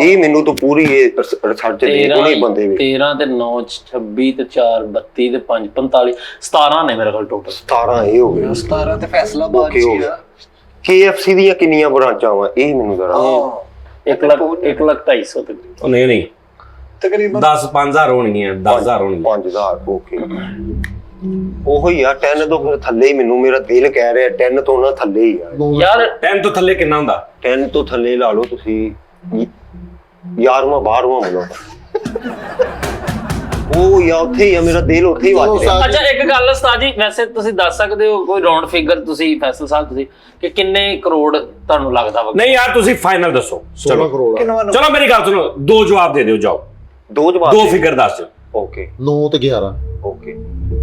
ਇਹ ਮੈਨੂੰ ਤਾਂ ਪੂਰੀ ਰਿਸਰਚ ਦੇ ਕੋਲੇ ਬੰਦੇ ਵੀ 13 ਤੇ 9 26 ਤੇ 4 32 ਤੇ 5 45 17 ਨੇ ਮੇਰੇ ਕੋਲ ਟੋਟਲ। 17 ਇਹ ਹੋ ਗਏ। 17 ਤੇ ਫੈਸਲਾਬਾਦ Okay, ਹੋ ਚ ਗਿਆ। KFC ਦੀਆਂ ਕਿੰਨੀਆਂ ਬ੍ਰਾਂਚਾਂ ਵਾ ਇਹ ਮੈਨੂੰ ਜ਼ਰਾ। 1 ਲੱਖ 250 ਤੱਕ। ਉਹ ਨਹੀਂ ਨਹੀਂ, ਤਕਰੀਬਨ 10 5000 ਹੋਣਗੀਆਂ, 10000 ਹੋਣਗੀਆਂ। 5000। ਓਕੇ, ਉਹੀ ਆ 10 ਤੋਂ ਫਿਰ ਥੱਲੇ ਹੀ ਮੈਨੂੰ ਮੇਰਾ ਦਿਲ ਕਹਿ ਰਿਹਾ 10 ਤੋਂ ਨਾ ਥੱਲੇ ਹੀ ਆ। ਯਾਰ 10 ਤੋਂ ਥੱਲੇ ਕਿੰਨਾ ਹੁੰਦਾ? 10 ਤੋਂ ਥੱਲੇ ਲਾ ਲਓ ਤੁਸੀਂ 11ਵਾਂ 12ਵਾਂ ਮਤਲਬ ਉਹ ਯਾ ਉੱਥੇ ਹੀ ਆ, ਮੇਰਾ ਦਿਲ ਉੱਥੇ ਹੀ ਵੱਜ ਰਿਹਾ। ਅੱਛਾ ਇੱਕ ਗੱਲ ਉਸਤਾਦ ਜੀ, ਵੈਸੇ ਤੁਸੀਂ ਦੱਸ ਸਕਦੇ ਹੋ ਕੋਈ ਰਾਉਂਡ ਫਿਗਰ, ਤੁਸੀਂ ਫੈਸਲ ਸਾਹਿਬ ਤੁਸੀਂ, ਕਿ ਕਿੰਨੇ ਕਰੋੜ ਤੁਹਾਨੂੰ ਲੱਗਦਾ ਵਾ? ਨਹੀਂ ਯਾਰ ਤੁਸੀਂ ਫਾਈਨਲ ਦੱਸੋ। 16 ਕਰੋੜ। ਚਲੋ ਮੇਰੀ ਗੱਲ ਸੁਣੋ, ਦੋ ਜਵਾਬ ਦੇ ਦਿਓ, ਜਾਓ। ਦੋ ਜਵਾਬ ਦੋ ਫਿਗਰ ਦੱਸ। ਓਕੇ 9 ਤੇ 11। ਓਕੇ,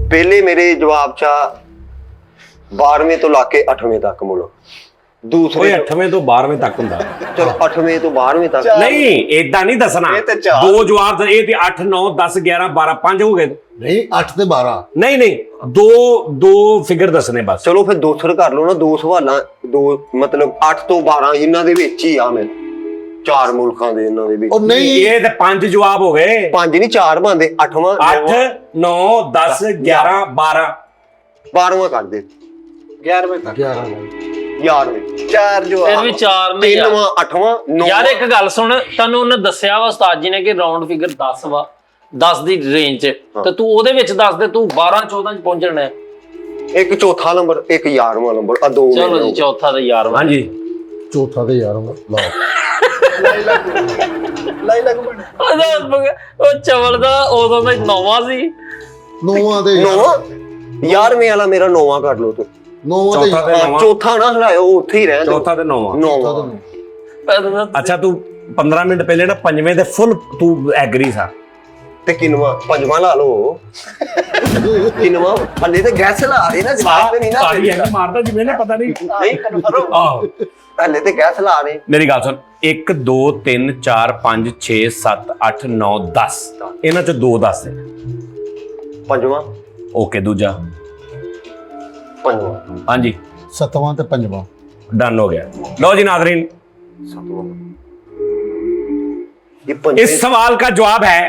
ਪਹਿਲੇ ਮੇਰੇ ਜਵਾਬ ਚ 12ਵੇਂ ਤੋਂ ਲਾ ਕੇ 8ਵੇਂ ਤੱਕ ਮੁੱਲ। ਓਏ ਦੂਸਰੇ 8ਵੇਂ ਤੋਂ 12ਵੇਂ ਤੱਕ ਹੁੰਦਾ। ਚਲੋ 8ਵੇਂ ਤੋਂ 12ਵੇਂ ਤੱਕ। ਨਹੀਂ ਏਦਾਂ ਨਹੀਂ ਦੱਸਣਾ, ਇਹ ਤੇ ਚਾਰ। ਦੋ ਜਵਾਬ ਇਹ ਤੇ 8 9 10 11 12 5 ਹੋ ਗਏ। ਨਹੀਂ 8 ਤੇ 12। ਨਹੀਂ ਨਹੀਂ, ਦੋ ਫਿਗਰ ਦੱਸਣੇ ਬਸ। ਚਲੋ ਫਿਰ 200 ਕਰ ਲਓ ਨਾ, ਦੋ ਸਵਾਲਾਂ, ਦੋ ਮਤਲਬ 8 ਤੋਂ 12 ਇਹਨਾਂ ਦੇ ਵਿੱਚ ਹੀ ਆ ਮੈਂ, ਚਾਰ ਮੁਲਕਾਂ ਦੇ ਇਹਨਾਂ ਦੇ ਵਿੱਚ। ਉਹ ਨਹੀਂ, ਇਹ ਤੇ 5 ਜਵਾਬ ਹੋ ਗਏ। 5 ਨਹੀਂ 4 ਬਣਦੇ, 8ਵਾਂ 8 9 10 11 12 12ਵਾਂ ਕਰ ਦੇ। 11ਵੇਂ ਤੱਕ 11ਵੇਂ 4 ਜੋ ਫਿਰ ਵੀ 4 ਨੇ ਯਾਰ। 3ਵਾਂ 8ਵਾਂ 9। ਯਾਰ ਇੱਕ ਗੱਲ ਸੁਣ, ਤੁਹਾਨੂੰ ਉਹਨੇ ਦੱਸਿਆ ਵਾ ਉਸਤਾਦ ਜੀ ਨੇ ਕਿ ਰਾਉਂਡ ਫਿਗਰ 10 ਵਾ, 10 ਦੀ ਰੇਂਜ ਚ, ਤੇ ਤੂੰ ਉਹਦੇ ਵਿੱਚ ਦੱਸ ਦੇ ਤੂੰ 12 14 ਚ ਪਹੁੰਚਣਾ ਹੈ। ਇੱਕ ਚੌਥਾ ਨੰਬਰ, ਇੱਕ 11ਵਾਂ ਨੰਬਰ, ਆ ਦੋ। ਚਲੋ ਜੀ ਚੌਥਾ ਤੇ 11ਵਾਂ। ਹਾਂਜੀ ਚੌਥਾ ਤੇ 11ਵਾਂ ਲਾਓ। ਲਾਈ ਲੱਗ ਬਣ। ਉਹ ਚਵਲ ਦਾ ਉਦੋਂ ਦਾ 9ਵਾਂ ਸੀ। 9ਵਾਂ ਤੇ 11ਵੇਂ ਵਾਲਾ ਮੇਰਾ 9ਵਾਂ ਕਰ ਲਓ ਤੂੰ। 9ਵਾਂ ਤੇ ਚੌਥਾ ਤੇ ਹਾਂ, 9ਵਾਂ। ਚੌਥਾ ਨਾ ਹਲਾਇਓ, ਉੱਥੇ ਹੀ ਰਹਿਣ ਦਿਓ। ਚੌਥਾ ਤੇ 9ਵਾਂ। 9ਵਾਂ ਅੱਛਾ ਤੂੰ 15 ਮਿੰਟ ਪਹਿਲੇ ਨਾ 5ਵੇਂ ਦੇ ਫੁੱਲ ਤੂੰ ਐਗਰੀ ਸਾ। ਤੇ ਕਿੰਨਵਾਂ? 5ਵਾਂ ਲਾ ਲਓ। ਕਿੰਨਵਾਂ? ਹਲੇ ਤੇ ਗੈਸ ਲਾ ਰਹੇ ਨਾ, ਜਵਾਬ ਤੇ ਨਹੀਂ ਨਾ ਤਾੜੀ ਐਂ ਮਾਰਦਾ ਜਿਵੇਂ ਨਾ ਪਤਾ ਨਹੀਂ। ਨਹੀਂ ਕਰੋ। ਆਹੋ ਹਲੇ ਤੇ ਗੈਸ ਲਾ ਰਹੇ। ਮੇਰੀ ਗੱਲ ਸੁਣ, 1 2 3 4 5 6 7 8 9 10 ਇਹਨਾਂ ਚ 2 10 ਹੈ। 5ਵਾਂ ਓਕੇ, ਦੂਜਾ 5ਵਾਂ ਹਾਂਜੀ 7ਵਾਂ ਤੇ 5ਵਾਂ ਡਨ ਹੋ ਗਿਆ। ਲਓ ਜੀ ਨਾਜ਼ਰੀਨ, 7ਵਾਂ ਇਹ ਪੰਜਵੇਂ इस सवाल का जवाब है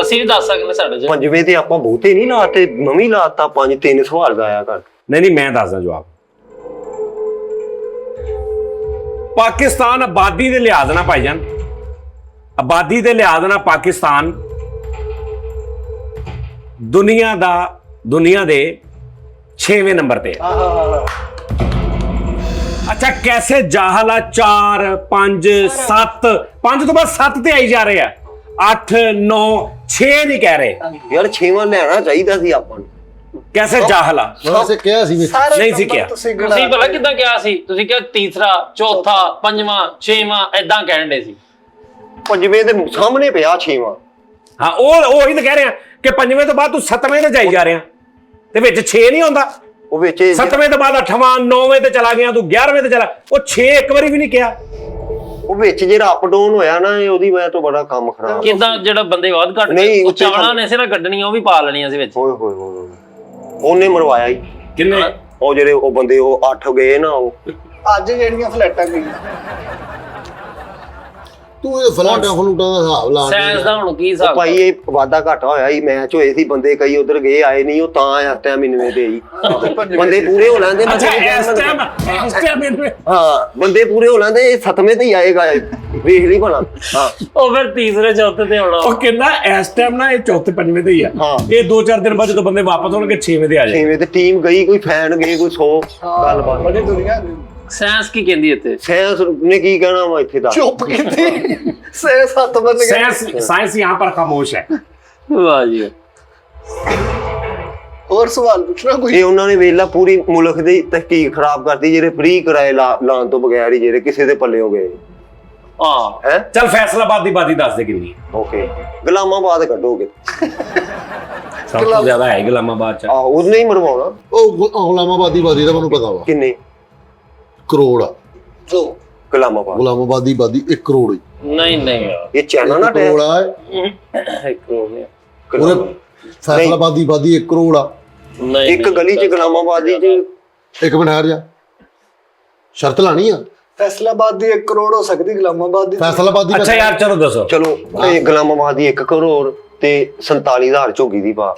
ਅਸੀਂ ਵੀ ਦੱਸ ਸਕਦੇ ਸਾਡੇ ਚ ਪੰਜਵੇਂ ਤੇ ਆਪਾਂ ਬਹੁਤੇ ਨਹੀਂ ਲਾਤੇ, ਨਵੀਂ ਲਾਤਾ 5-3 ਸਵਾਲ ਦਾ ਆਇਆ ਕਰ। नहीं मैं दसदा जवाब। पाकिस्तान आबादी के लिहाज ना भाईजान, आबादी के लिहाज ना पाकिस्तान दुनिया दे 6वें नंबर पे। अच्छा कैसे जाहला 4 5 7 5 तो बाद 7 ਤੇ ਆਈ ਜਾ ਰਹੇ ਆ, 8 9 6 ਨਹੀਂ ਕਹਿ ਰਹੇ ਯਾਰ 6ਵਾਂ ਲੈਣਾ ਚਾਹੀਦਾ ਸੀ ਆਪਾਂ ਨੂੰ। कैसे जाहला ਵੈਸੇ ਕਿਹਾ ਸੀ ਵਿੱਚ ਨਹੀਂ ਸੀ ਕਿਹਾ। ਤੁਸੀਂ ਭਲਾ ਕਿਦਾਂ ਕਿਹਾ ਸੀ? ਤੁਸੀਂ ਕਿਹਾ ਤੀਸਰਾ, ਚੌਥਾ, ਪੰਜਵਾਂ, ਛੇਵਾਂ ਐਦਾਂ ਕਹਿਣ ਦੇ ਸੀ। ਪੰਜਵੇਂ ਦੇ ਸਾਹਮਣੇ ਪਿਆ 6ਵਾਂ। ਹਾਂ ਉਹੀ ਤਾਂ ਕਹਿ ਰਿਹਾ ਕਿ ਪੰਜਵੇਂ ਤੋਂ ਬਾਅਦ ਤੂੰ 7ਵੇਂ ਤੇ ਜਾਈ ਜਾ ਰਿਹਾ ਤੇ ਵਿੱਚ 6 ਨਹੀਂ ਆਉਂਦਾ। ਉਹ ਵਿੱਚ 7ਵੇਂ ਤੋਂ ਬਾਅਦ 8ਵਾਂ 9ਵੇਂ ਤੇ ਚਲਾ ਗਿਆ, ਤੂੰ 11ਵੇਂ ਤੇ ਚਲਾ, ਉਹ 6 ਇੱਕ ਵਾਰੀ ਵੀ ਨਹੀਂ ਕਿਹਾ। ਉਹ ਵਿੱਚ ਜਿਹੜਾ ਅਪ ਡਾਊਨ ਹੋਇਆ ਨਾ, ਇਹ ਉਹਦੀ ਵਜ੍ਹਾ ਤੋਂ ਬੜਾ ਕੰਮ ਖਰਾਬ। ਕਿਦਾਂ ਜਿਹੜਾ ਬੰਦੇ ਬਾਅਦ ਘੱਟ ਨਹੀਂ, ਉਹ ਉੱਥੇ ਚਾਲਾਂ ਨੇ ਸਿਰਾ ਕੱਢਣੀਆਂ ਉਹ ਵੀ ਪਾ ਲੈਣੀਆਂ ਸੀ ਵਿੱਚ। ਹੋਏ ਹੋਏ ਹੋਏ ਉਹਨੇ ਮਰਵਾਇਆ ਹੀ। ਕਿੰਨੇ? ਉਹ ਜਿਹੜੇ ਉਹ ਬੰਦੇ ਉਹ 8 ਗਏ ਨਾ, ਉਹ ਅੱਜ ਜਿਹੜੀਆਂ ਫਲੈਟਾਂ ਗਈਆਂ ਤੂੰ ਇਹ ਫਲਾਟਾਂ ਫਲੂਟਾਂ ਦਾ ਹਿਸਾਬ ਲਾ ਸਾਇੰਸ ਦਾ ਹੁਣ ਕੀ ਉਹ ਹਿਸਾਬ? ਭਾਈ ਇਹ ਵਾਧਾ ਘਾਟਾ ਹੋਇਆ ਹੀ, ਮੈਚ ਹੋਏ ਸੀ, ਬੰਦੇ ਕਈ ਉਧਰ ਗਏ ਆਏ ਨਹੀਂ, ਉਹ ਤਾਂ ਇਸ ਟਾਈਮ ਇਨਵੇਂ ਤੇ ਹੀ ਬੰਦੇ ਪੂਰੇ ਹੋ ਲੈਂਦੇ। ਅੱਛਾ ਇਸ ਟਾਈਮ ਇਹਨੂੰ ਹਾਂ ਬੰਦੇ ਪੂਰੇ ਹੋ ਲੈਂਦੇ, ਇਹ 7ਵੇਂ ਤੇ ਹੀ ਆਏਗਾ, ਵੇਖ ਲਈ ਭਲਾ। ਹਾਂ ਉਹ ਫਿਰ ਤੀਸਰੇ ਚੌਥੇ ਤੇ ਆਉਣਾ। ਉਹ ਕਹਿੰਦਾ ਇਸ ਟਾਈਮ ਨਾ ਇਹ ਚੌਥੇ ਪੰਜਵੇਂ ਤੇ ਹੀ ਆ। ਹਾਂ। ਇਹ 2-4 ਦਿਨ ਬਾਅਦ ਜਦੋਂ ਬੰਦੇ ਵਾਪਸ ਹੋਣਗੇ 6ਵੇਂ ਤੇ ਆ ਜਾਏ। 6ਵੇਂ ਤੇ ਟੀਮ ਗਈ, ਕੋਈ ਫੈਨ ਗਏ, ਕੋਈ 100 ਗੱਲਬਾਤ। ਬੜੀ ਦੁਨੀਆ ਸਾਇੰਸ ਕੀ ਕਹਿੰਦੀ ਇੱਥੇ? ਸਾਇੰਸ ਨੇ ਕੀ ਕਹਿਣਾ ਵਾ ਇੱਥੇ ਦਾ? ਚੁੱਪ ਕੀਤੀ ਸੇ 7 ਬੰਦੇ साइंस यहाँ पर खामोश है। ਵਾਹ ਜੀ। ਹੋਰ ਸਵਾਲ ਪੁੱਛਣਾ ਕੋਈ? ਇਹ ਉਹਨਾਂ ਨੇ ਵੇਲਾ ਪੂਰੀ ਮੁਲਕ ਦੀ ਤਹਿਕੀਕ ਖਰਾਬ ਕਰਤੀ, ਜਿਹੜੇ ਫ੍ਰੀ ਕਿਰਾਏ ਲਾਉਣ ਤੋਂ ਬਗੈਰ ਹੀ ਜਿਹੜੇ ਕਿਸੇ ਦੇ ਪੱਲੇ ਹੋ ਗਏ। ਹਾਂ ਹੈ चल फैसलाबाद की बात दस दे कितनी है? ਓਕੇ ਗੁਲਾਮਾਬਾਦ ਕੱਢੋਗੇ। सब तो ज्यादा है गुलामाबाद च। ਆਹ ਉਹਨੇ ਹੀ ਮਰਵਾਉਣਾ। ਉਹ ਗੁਲਾਮਾਬਾਦੀ ਬਾਦੀ ਦਾ ਮੈਨੂੰ ਪਤਾ ਵਾ, ਕਿੰਨੇ ਕਰੋੜ ਆ। ਦੋ ਗੁਲਾਮਾਬਾਦ? ਗੁਲਾਮਾਬਾਦੀ ਬਾਦੀ 1 ਕਰੋੜ ਹੀ ਨਹੀਂ ਯਾਰ, ਇਹ ਚਾਈਨਾ ਨਾ ਕਰੋੜ ਆ। ਇੱਕ ਕਰੋੜ ਨਹੀਂ। ਉਹਦੇ ਫੈਸਲਾਬਾਦੀ ਬਾਦੀ 1 ਕਰੋੜ ਆ। ਨਹੀਂ ਇੱਕ ਗਲੀ ਚ ਗੁਲਾਮਾਬਾਦੀ ਚ ਇੱਕ ਮਿੰਟ ਠਹਿਰ ਜਾ, ਸ਼ਰਤ ਲਾਣੀ ਆ। ਫੈਸਲਾਬਾਦ ਦੀ 1 ਕਰੋੜ ਹੋ ਸਕਦੀ, ਗੁਲਾਮਾਬਾਦ ਦੀ ਫੈਸਲਾਬਾਦੀ अच्छा यार चलो दसो। ਚਲੋ ਇਹ ਗੁਲਾਮਾਬਾਦ ਦੀ 1 ਕਰੋੜ ਤੇ 47,000 ਝੋਗੀ ਦੀ ਪਾ।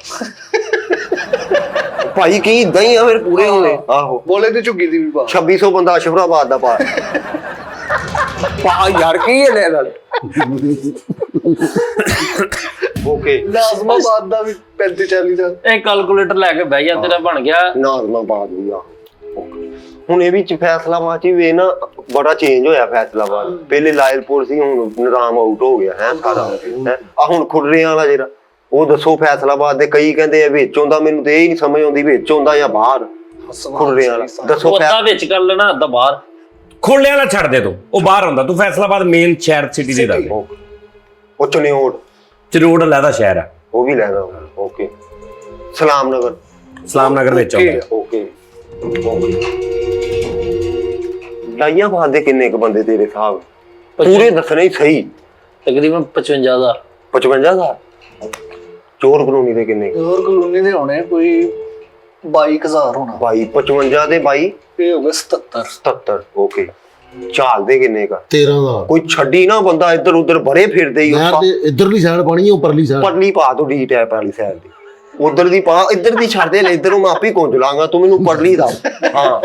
ਭਾਈ ਕੀ ਇਦਾਂ ਹੀ ਆ ਫਿਰ ਪੂਰੇ ਹੋਣੇ। ਆਹੋ ਬੋਲੇ ਤੇ ਝੁੱਗੀ ਦੀ ਵੀ ਪਾ। 2600 ਬੰਦਾ ਸ਼ਫਰਾਬਾਦ ਦਾ ਪਾ। ਪਾ ਯਾਰ ਕੀ ਹੈ ਲੈ ਨਾਲ। ਓਕੇ ਨਾਜ਼ਮਾਬਾਦ ਦਾ ਵੀ 35-40 ਦਾ। ਇਹ ਕੈਲਕੂਲੇਟਰ ਲੈ ਕੇ ਬਹਿ ਜਾ, ਤੇਰਾ ਬਣ ਗਿਆ। ਨਾਜ਼ਮਾਬਾਦ ਵੀ ਆ। ਹੁਣ ਇਹ ਵਿੱਚ ਫੈਸਲਾਬਾਦ ਚ ਵੀ ਨਾ ਬੜਾ ਚੇਂਜ ਹੋਇਆ। ਫੈਸਲਾਬਾਦ ਪਹਿਲੇ ਲਾਇਲਪੁਰ ਸੀ, ਹੁਣ ਨਿਜ਼ਾਮ ਆਊਟ ਹੋ ਗਿਆ ਹੈ ਸਾਰਾ। ਆ ਹੁਣ ਖੁਰਰਿਆਂ ਵਾਲਾ ਜਿਹੜਾ, ਉਹ ਦੱਸੋ ਫੈਸਲਾਬਾਦ ਦੇ ਕਈ ਕਹਿੰਦੇ ਆ ਵਿੱਚ ਆਉਂਦਾ, ਮੈਨੂੰ ਤੇ ਇਹ ਨਹੀਂ ਸਮਝ ਆਉਂਦੀ ਵਿੱਚ ਆਉਂਦਾ ਜਾਂ ਬਾਹਰ। ਖੁਰਰਿਆਂ ਵਾਲਾ ਦੱਸੋ। ਉਹਦਾ ਵਿੱਚ ਕਰ ਲੈਣਾ, ਅੱਧਾ ਬਾਹਰ। खोले वाला छड़ दे तू, वो बाहर होंदा। तू फैसलाबाद मेन शहर सिटी दे दस। ਉਹ ਚਨਿਓਟ चरोड़ अलहदा शहर है, ਉਹ ਵੀ ਲੈਣਾ। ਓਕੇ ਸਲਾਮ ਨਗਰ? सलाम नगर विच आउंदा। ਓਕੇ ਲਾਈਆਬਾਦ ਦੇ ਕਿੰਨੇ ਕ ਬੰਦੇ ਤੇਰੇ ਹਿਸਾਬ? ਪੂਰੇ ਦੱਸਣੇ ਹੀ ਸਹੀ। ਤਕਰੀਬਨ 55,000। 55,000। ਚੋਰ ਕਲੋਨੀ ਦੇ ਕਿੰਨੇ? ਹੋਰ ਕਲੋਨੀ ਦੇ ਹੋਣੇ ਕੋਈ 22,000 ਹੋਣਾ। 22 55 ਦੇ 22 ਇਹ ਹੋ ਗਏ 77। 77। ਓਕੇ ਝਾਲ ਦੇ ਕਿੰਨੇ ਕਾ? 13 ਦਾ। ਕੋਈ ਛੱਡੀ ਨਾ ਬੰਦਾ ਇੱਧਰ ਉੱਧਰ ਬੜੇ ਫਿਰਦੇ ਹੀ। ਨਹਿਰ ਦੇ ਇਧਰਲੀ ਸਾਈਡ ਪਾਣੀ ਹੈ, ਉੱਪਰਲੀ ਸਾਈਡ ਪਰਲੀ ਪਾ ਤੂੰ ਡੀ ਟੈਪ ਵਾਲੀ ਸਾਈਡ ਦੀ। ਉਧਰ ਦੀ ਪਾ, ਇੱਧਰ ਦੀ ਛੱਡ ਦੇ, ਇੱਧਰ ਨੂੰ ਮੈਂ ਆਪੇ ਕੁੰਝ ਲਾਂਗਾ, ਤੂੰ ਮੈਨੂੰ ਪਰਲੀ ਦਾ। ਹਾਂ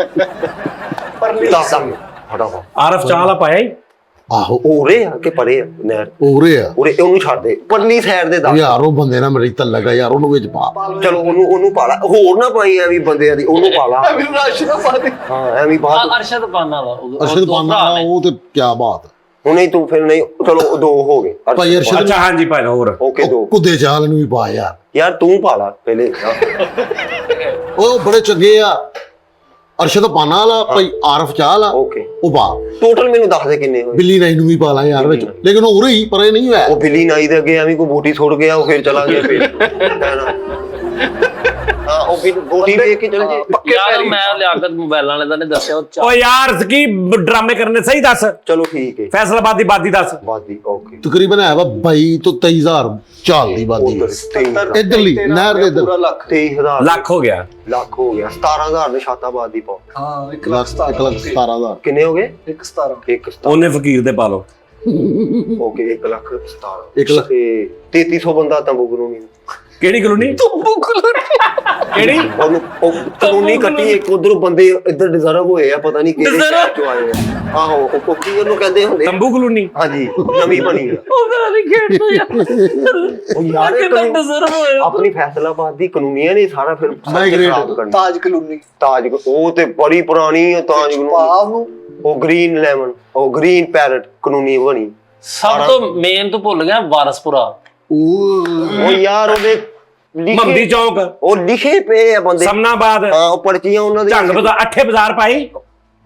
ਪਰਲੀ ਦਾ ਫਟਾਫਟ। आरफ चाला पाया ही। ਆਹੋ ਉਰੇ ਆ ਕਿ ਪਰੇ ਆ ਨਹਿਰ? ਉਰੇ ਆ ਉਰੇ ਉਹਨੂੰ ਛੱਡ ਦੇ, ਪਰਲੀ ਸਾਈਡ ਦੇ ਦੱਸ। ਯਾਰ ਉਹ ਬੰਦੇ ਨਾਲ ਮੇਰੀ ਤਲ ਲੱਗਾ ਯਾਰ, ਉਹਨੂੰ ਵਿੱਚ ਪਾ। ਚਲੋ ਉਹਨੂੰ ਪਾ ਲਾ, ਹੋਰ ਨਾ ਪਾਈ ਐਵੇਂ ਬੰਦਿਆਂ ਦੀ, ਉਹਨੂੰ ਪਾ ਲਾ। ਮੈਨੂੰ ਰਾਸ਼ ਨਾ ਪਾ ਦੇ। ਹਾਂ ਐਵੇਂ ਬਾਤ। ਅਰਸ਼ਦ ਪਾਨਾ ਦਾ ਅਰਸ਼ਦ ਪਾਨਾ ਉਹ ਤੇ ਕੀ ਬਾਤ। ਹੁਣ ਨਹੀਂ ਤੂੰ ਫਿਰ ਨਹੀਂ, ਚਲੋ 2 ਹੋ ਗਏ। ਭਾਈ ਅਰਸ਼ਦ अच्छा हाँ जी भाई और ਓਕੇ 2। ਕੁੱਦੇ ਚਾਲ ਨੂੰ ਵੀ ਪਾ ਯਾਰ। ਯਾਰ ਤੂੰ ਪਾ ਲਾ ਪਹਿਲੇ। ਉਹ ਬੜੇ ਚੰਗੇ ਆ। ਅਰਸ਼ਦ ਪਾਨਾ ਵਾਲਾ ਭਾਈ ਆਰਫ ਚਾਲ ਆ, ਓਕੇ ਉਹ ਪਾ। ਟੋਟਲ ਮੈਨੂੰ ਦੱਸ ਦੇ ਕਿੰਨੇ ਹੋਏ। ਬਿੱਲੀ ਨਾਈ ਨੂੰ ਵੀ ਪਾ ਲਾ ਯਾਰ ਵਿੱਚ, ਲੇਕਿਨ ਉਹ ਉਰੇ ਹੀ ਪਰੇ ਨਹੀਂ ਹੋਇਆ। ਉਹ ਬਿੱਲੀ ਨਾਈ ਦੇ ਅੱਗੇ ਐਵੇਂ ਕੋਈ ਬੂਟੀ ਸੁੱਟ ਗਿਆ, ਉਹ ਫਿਰ ਚਲਾ ਗਿਆ ਫਿਰ। ਹਾਂ ਉਹ ਵੀ ਬੂਟੀ ਦੇ ਕੇ ਚਲ ਜੇ। ਯਾਰ ਮੈਂ ਲਿਆਕਤ ਮੋਬਾਈਲਾਂ ਵਾਲੇ ਦਾ ਨੇ ਦੱਸਿਆ ਉਹ ओ यार की ड्रामे करने सही दस। ਚਲੋ ਠੀਕ ਹੈ। फैसलाबाद की बात दस। ਬਾਦੀ ਓਕੇ। ਤਕਰੀਬਨ ਹੈ ਵਾ 22 ਤੋਂ 23,000 ਚਾਲ ਦੀ ਬਾਦੀ। ਇੱਧਰਲੀ ਨਹਿਰ ਦੇ ਇੱਧਰ ਪੂਰਾ ਲੱਖ। 23,000 लाख हो गया। ਲੱਖ ਹੋ ਗਿਆ। 17,000 ਨੇ ਸ਼ਾਤਾਬਾਦ ਦੀ ਪਾਓ। ਹਾਂ 1 1,17,000 ਕਿੰਨੇ ਹੋ ਗਏ? 1 17। 1 17। ओने फकीर दे पा लो। ਓਕੇ 1 ਲੱਖ 17 1 ਲੱਖ। ਤੇ 3300 ਬੰਦਾ ਤੰਬੂ ਕਲੋਨੀ ਨੂੰ। ਕਿਹੜੀ ਕਲੋਨੀ ਕਿਹੜੀ ਉਹਨੂੰ ਉਹ ਕਲੋਨੀ ਕੱਟੀ ਇੱਕ ਉਧਰੋਂ ਬੰਦੇ ਇੱਧਰ ਡਿਜ਼ਰਵ ਹੋਏ ਆ, ਪਤਾ ਨਹੀਂ ਕਿਹੜੇ ਸ਼ਹਿਰ ਚੋਂ ਆਏ ਆ। ਆਹੋ ਉਹ ਕੋਕੀ ਉਹਨੂੰ ਕਹਿੰਦੇ ਹੁੰਦੇ। ਤੰਬੂ ਕਲੋਨੀ ਹਾਂਜੀ ਨਵੀਂ ਬਣੀ ਆ। ਉਹ ਮੇਰਾ ਨਹੀਂ ਖੇਡਦਾ ਉਹ ਯਾਰ ਇਹ ਕਿੰਨਾ ਡਿਜ਼ਰਵ ਹੋਇਆ। ਆਪਣੀ ਫੈਸਲਾਬਾਦ ਦੀ ਕਾਨੂੰਨੀਆਂ ਨੇ ਸਾਰਾ ਫਿਰ Migrate। ਖਰਾਬ ਕਰਨਾ। ਤਾਜ ਕਲੋਨੀ ਤਾਜ ਉਹ ਤੇ ਬੜੀ ਪੁਰਾਣੀ ਆ ਤਾਜ ਕਲੋਨੀ। ਪਾਵ ਨੂੰ ਉਹ ਗ੍ਰੀਨ ਲੈਮਨ ਉਹ ਗ੍ਰੀਨ ਪੈਰਟ ਕਾਨੂੰਨੀ ਬਣੀ। ਸਭ ਤੋਂ ਮੇਨ ਤੋਂ ਭੁੱਲ ਗਿਆ ਵਾਰਸਪੁਰਾ। ਉਹ ਯਾਰ ਉਹਦੇ ਮੰਦੀ ਚੌਕ, ਉਹ ਲਿਖੇ ਪਏ ਆ ਬੰਦੇ। ਸਮਨਾਬਾਦ, ਹਾਂ ਉਹ ਪਰਚੀਆਂ ਉਹਨਾਂ ਦੇ ਝੰਗ ਬਾਜ਼ਾਰ, ਅੱਠੇ ਬਾਜ਼ਾਰ ਪਾਈ।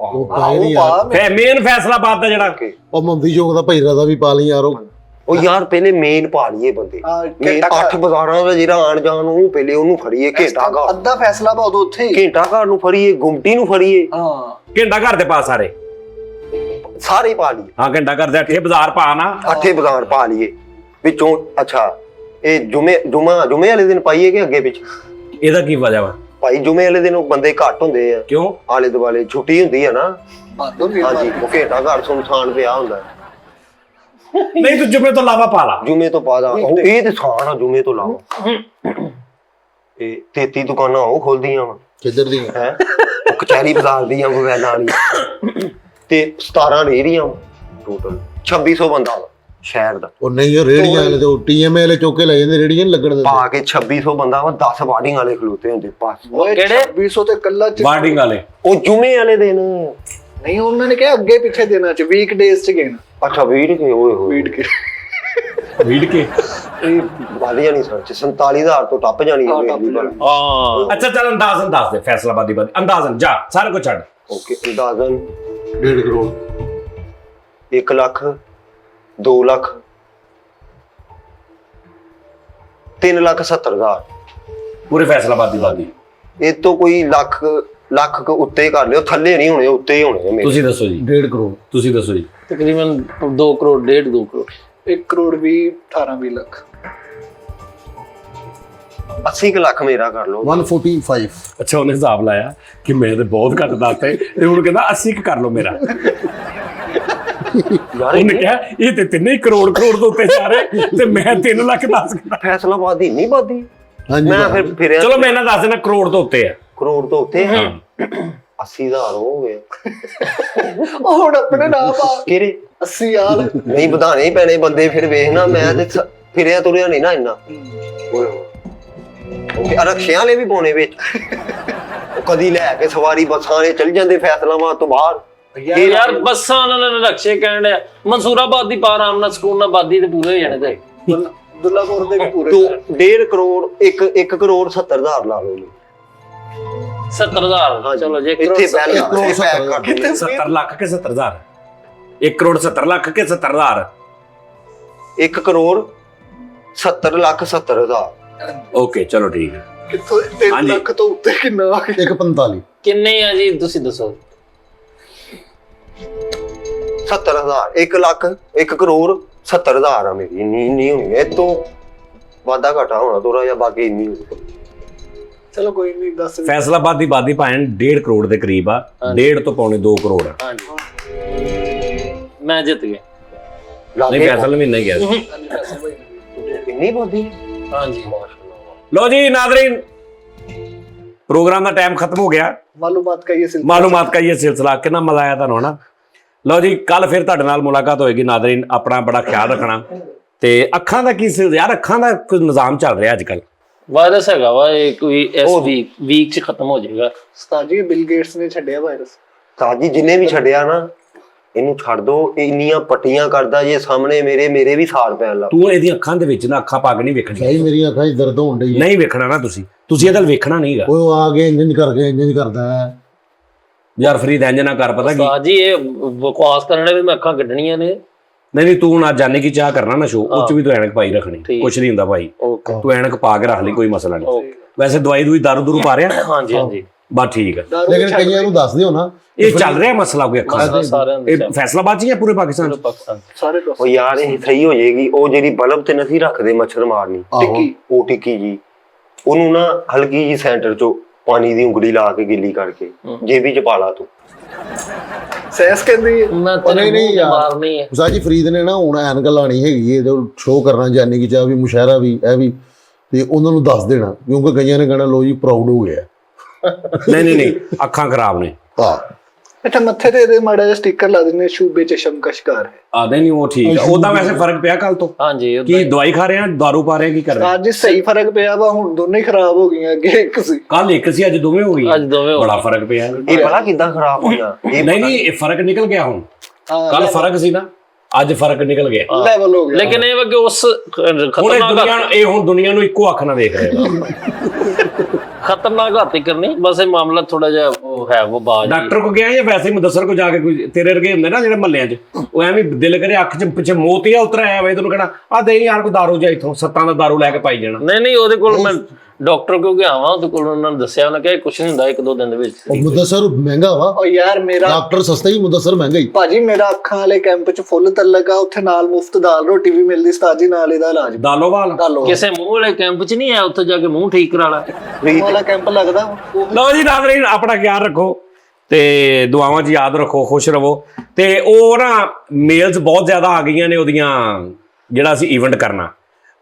ਉਹ ਪਾਏ ਨਹੀਂ ਯਾਰ। ਫੇ ਮੇਨ ਫੈਸਲਾਬਾਦ ਦਾ ਜਿਹੜਾ ਉਹ ਮੰਦੀ ਚੌਕ ਦਾ ਭਈਰਾ ਦਾ ਵੀ ਪਾ ਲਈ ਯਾਰ। ਉਹ ਯਾਰ ਪਹਿਲੇ ਮੇਨ ਪਾ ਲਈਏ ਬੰਦੇ। ਮੇਨ 8 ਬਾਜ਼ਾਰਾਂ ਦਾ ਜਿਹੜਾ ਆਣ ਜਾਣ ਉਹ ਪਹਿਲੇ ਉਹਨੂੰ ਫੜੀਏ। ਘੇਟਾ ਘਰ ਅੱਧਾ ਫੈਸਲਾਬਾਦ ਉੱਥੇ ਹੀ। ਘੇਟਾ ਘਰ ਨੂੰ ਫੜੀਏ, ਗੁੰਮਟੀ ਨੂੰ ਫੜੀਏ, ਹਾਂ ਘੰਟਾ ਘਰ ਦੇ ਪਾਸ ਸਾਰੇ ਸਾਰੇ ਪਾ ਲਈਏ। ਹਾਂ ਘੰਟਾ ਘਰ ਦੇ ਅੱਠੇ ਬਾਜ਼ਾਰ ਪਾ ਨਾ। 8 ਬਾਜ਼ਾਰ ਪਾ ਲਈਏ ਵਿੱਚੋਂ। ਅੱਛਾ ਇਹ ਜੁਮੇ ਵਾਲੇ ਦਿਨ ਪਾਈਏ ਕਿ ਅੱਗੇ ਪਿੱਛੇ? ਇਹਦਾ ਕੀ ਵਜ੍ਹਾ ਵਾ? ਭਾਈ ਜੁਮੇ ਵਾਲੇ ਦਿਨ ਉਹ ਬੰਦੇ ਘੱਟ ਹੁੰਦੇ ਆ, ਕਿਉਂ? ਆਲੇ ਦੁਆਲੇ ਛੁੱਟੀ ਹੁੰਦੀ ਆ ਨਾ। ਬੰਦ ਹੁੰਦੀ ਹਾਂਜੀ ਉਹ ਘੇਟਾ ਘਰ ਸੁਨਸਾਨ ਪਿਆ ਹੁੰਦਾ। ਨਹੀਂ ਤੂੰ ਜੁਮੇ ਤੋਂ ਇਲਾਵਾ ਪਾ ਲਾ। ਜੁਮੇ ਤੋਂ ਪਾ ਦਾ ਇਹ ਤੇ ਸਾਨ ਆ। ਜੁਮੇ ਤੋਂ ਲਾਓ ਇਹ 33 ਦੁਕਾਨਾਂ ਉਹ ਖੋਲਦੀਆਂ ਵਾ ਕਿੱਧਰ ਦੀ ਹੈ। ਉਹ ਕਚਹਿਰੀ ਬਾਜ਼ਾਰ ਦੀਆਂ ਵੈਨਾਂ ਵਾਲੀ ਤੇ 17 ਰੇਹੜੀਆਂ ਟੋਟਲ 2600 ਬੰਦਾ ਵਾ ਸ਼ਹਿਰ ਦਾ। ਉਹ ਨਹੀਂ ਉਹ ਰੇੜੀਆਂ ਵਾਲੇ ਤੇ ਟੀਐਮਏ ਵਾਲੇ ਚੌਕੇ ਲੈ ਜਾਂਦੇ, ਰੇੜੀਆਂ ਨੀ ਲੱਗਣ ਦਿੰਦੇ। ਪਾ ਕੇ 2600 ਬੰਦਾ ਵਾ। 10 ਵਾਰਡਿੰਗ ਵਾਲੇ ਖਲੋਤੇ ਹੁੰਦੇ ਬਸ। ਕਿਹੜੇ 200 ਤੇ ਕੱਲਾ ਚ ਵਾਰਡਿੰਗ ਵਾਲੇ ਉਹ ਜੁਮੇ ਵਾਲੇ ਦਿਨ। ਨਹੀਂ ਉਹਨਾਂ ਨੇ ਕਿਹਾ ਅੱਗੇ ਪਿੱਛੇ ਦੇਣਾ ਚ ਵੀਕ ਡੇਜ਼ ਚ ਗਏ ਅੱਛਾ ਵੀੜ ਕੇ ਓਏ ਹੋਏ ਵੀਡ ਕੇ ਵੀੜ ਕੇ। ਇਹ ਵੱਧ ਜਾਣੀ ਸਰਚ 47,000 ਤੋਂ ਟੱਪ ਜਾਣੀ ਹੈ ਵੇਖਲੀ ਭਲਾ। ਹਾਂ ਅੱਛਾ ਚੱਲ ਅੰਦਾਜ਼ਨ ਦੱਸ ਦੇ ਫੈਸਲਾਬਾਦੀ ਬਾਰੇ। ਅੰਦਾਜ਼ਨ ਜਾ ਸਾਰਾ ਕੁਝ ਛੱਡ। ਓਕੇ ਅੰਦਾਜ਼ਨ 1.5 ਕਰੋੜ 1 ਲੱਖ 2 ਲੱਖ 3,70,000। ਪੂਰੇ ਫੈਸਲਾਬਾਦੀ ਬਾਦੀ। ਇਹ ਤੋਂ ਕੋਈ ਲੱਖ ਕੁ ਉੱਤੇ ਕਰ ਲਿਓ, ਥੱਲੇ ਨਹੀਂ ਹੋਣੇ, ਉੱਤੇ ਹੀ ਹੋਣੇ ਮੇਰੇ। ਤੁਸੀਂ ਦੱਸੋ ਜੀ। 1.5 ਕਰੋੜ ਤੁਸੀਂ ਦੱਸੋ ਜੀ। ਤਕਰੀਬਨ 2 ਕਰੋੜ 1.5 2 ਕਰੋੜ 1 ਕਰੋੜ 18-20 ਲੱਖ 80 ਕੁ ਲੱਖ ਮੇਰਾ ਕਰ ਲਓ। 145। ਅੱਛਾ ਉਹਨੇ ਹਿਸਾਬ ਲਾਇਆ ਕਿ ਮੈਂ ਤੇ ਬਹੁਤ ਘੱਟ ਦੱਸਤੇ ਤੇ ਹੁਣ ਕਹਿੰਦਾ 80 ਕੁ ਕਰ ਲਓ ਮੇਰਾ। ਯਾਰ ਉਹਨੇ ਕਿਹਾ ਇਹ ਤੇ ਤਿੰਨੇ ਹੀ ਕਰੋੜ ਤੋਂ ਉੱਤੇ ਜਾ ਰਹੇ ਤੇ ਮੈਂ 3 ਲੱਖ ਦੱਸ ਕੇ। ਫੈਸਲਾਬਾਦ ਹੀ ਨਹੀਂ ਬਾਦੀ। ਹਾਂਜੀ ਮੈਂ ਫਿਰ ਫਿਰਿਆ ਚਲੋ ਮੈਂ ਇਹਨਾਂ ਦੱਸ ਦੇਣਾ ਕਰੋੜ ਤੋਂ ਉੱਤੇ ਆ। ਕਰੋੜ ਤੋਂ ਉੱਤੇ 80,000 ਹੋ ਗਏ। ਉਹ ਹੁਣ ਆਪਣੇ ਨਾਮ ਪਾ ਕਿਹੜੇ 80 ਯਾਰ ਨਹੀਂ ਵਧਾਣੇ ਹੀ ਪੈਣੇ ਬੰਦੇ। ਫਿਰ ਵੇਖਣਾ ਮੈਂ ਤੇ ਫਿਰਿਆ ਤੁਰਿਆ ਨਹੀਂ ਨਾ ਇੰਨਾ। ਓਏ ਓਕੇ ਰਕਸ਼ਿਆਂ ਵਾਲੇ ਵੀ ਪਾਉਣੇ ਵਿੱਚ। ਉਹ ਕਦੀ ਲੈ ਕੇ ਸਵਾਰੀ ਬੱਸਾਂ ਨੇ ਚਲ ਜਾਂਦੇ ਫੈਸਲਾਬਾਦ ਤੋਂ ਬਾਹਰ। ਯਾਰ ਬੱਸਾਂ ਉਹਨਾਂ ਨੇ ਰਕਸ਼ੇ ਕਹਿਣ ਡਿਆ। ਮਨਸੂਰਾਬਾਦ ਦੀ ਪਾ ਆਰਾਮ ਨਾਲ ਸਕੂਨਾਬਾਦੀ ਤੇ ਪੂਰੇ ਹੋ ਜਾਣੇ ਤੇ। ਦੁੱਲਾਪੁਰ ਦੇ ਵੀ ਪੂਰੇ 1.5 ਕਰੋੜ 1 ਕਰੋੜ 70,000 ਲਾ ਲਓ। 70,000 ਚਲੋ ਜੇ ਇੱਥੇ ਪਹਿਲਾਂ 70 ਲੱਖ ਕੇ 70,000? 1 ਕਰੋੜ 70 ਲੱਖ ਕੇ 70,000? 1 ਕਰੋੜ 70 ਲੱਖ 70,000। ਓਕੇ ਚਲੋ ਠੀਕ ਹੈ। ਕਿੱਥੋਂ 3 ਲੱਖ ਤੋਂ ਉੱਤੇ ਕਿੰਨਾ ਆ ਗਿਆ? 145। ਕਿੰਨੇ ਆ ਜੀ ਤੁਸੀਂ ਦੱਸੋ। 70,000 1 ਲੱਖ 1 ਕਰੋੜ 70,000 ਆ ਮੇਰੀ। ਨਹੀਂ ਹੋਣੀ ਇਹ ਤੋਂ ਵਾਧਾ ਘਾਟਾ ਹੋਣਾ ਥੋੜਾ ਜਿਹਾ, ਬਾਕੀ ਇੰਨੀ ਹੋਣੀ। ਚਲੋ ਕੋਈ ਨਹੀਂ ਦੱਸ। ਫੈਸਲਾਬਾਦ ਦੀ ਬਾਦੀ ਪਾਇਨ 1.5 ਕਰੋੜ ਦੇ ਕਰੀਬ ਆ। 1.5 ਤੋਂ ਪੌਣੇ 2 ਕਰੋੜ ਆ। ਹਾਂਜੀ ਮੈਂ ਜਿੱਤ ਗਿਆ। ਨਹੀਂ ਫੈਸਲਾ ਵੀ ਨਹੀਂ ਗਿਆ। ਕਿੰਨੀ ਬਾਦੀ? ਹਾਂਜੀ ਲੋ ਜੀ ਨਾਜ਼ਰੀਨ प्रोग्राम का टाइम खत्म हो गया। मालूमात का ये सिलसिला कितना मजा आया था ना। लो जी कल फिर तुहाडे नाल मुलाकात होएगी। नाज़रीन अपना बड़ा ख्याल रखना ते अखां दा की यार अखां दा कुछ निजाम चल रहा अजकल। वायरस हैगा वा कोई इस वीक च खत्म हो जाएगा। उस्ताद जी बिल गेट्स ने छड्या वायरस। उस्ताद जी जिन्हें भी छड्या ना ਇਹਨੂੰ ਛੱਡ ਦੋ। ਇੰਨੀਆਂ ਪੱਟੀਆਂ ਕਰਦਾ ਜੇ ਸਾਹਮਣੇ ਮੇਰੇ ਵੀ ਸਾਰ ਪੈਣ ਲੱਗ। ਤੂੰ ਇਹਦੀ ਅੱਖਾਂ ਦੇ ਵਿੱਚ ਨਾ ਅੱਖਾਂ ਪਾ ਕੇ ਨਹੀਂ ਵੇਖਣੀ। ਸਹੀ ਮੇਰੀਆਂ ਅੱਖਾਂ 'ਚ ਦਰਦ ਹੋਣ ਡਈ। ਨਹੀਂ ਵੇਖਣਾ ਨਾ ਤੁਸੀਂ ਇਹਦਾ ਵੇਖਣਾ ਨਹੀਂਗਾ। ਉਹ ਆ ਕੇ ਇੰਜ ਕਰਦਾ ਹੈ ਯਾਰ ਫਰੀਦ ਇੰਜ ਨਾ ਕਰ। ਪਤਾ ਕੀ ਉਸਤਾਦ ਜੀ ਇਹ ਬਕਵਾਸ ਕਰਨ ਵਾਲੇ ਮੈਂ ਅੱਖਾਂ ਕੱਢਣੀਆਂ ਨੇ। नहीं तू ना जाने की चाह करना ना शो उच भी तो ऐनक पाई रखनी कुछ नहीं होता भाई। तू ऐनक पा के रख ली कोई मसला नहीं। वैसे दवाई दुई दारू दूरू पा रहा। हाँ जी हाँ जी बस ठीक है। लेकिन कईयां नूं दस दिओ ना ये चल रहा मसला कोई अखां फैसलाबाद च पूरे पाकिस्तान सारे ਉਹ ਯਾਰ ਇਹ ਸਹੀ ਹੋ ਜਾਏਗੀ। ਉਹ ਜਿਹੜੀ ਬਲਬ ਤੇ ਨਹੀਂ ਰੱਖਦੇ ਮੱਛਰ ਮਾਰਨੀ ਟਿੱਕੀ, ਉਹ ਟਿੱਕੀ ਜੀ ਉਹਨੂੰ ਨਾ ਹਲਕੀ ਜੀ ਸੈਂਟਰ ਚੋਂ ਪਾਣੀ ਦੀ ਉਂਗਲੀ ਲਾ ਕੇ ਗਿੱਲੀ ਕਰਕੇ ਜੇਬੀ ਚ ਪਾ ਲਾ ਤੂੰ। ਸੈਸ ਕਹਿੰਦੀ ਹੈ। ਮੈਂ ਉਹ ਤੇਰੇ ਨਹੀਂ ਮੂੰਹ ਯਾਰ। ਮਾਰਨੀ ਹੈ। ਉਸਤਾਦ ਜੀ ਫਰੀਦ ਨੇ ਨਾ ਹੁਣ ਐਨਕ ਲਾਣੀ ਹੈਗੀ ਹੈ ਤੇ ਸ਼ੋਅ ਕਰਨਾ ਜਾਨੀ ਕਿ ਚਾਹ ਵੀ ਮੁਸ਼ਾਇਰਾ ਵੀ ਇਹ ਵੀ ਤੇ ਉਹਨਾਂ ਨੂੰ ਦੱਸ ਦੇਣਾ ਕਿਉਂਕਿ ਕਈਆਂ ਨੇ ਕਹਿਣਾ ਲੋ ਜੀ ਪ੍ਰਾਊਡ ਹੋ ਗਿਆ। ਨਹੀਂ ਅੱਖਾਂ ਖਰਾਬ ਨੇ। ਹਾਂ ਅੱਛਾ ਮੱਥੇ ਤੇ ਇਹਦੇ ਮਾੜਾ ਜਿਹਾ ਸਟicker ਲਾ ਦਿੰਦੇ ਸ਼ੂਬੇ ਚ ਸ਼ਮਕਸ਼ਕਾਰ ਹੈ। ਆਦੇ ਨਹੀਂ ਉਹ ਠੀਕ ਆ। ਉਹਦਾ ਵੈਸੇ ਫਰਕ ਪਿਆ ਕੱਲ ਤੋਂ? ਹਾਂਜੀ ਉਹ ਕੀ ਦਵਾਈ ਖਾ ਰਹੇ ਆ, ਦਾਰੂ ਪਾ ਰਹੇ ਆ, ਕੀ ਕਰ ਰਹੇ ਆ? ਅੱਜ ਸਹੀ ਫਰਕ ਪਿਆ ਵਾ, ਹੁਣ ਦੋਨੇ ਹੀ ਖਰਾਬ ਹੋ ਗਈਆਂ, ਅੱਗੇ ਇੱਕ ਸੀ। ਕੱਲ ਇੱਕ ਸੀ, ਅੱਜ ਦੋਵੇਂ ਹੋ ਗਈਆਂ। ਅੱਜ ਦੋਵੇਂ ਹੋ ਬੜਾ ਫਰਕ ਪਿਆ। ਇਹ ਪਤਾ ਕਿੱਦਾਂ ਖਰਾਬ ਹੋਇਆ? ਨਹੀਂ ਇਹ ਫਰਕ ਨਿਕਲ ਗਿਆ ਹੁਣ। ਕੱਲ ਫਰਕ ਸੀ ਨਾ, ਅੱਜ ਫਰਕ ਨਿਕਲ ਗਿਆ। ਲੈਵਲ ਹੋ ਗਿਆ। ਲੇਕਿਨ ਇਹ ਵਾ ਕਿ ਉਸ ਹੁਣ ਦੁਨੀਆ ਨੂੰ ਇੱਕੋ ਅੱਖ ਨਾਲ ਦੇਖ ਰਹੇ ਖਤਰਨਾਕ ਹਾਤੀ ਕਰਨੀ ਬਸ। ਇਹ ਮਾਮਲਾ ਥੋੜਾ ਜਿਹਾ ਉਹ ਹੈ ਉਹ ਬਾਜ। ਡਾਕਟਰ ਕੋ ਗਿਆ ਜਾਂ ਵੈਸੇ ਹੀ ਮੁਦੱਸਰ ਕੋ ਜਾ ਕੇ ਕੋਈ ਤੇਰੇ ਵਰਗੇ ਹੁੰਦੇ ਨਾ ਜਿਹੜੇ ਮਹੱਲਿਆਂ 'ਚ, ਉਹ ਐਵੇਂ ਦਿਲ ਕਰੇ ਅੱਖ 'ਚ ਪਿੱਛੇ ਮੋਤੀਆ ਉਤਰ ਆਇਆ ਵੇ, ਤੈਨੂੰ ਕਹਿਣਾ ਆ ਦੇ ਯਾਰ ਕੋਈ ਦਾਰੂ ਜਾ ਇੱਥੋਂ, ਸੱਤਾਂ ਦਾ ਦਾਰੂ ਲੈ ਕੇ ਪਾਈ ਜਾਣਾ। ਨਹੀਂ ਉਹਦੇ ਕੋਲ ਮੈਂ ਡਾਕਟਰ ਕੋਲ ਗਿਆ ਵਾਂ, ਉਹਦੇ ਕੋਲ ਉਹਨਾਂ ਨੇ ਦੱਸਿਆ, ਉਹਨਾਂ ਕਿਹਾ ਕੁਝ ਨਹੀਂ ਹੁੰਦਾ, 1-2 ਦਿਨ ਦੇ ਵਿੱਚ। ਮੁਦੱਸਰ ਮਹਿੰਗਾ ਵਾ ਓ ਯਾਰ ਮੇਰਾ ਡਾਕਟਰ ਸਸਤਾ ਹੀ, ਮੁਦੱਸਰ ਮਹਿੰਗਾ ਹੀ। ਭਾਜੀ ਮੇਰਾ ਅੱਖਾਂ ਵਾਲੇ ਕੈਂਪ ਚ ਫੁੱਲ ਤਲਕ ਆ, ਉੱਥੇ ਨਾਲ ਮੁਫਤ ਦਾਲ ਰੋਟੀ ਵੀ ਮਿਲਦੀ ਉਸਤਾਦ ਜੀ, ਨਾਲ ਇਹਦਾ ਇਲਾਜ ਵੀ। ਦਾਲੋਵਾਲ ਕਿਸੇ ਮੂੰਹ ਵਾਲੇ ਕੈਂਪ 'ਚ ਨਹੀਂ ਆਇਆ, ਉੱਥੇ ਜਾ ਕੇ ਮੂੰਹ ਠੀਕ ਕਰਾ ਲਾ। ਮੂੰਹ ਵਾਲਾ ਕੈਂਪ ਲੱਗਦਾ ਉਹ। ਲਓ ਜੀ ਨਾਜ਼ਰੀਨ, ਆਪਣਾ ਖਿਆਲ ਰੱਖੋ ਤੇ ਦੁਆਵਾਂ 'ਚ ਯਾਦ ਰੱਖੋ, ਖੁਸ਼ ਰਹੋ। ਤੇ ਉਹ ਨਾ ਮੇਲਸ ਬਹੁਤ ਜ਼ਿਆਦਾ ਆ ਗਈਆਂ ਨੇ ਉਹਦੀਆਂ, ਜਿਹੜਾ ਅਸੀਂ ਇਵੈਂਟ ਕਰਨਾ,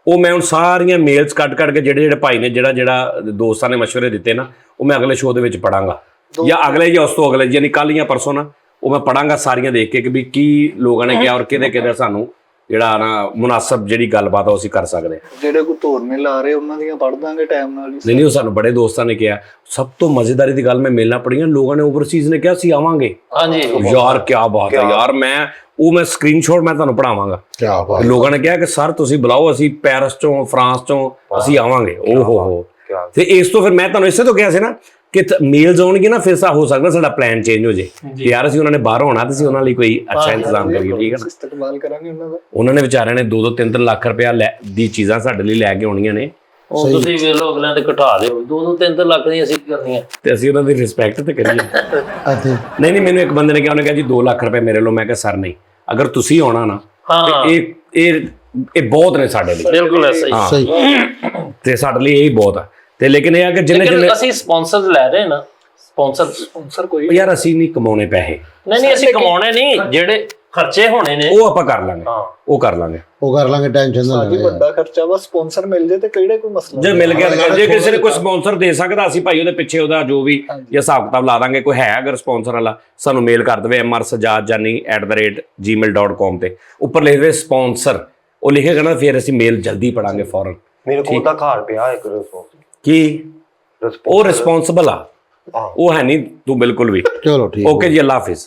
ਉਹ ਮੈਂ ਹੁਣ ਸਾਰੀਆਂ ਮੇਲਸ ਕੱਢ ਕੇ ਜਿਹੜੇ ਭਾਈ ਨੇ ਜਿਹੜਾ ਦੋਸਤਾਂ ਨੇ ਮਸ਼ਵਰੇ ਦਿੱਤੇ ਨਾ, ਉਹ ਮੈਂ ਅਗਲੇ ਸ਼ੋਅ ਦੇ ਵਿੱਚ ਪੜਾਂਗਾ, ਜਾਂ ਅਗਲੇ ਜਾਂ ਉਸ ਤੋਂ ਅਗਲੇ, ਯਾਨੀ ਕੱਲ ਜਾਂ ਪਰਸੋਂ ਨਾ, ਉਹ ਮੈਂ ਪੜਾਂਗਾ ਸਾਰੀਆਂ ਦੇਖ ਕੇ ਕਿ ਵੀ ਕੀ ਲੋਕਾਂ ਨੇ ਕਿਹਾ ਔਰ ਕਿਹਦੇ ਸਾਨੂੰ ਜਿਹੜਾ ਨਾ ਮੁਨਾਸਬ ਜਿਹੜੀ ਗੱਲਬਾਤ ਆ ਉਹ ਅਸੀਂ ਕਰ ਸਕਦੇ ਹਾਂ। ਜਿਹੜੇ ਕੋ ਧੋਰ ਨੇ ਲਾ ਰਹੇ ਉਹਨਾਂ ਦੀਆਂ ਪੜ ਦਾਂਗੇ ਟਾਈਮ ਨਾਲ ਹੀ। ਨਹੀਂ ਉਹ ਸਾਨੂੰ ਬੜੇ ਦੋਸਤਾਂ ਨੇ ਕਿਹਾ। ਸਭ ਤੋਂ ਮਜ਼ੇਦਾਰੀ ਦੀ ਗੱਲ ਮੈਂ ਮੇਲਾਂ ਪੜੀਆਂ, ਲੋਕਾਂ ਨੇ ਓਵਰਸੀਜ਼ ਨੇ ਕਿਹਾ ਅਸੀਂ ਆਵਾਂਗੇ। ਹਾਂਜੀ ਯਾਰ ਕੀ ਬਾਤ ਹੈ ਯਾਰ, ਮੈਂ ਸਕਰੀਨਸ਼ਾਟ ਮੈਂ ਤੁਹਾਨੂੰ ਪੜਾਵਾਂਗਾ। ਕੀ ਬਾਤ। ਲੋਕਾਂ ਨੇ ਕਿਹਾ ਕਿ ਸਰ ਤੁਸੀਂ ਬੁਲਾਓ, ਅਸੀਂ ਪੈਰਿਸ ਚੋਂ ਫਰਾਂਸ ਚੋਂ ਅਸੀਂ ਆਵਾਂਗੇ। ਓਹੋ ਤੇ ਇਸ ਤੋਂ ਫਿਰ ਮੈਂ ਤੁਹਾਨੂੰ ਇਸੇ ਤੋਂ ਕਿਹਾ ਸੀ ਨਾ ਕਿ ਮੇਲਸ ਆਉਣਗੇ ਨਾ, ਫਿਰ ਹੋ ਸਕਦਾ ਸਾਡਾ ਪਲਾਨ ਚੇਂਜ ਹੋ ਜੇ ਕਿ ਯਾਰ ਅਸੀਂ ਉਹਨਾਂ ਨੇ ਬਾਹਰ ਹੋਣਾ ਤੇ ਅਸੀਂ ਉਹਨਾਂ ਲਈ ਕੋਈ ਅੱਛਾ ਇੰਤਜ਼ਾਮ ਕਰੀਏ, ਠੀਕ ਹੈ ਨਾ। ਇਸਤਕਬਾਲ ਕਰਾਂਗੇ ਉਹਨਾਂ ਦਾ। ਉਹਨਾਂ ਨੇ ਵਿਚਾਰਿਆਂ ਨੇ 2-3 ਲੱਖ ਰੁਪਇਆ ਦੀ ਚੀਜ਼ਾਂ ਸਾਡੇ ਲਈ ਲੈ ਕੇ ਆਉਣੀਆਂ ਨੇ। ਉਹ ਤੁਸੀਂ ਵੇਖ ਲਓ ਅਗਲਿਆਂ ਤੇ ਘਟਾ ਦਿਓ, 2-3 ਲੱਖ ਦੀਆਂ ਅਸੀਂ ਕਰਨੀਆਂ ਤੇ ਅਸੀਂ ਉਹਨਾਂ ਦੀ ਰਿਸਪੈਕਟ ਤੇ ਕਰੀਏ। ਅਤੇ ਨਹੀਂ ਮੈਨੂੰ ਇੱਕ ਬੰਦੇ ਨੇ ਕਿਹਾ, ਉਹਨੇ ਕਿਹਾ ਜੀ 2 ਲੱਖ ਰੁਪਏ ਮੇਰੇ ਲੋ। ਮੈਂ ਕਿਹਾ ਸਰ ਨਹੀਂ, ਅਗਰ ਤੁਸੀਂ ਆਉਣਾ ਨਾ ਤੇ ਇਹ ਬਹੁਤ ਨੇ ਸਾਡੇ ਲਈ। ਬਿਲਕੁਲ ਐਸਾ ਹੀ। ਸਹੀ ਤੇ ਸਾਡੇ ਲਈ ਇਹ ਬਹੁਤ ਆ। ਤੇ ਲੇਕਿਨ ਇਹ ਆ ਕਿ ਜਿੰਨੇ ਅਸੀਂ ਸਪਾਂਸਰ ਲੈ ਰਹੇ ਨਾ, ਸਪਾਂਸਰ ਕੋਈ ਯਾਰ ਅਸੀਂ ਨਹੀਂ ਕਮਾਉਣੇ ਪੈਸੇ, ਨਹੀਂ ਅਸੀਂ ਕਮਾਉਣੇ ਨਹੀਂ, ਜਿਹੜੇ ਖਰਚੇ ਹੋਣੇ ਨੇ ਉਹ ਆਪਾਂ ਕਰ ਲਾਂਗੇ, ਉਹ ਕਰ ਲਾਂਗੇ ਟੈਨਸ਼ਨ ਨਾ ਸਾਡੀ ਵੱਡਾ ਖਰਚਾ ਵਾ, ਸਪਾਂਸਰ ਮਿਲ ਜੇ ਤੇ ਕਿਹੜੇ ਕੋਈ ਮਸਲਾ ਜੇ ਮਿਲ ਗਿਆ। ਜੇ ਕਿਸੇ ਨੇ ਕੋਈ ਸਪਾਂਸਰ ਦੇ ਸਕਦਾ, ਅਸੀਂ ਭਾਈ ਉਹਦੇ ਪਿੱਛੇ ਉਹਦਾ ਜੋ ਵੀ ਜਾਂ ਹਿਸਾਬ ਕਿਤਾਬ ਲਾ ਦਾਂਗੇ। ਕੋਈ ਹੈ ਅਗਰ ਸਪਾਂਸਰ ਵਾਲਾ, ਸਾਨੂੰ ਮੇਲ ਕਰ ਦੇਵੇ mrsajadjani@gmail.com ਤੇ ਉੱਪਰ ਲਿਖ ਦੇਵੇ ਸਪਾਂਸਰ, ਉਹ ਲਿਖੇਗਾ ਨਾ, ਫਿਰ ਅਸੀਂ ਮੇਲ ਜਲਦੀ ਪੜਾਂਗੇ ਫੌਰਨ। ਮੇਰੇ ਕੋਲ ਤਾਂ ਘਰ ਪਿਆ ਇੱਕ ਰਿਸਪੌਂਸ। ਕੀ ਉਹ ਰਿਸਪੌਂਸਿਬਲ ਆ, ਉਹ ਹੈ ਨਹੀਂ ਤੂੰ ਬਿਲਕੁਲ ਵੀ। ਚਲੋ ਠੀਕ। ਓਕੇ ਜੀ, ਅੱਲਾ ਹਾਫਿਜ਼।